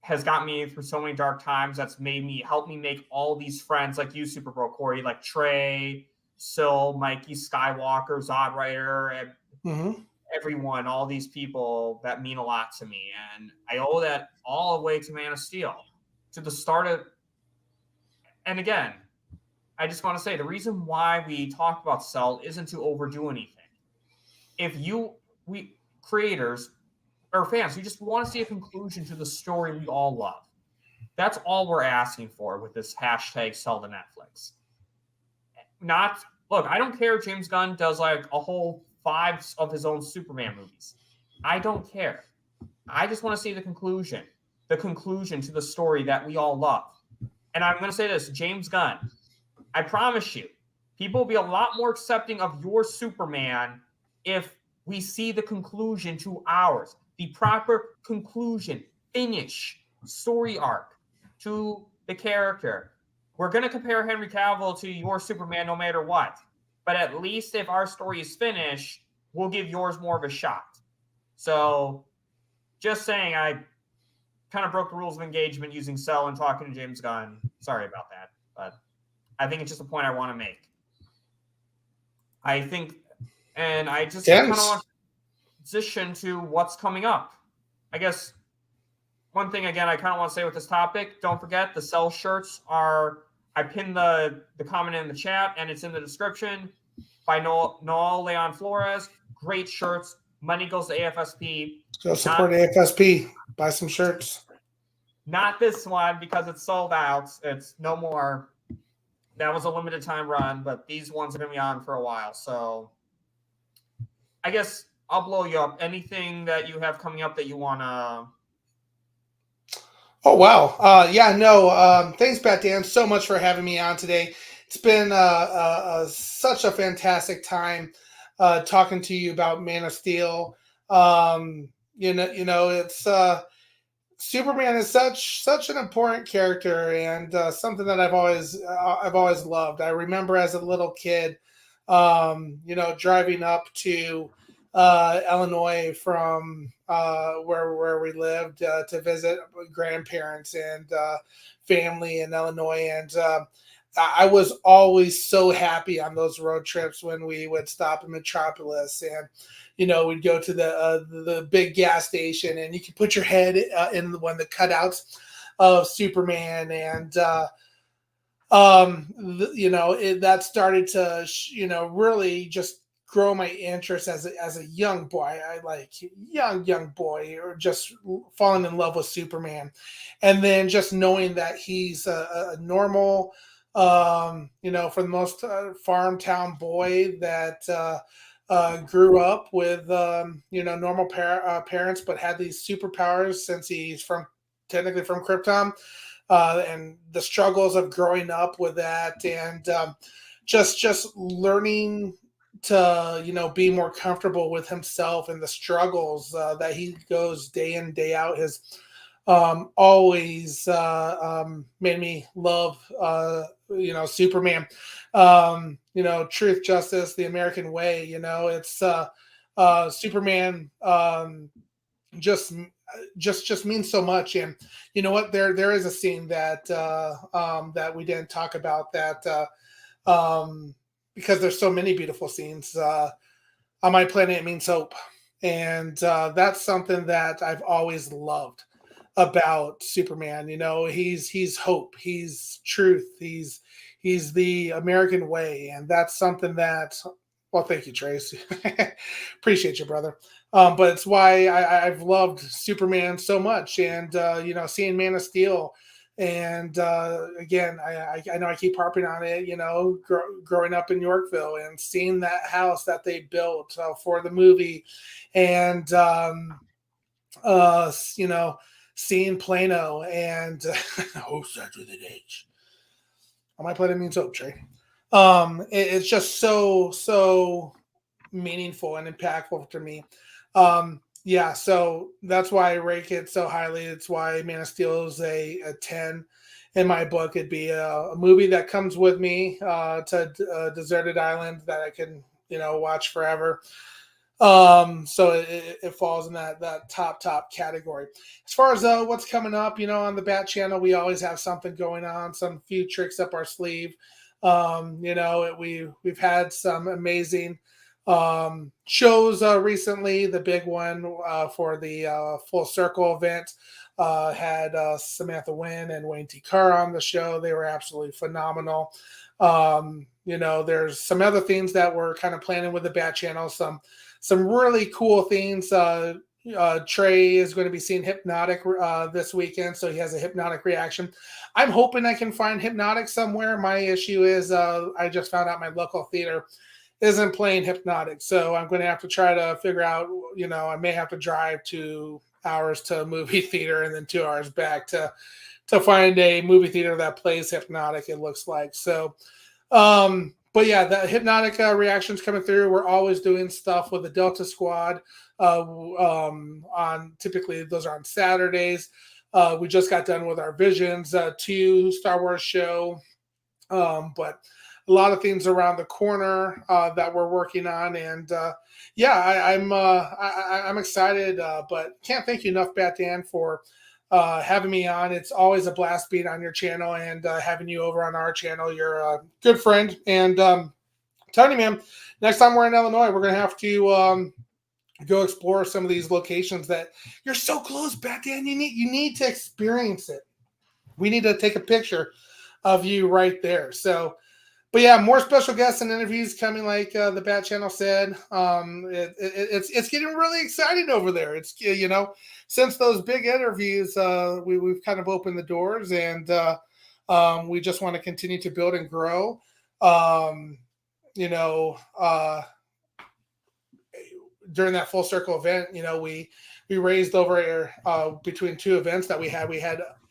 has got me through so many dark times. That's helped me make all these friends like you, Super Bro Corey, like Trey, Syl, Mikey, Skywalker, Zod Rider, and Mm-hmm. everyone, all these people that mean a lot to me. And I owe that all the way to Man of Steel, to the start of. And again, I just want to say the reason why we talk about Cell isn't to overdo anything. If we creators or fans, we just want to see a conclusion to the story we all love. That's all we're asking for with this hashtag Sell to Netflix. Look, I don't care if James Gunn does like a whole 5 of his own Superman movies. I don't care. I just want to see the conclusion to the story that we all love. And I'm going to say this, James Gunn, I promise you, people will be a lot more accepting of your Superman if we see the conclusion to ours, the proper conclusion, finish, story arc to the character. We're going to compare Henry Cavill to your Superman no matter what. But at least if our story is finished, we'll give yours more of a shot. So just saying, I kind of broke the rules of engagement using Cell and talking to James Gunn. Sorry about that. But I think it's just a point I want to make. I think, and I just kind of want to transition to what's coming up. I guess one thing, again, I kind of want to say with this topic, don't forget the Cell shirts are, I pinned the comment in the chat and it's in the description, by Noel Leon Flores. Great shirts. Money goes to AFSP. Go support AFSP. Buy some shirts. Not this one because it's sold out. It's no more. That was a limited time run, but these ones are going to be on for a while. So I guess I'll blow you up. Anything that you have coming up that you want to... Oh, wow. Yeah, no. Thanks, Bat Dan, so much for having me on today. It's been such a fantastic time talking to you about Man of Steel. It's Superman is such an important character and something that I've always loved. I remember as a little kid, driving up to Illinois from where we lived to visit grandparents and family in Illinois, and I was always so happy on those road trips when we would stop in Metropolis and we'd go to the big gas station and you could put your head in one of the cutouts of Superman, and that started to really just grow my interest as a young boy. I like young boy, or just falling in love with Superman, and then just knowing that he's a normal, for the most farm town boy that grew up with normal parents, but had these superpowers since he's technically from Krypton, and the struggles of growing up with that, and just learning to be more comfortable with himself and the struggles that he goes day in day out has always made me love Superman. Truth, justice, the American way. It's Superman just means so much. And you know what, there is a scene that that we didn't talk about, that because there's so many beautiful scenes. On My Planet It Means Hope, and that's something that I've always loved about Superman. He's hope, he's truth, he's the American way, and that's something that. Well, thank you, Trace. Appreciate you, brother. But it's why I've loved Superman so much, and seeing Man of Steel, and again, I know I keep harping on it. Growing up in Yorkville and seeing that house that they built for the movie, and seeing Plano, and oh, such with an H. On My Planet Means Hope, Trey. It's just so meaningful and impactful to me. So that's why I rate it so highly. It's why Man of Steel is a 10 in my book. It'd be a movie that comes with me to a deserted island that I can watch forever. So it falls in that top category. As far as what's coming up, on the Bat Channel, we always have something going on, some few tricks up our sleeve. We've had some amazing shows recently. The big one for the Full Circle event had Samantha Wynn and Wayne T. Carr on the show. They were absolutely phenomenal. There's some other things that we're kind of planning with the Bat Channel, some really cool things. Trey is going to be seeing Hypnotic this weekend, so he has a Hypnotic reaction. I'm hoping I can find Hypnotic somewhere. My issue is I just found out my local theater isn't playing Hypnotic, so I'm going to have to try to figure out, I may have to drive 2 hours to a movie theater and then 2 hours back to find a movie theater that plays Hypnotic, it looks like. So, but yeah, the Hypnotic reactions coming through. We're always doing stuff with the Delta Squad. Typically those are on Saturdays. We just got done with our Visions 2 Star Wars show, but a lot of things around the corner that we're working on, and I'm excited, but can't thank you enough, Bat Dan, for having me on. It's always a blast being on your channel and having you over on our channel. You're a good friend, and telling you, man, next time we're in Illinois, we're gonna have to go explore some of these locations that you're so close, Bat Dan. You need to experience it. We need to take a picture of you right there. So, but yeah, more special guests and interviews coming, like the Bat Channel said. It's getting really exciting over there. It's since those big interviews, we've kind of opened the doors, and we just want to continue to build and grow. During that Full Circle event, we raised over between 2 events that we had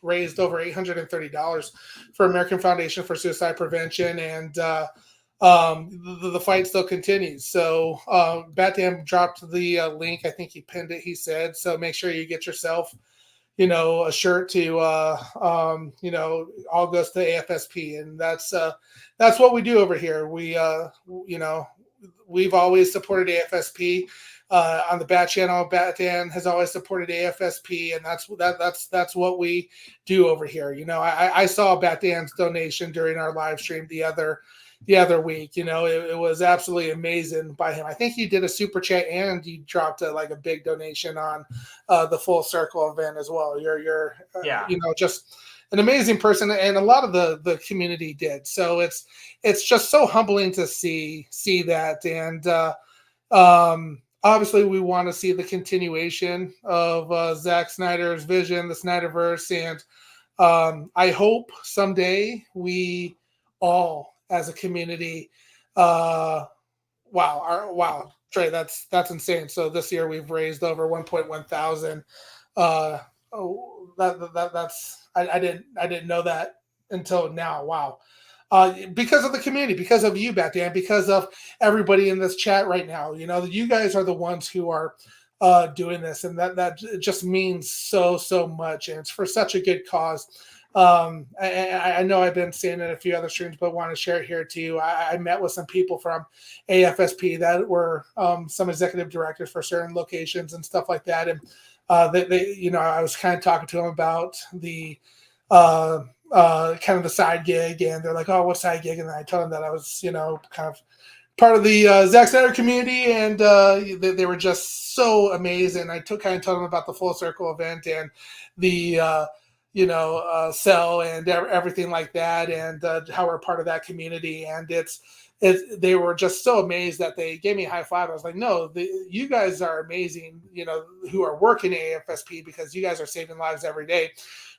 raised over $830 for American Foundation for Suicide Prevention, and the fight still continues. So Batman dropped the link. I think he pinned it, he said. So make sure you get yourself a shirt to all goes to AFSP, and that's what we do over here. We've always supported AFSP on the Bat Channel. Bat Dan has always supported AFSP, and that's what we do over here. I saw Bat Dan's donation during our live stream the other week. It was absolutely amazing by him. I think he did a super chat and he dropped a big donation on the Full Circle event as well. You're just an amazing person, and a lot of the community did. So it's just so humbling to see that, and Obviously, we want to see the continuation of Zack Snyder's vision, the Snyderverse, and I hope someday we all, as a community, wow, Trey, that's insane. So this year we've raised over 1.1 thousand. That's I didn't know that until now. Wow. Because of the community, because of you, Batman, because of everybody in this chat right now. You guys are the ones who are doing this, and that just means so much, and it's for such a good cause. I know I've been saying it in a few other streams, but want to share it here too. I met with some people from AFSP that were some executive directors for certain locations and stuff like that, and I was kind of talking to them about the kind of the side gig, and they're like, "Oh, what side gig?" And I told them that I was, kind of part of the Zack Snyder community, and they were just so amazing. I kind of told them about the Full Circle event and the cell and everything like that, and how we're part of that community. And they were just so amazed that they gave me a high five. I was like, no, you guys are amazing, who are working at AFSP, because you guys are saving lives every day.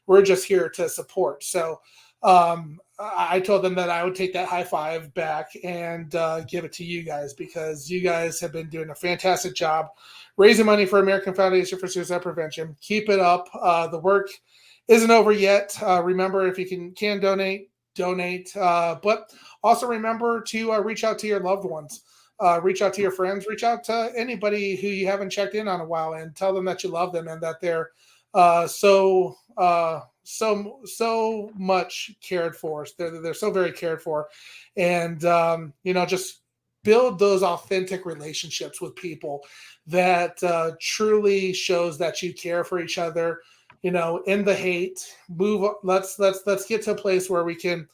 We're just here to support. So I told them that I would take that high five back and give it to you guys, because you guys have been doing a fantastic job raising money for American Foundation for Suicide Prevention. Keep it up. The work isn't over yet. Remember, if you can donate. But also remember to reach out to your loved ones. Reach out to your friends. Reach out to anybody who you haven't checked in on a while, and tell them that you love them and that they're so much cared for. They're so very cared for, and just build those authentic relationships with people that truly shows that you care for each other. In the hate, let's get to a place where we can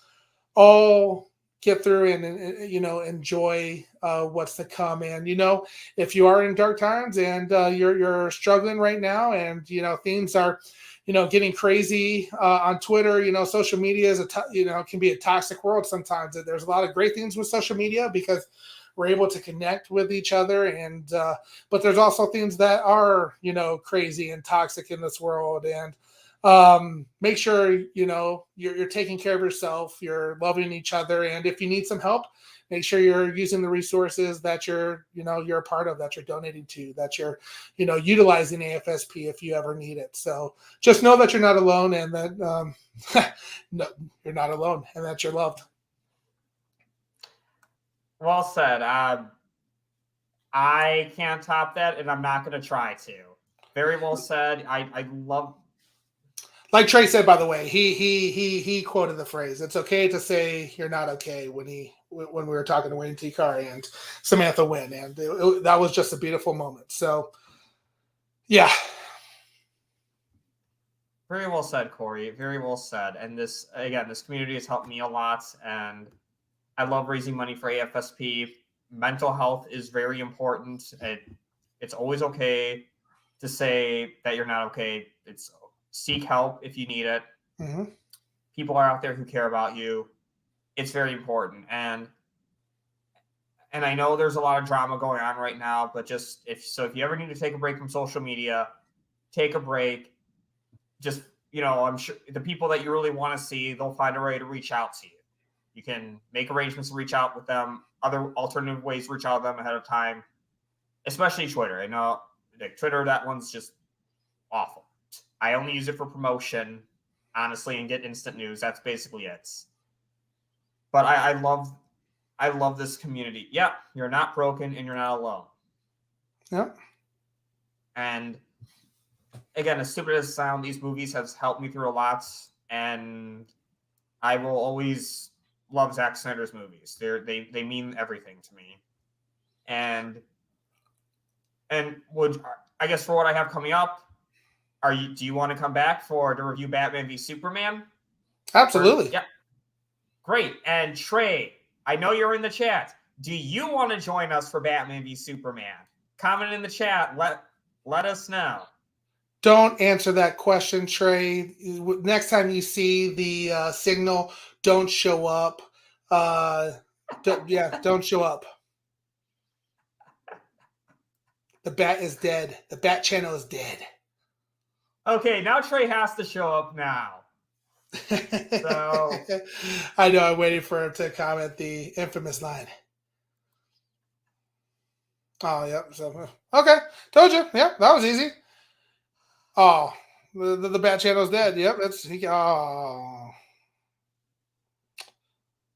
all get through and enjoy what's to come. And if you are in dark times and you're struggling right now, and things are getting crazy on Twitter, social media is can be a toxic world sometimes. There's a lot of great things with social media because we're able to connect with each other, and but there's also things that are crazy and toxic in this world. And make sure you're taking care of yourself, you're loving each other, and if you need some help, make sure you're using the resources that you're a part of, that you're donating to, that you're utilizing AFSP if you ever need it. So just know that you're not alone, and that no, you're not alone, and that you're loved. Well said. I can't top that, and I'm not going to try to. Very well said. I love. Like Trey said, by the way, he quoted the phrase, "It's okay to say you're not okay," when we were talking to Wayne T. Carr and Samantha Wynn, and that was just a beautiful moment. So, yeah. Very well said, Corey. Very well said. And this community has helped me a lot, and I love raising money for AFSP. Mental health is very important. It's always okay to say that you're not okay. It's seek help if you need it. Mm-hmm. People are out there who care about you. It's very important. And I know there's a lot of drama going on right now, but just if you ever need to take a break from social media, take a break. Just, I'm sure the people that you really want to see, they'll find a way to reach out to you. You can make arrangements to reach out with them, other alternative ways to reach out to them ahead of time, especially Twitter. I know Twitter, that one's just awful. I only use it for promotion, honestly, and get instant news. That's basically it. But I love this community. Yeah, you're not broken and you're not alone. Yep. And again, as stupid as it sounds, these movies have helped me through a lot, and I will always love Zack Snyder's movies. They mean everything to me. And would, I guess, for what I have coming up, do you want to come back to review Batman v Superman? Absolutely. Yeah. Great. And Trey, I know you're in the chat. Do you want to join us for Batman v Superman? Comment in the chat. Let us know. Don't answer that question, Trey. Next time you see the signal, don't show up. Don't show up. The Bat is dead. The Bat channel is dead. Okay, now Trey has to show up now. So I know. I'm waiting for him to comment the infamous line. Oh, yep. So okay, told you. Yep, that was easy. Oh, the Bat channel is dead. Yep, that's oh.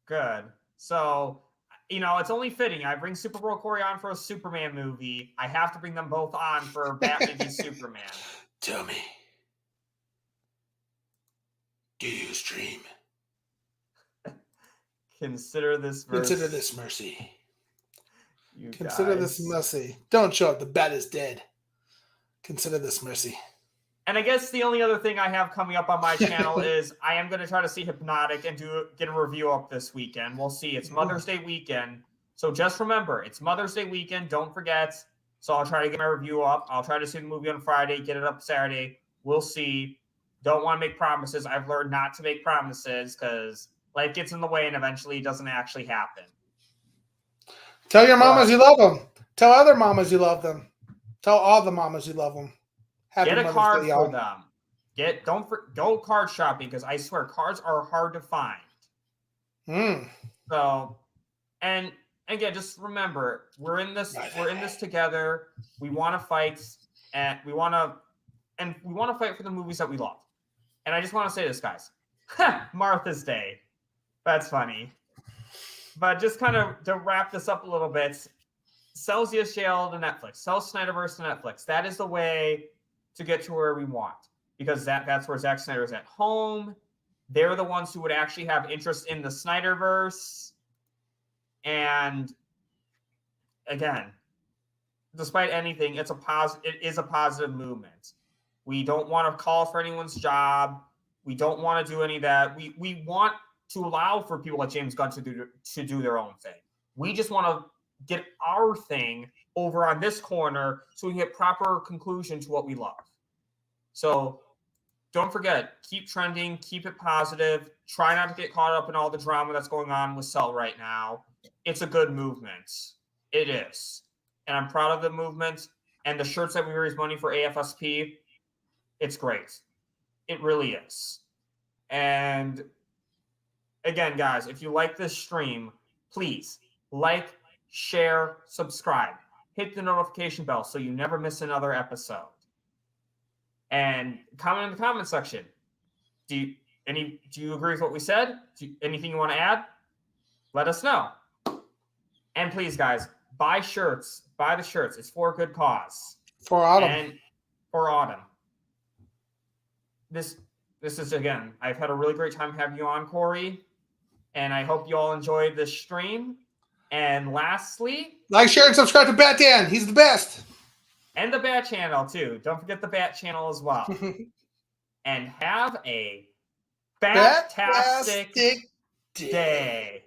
Good. So, it's only fitting. I bring Supergirl Corey on for a Superman movie. I have to bring them both on for Batman v Superman. Tell me, do you stream? Consider this mercy. Consider this mercy. Consider this mercy. Don't show up. The Bat is dead. Consider this mercy. And I guess the only other thing I have coming up on my channel is I am going to try to see Hypnotic and get a review up this weekend. We'll see. It's Mother's Day weekend. So just remember, it's Mother's Day weekend. Don't forget. So I'll try to get my review up. I'll try to see the movie on Friday, get it up Saturday. We'll see. Don't want to make promises. I've learned not to make promises because life gets in the way and eventually it doesn't actually happen. Tell your mamas you love them. Tell other mamas you love them. Tell all the mamas you love them. Happy Get a Mother's card Day, for y'all. them. Go card shopping because I swear cards are hard to find. So, and again, just remember we're in this together. We want to fight, and we want to fight for the movies that we love. And I just want to say this, guys. Martha's Day. That's funny. But just kind of to wrap this up a little bit, sell ZSJL to Netflix, sell Snyderverse to Netflix. That is the way to get to where we want, because that's where Zack Snyder is at home. They're the ones who would actually have interest in the Snyderverse. And again, despite anything, it is a positive movement. We don't want to call for anyone's job. We don't want to do any of that. We want to allow for people like James Gunn to do their own thing. We just want to get our thing over on this corner so we can get proper conclusion to what we love. So don't forget, keep trending, keep it positive. Try not to get caught up in all the drama that's going on with Cell right now. It's a good movement. It is. And I'm proud of the movement. And the shirts that we raise money for AFSP, it's great. It really is. And again, guys, if you like this stream, please like, share, subscribe. Hit the notification bell so you never miss another episode. And comment in the comment section. Do you agree with what we said? Anything you want to add? Let us know. And please, guys, buy shirts. Buy the shirts. It's for a good cause. For autumn. And for autumn. This is, again, I've had a really great time having you on, Corey. And I hope you all enjoyed this stream. And lastly, like, share, and subscribe to Bat Dan. He's the best. And the Bat Channel, too. Don't forget the Bat Channel as well. And have a fantastic day.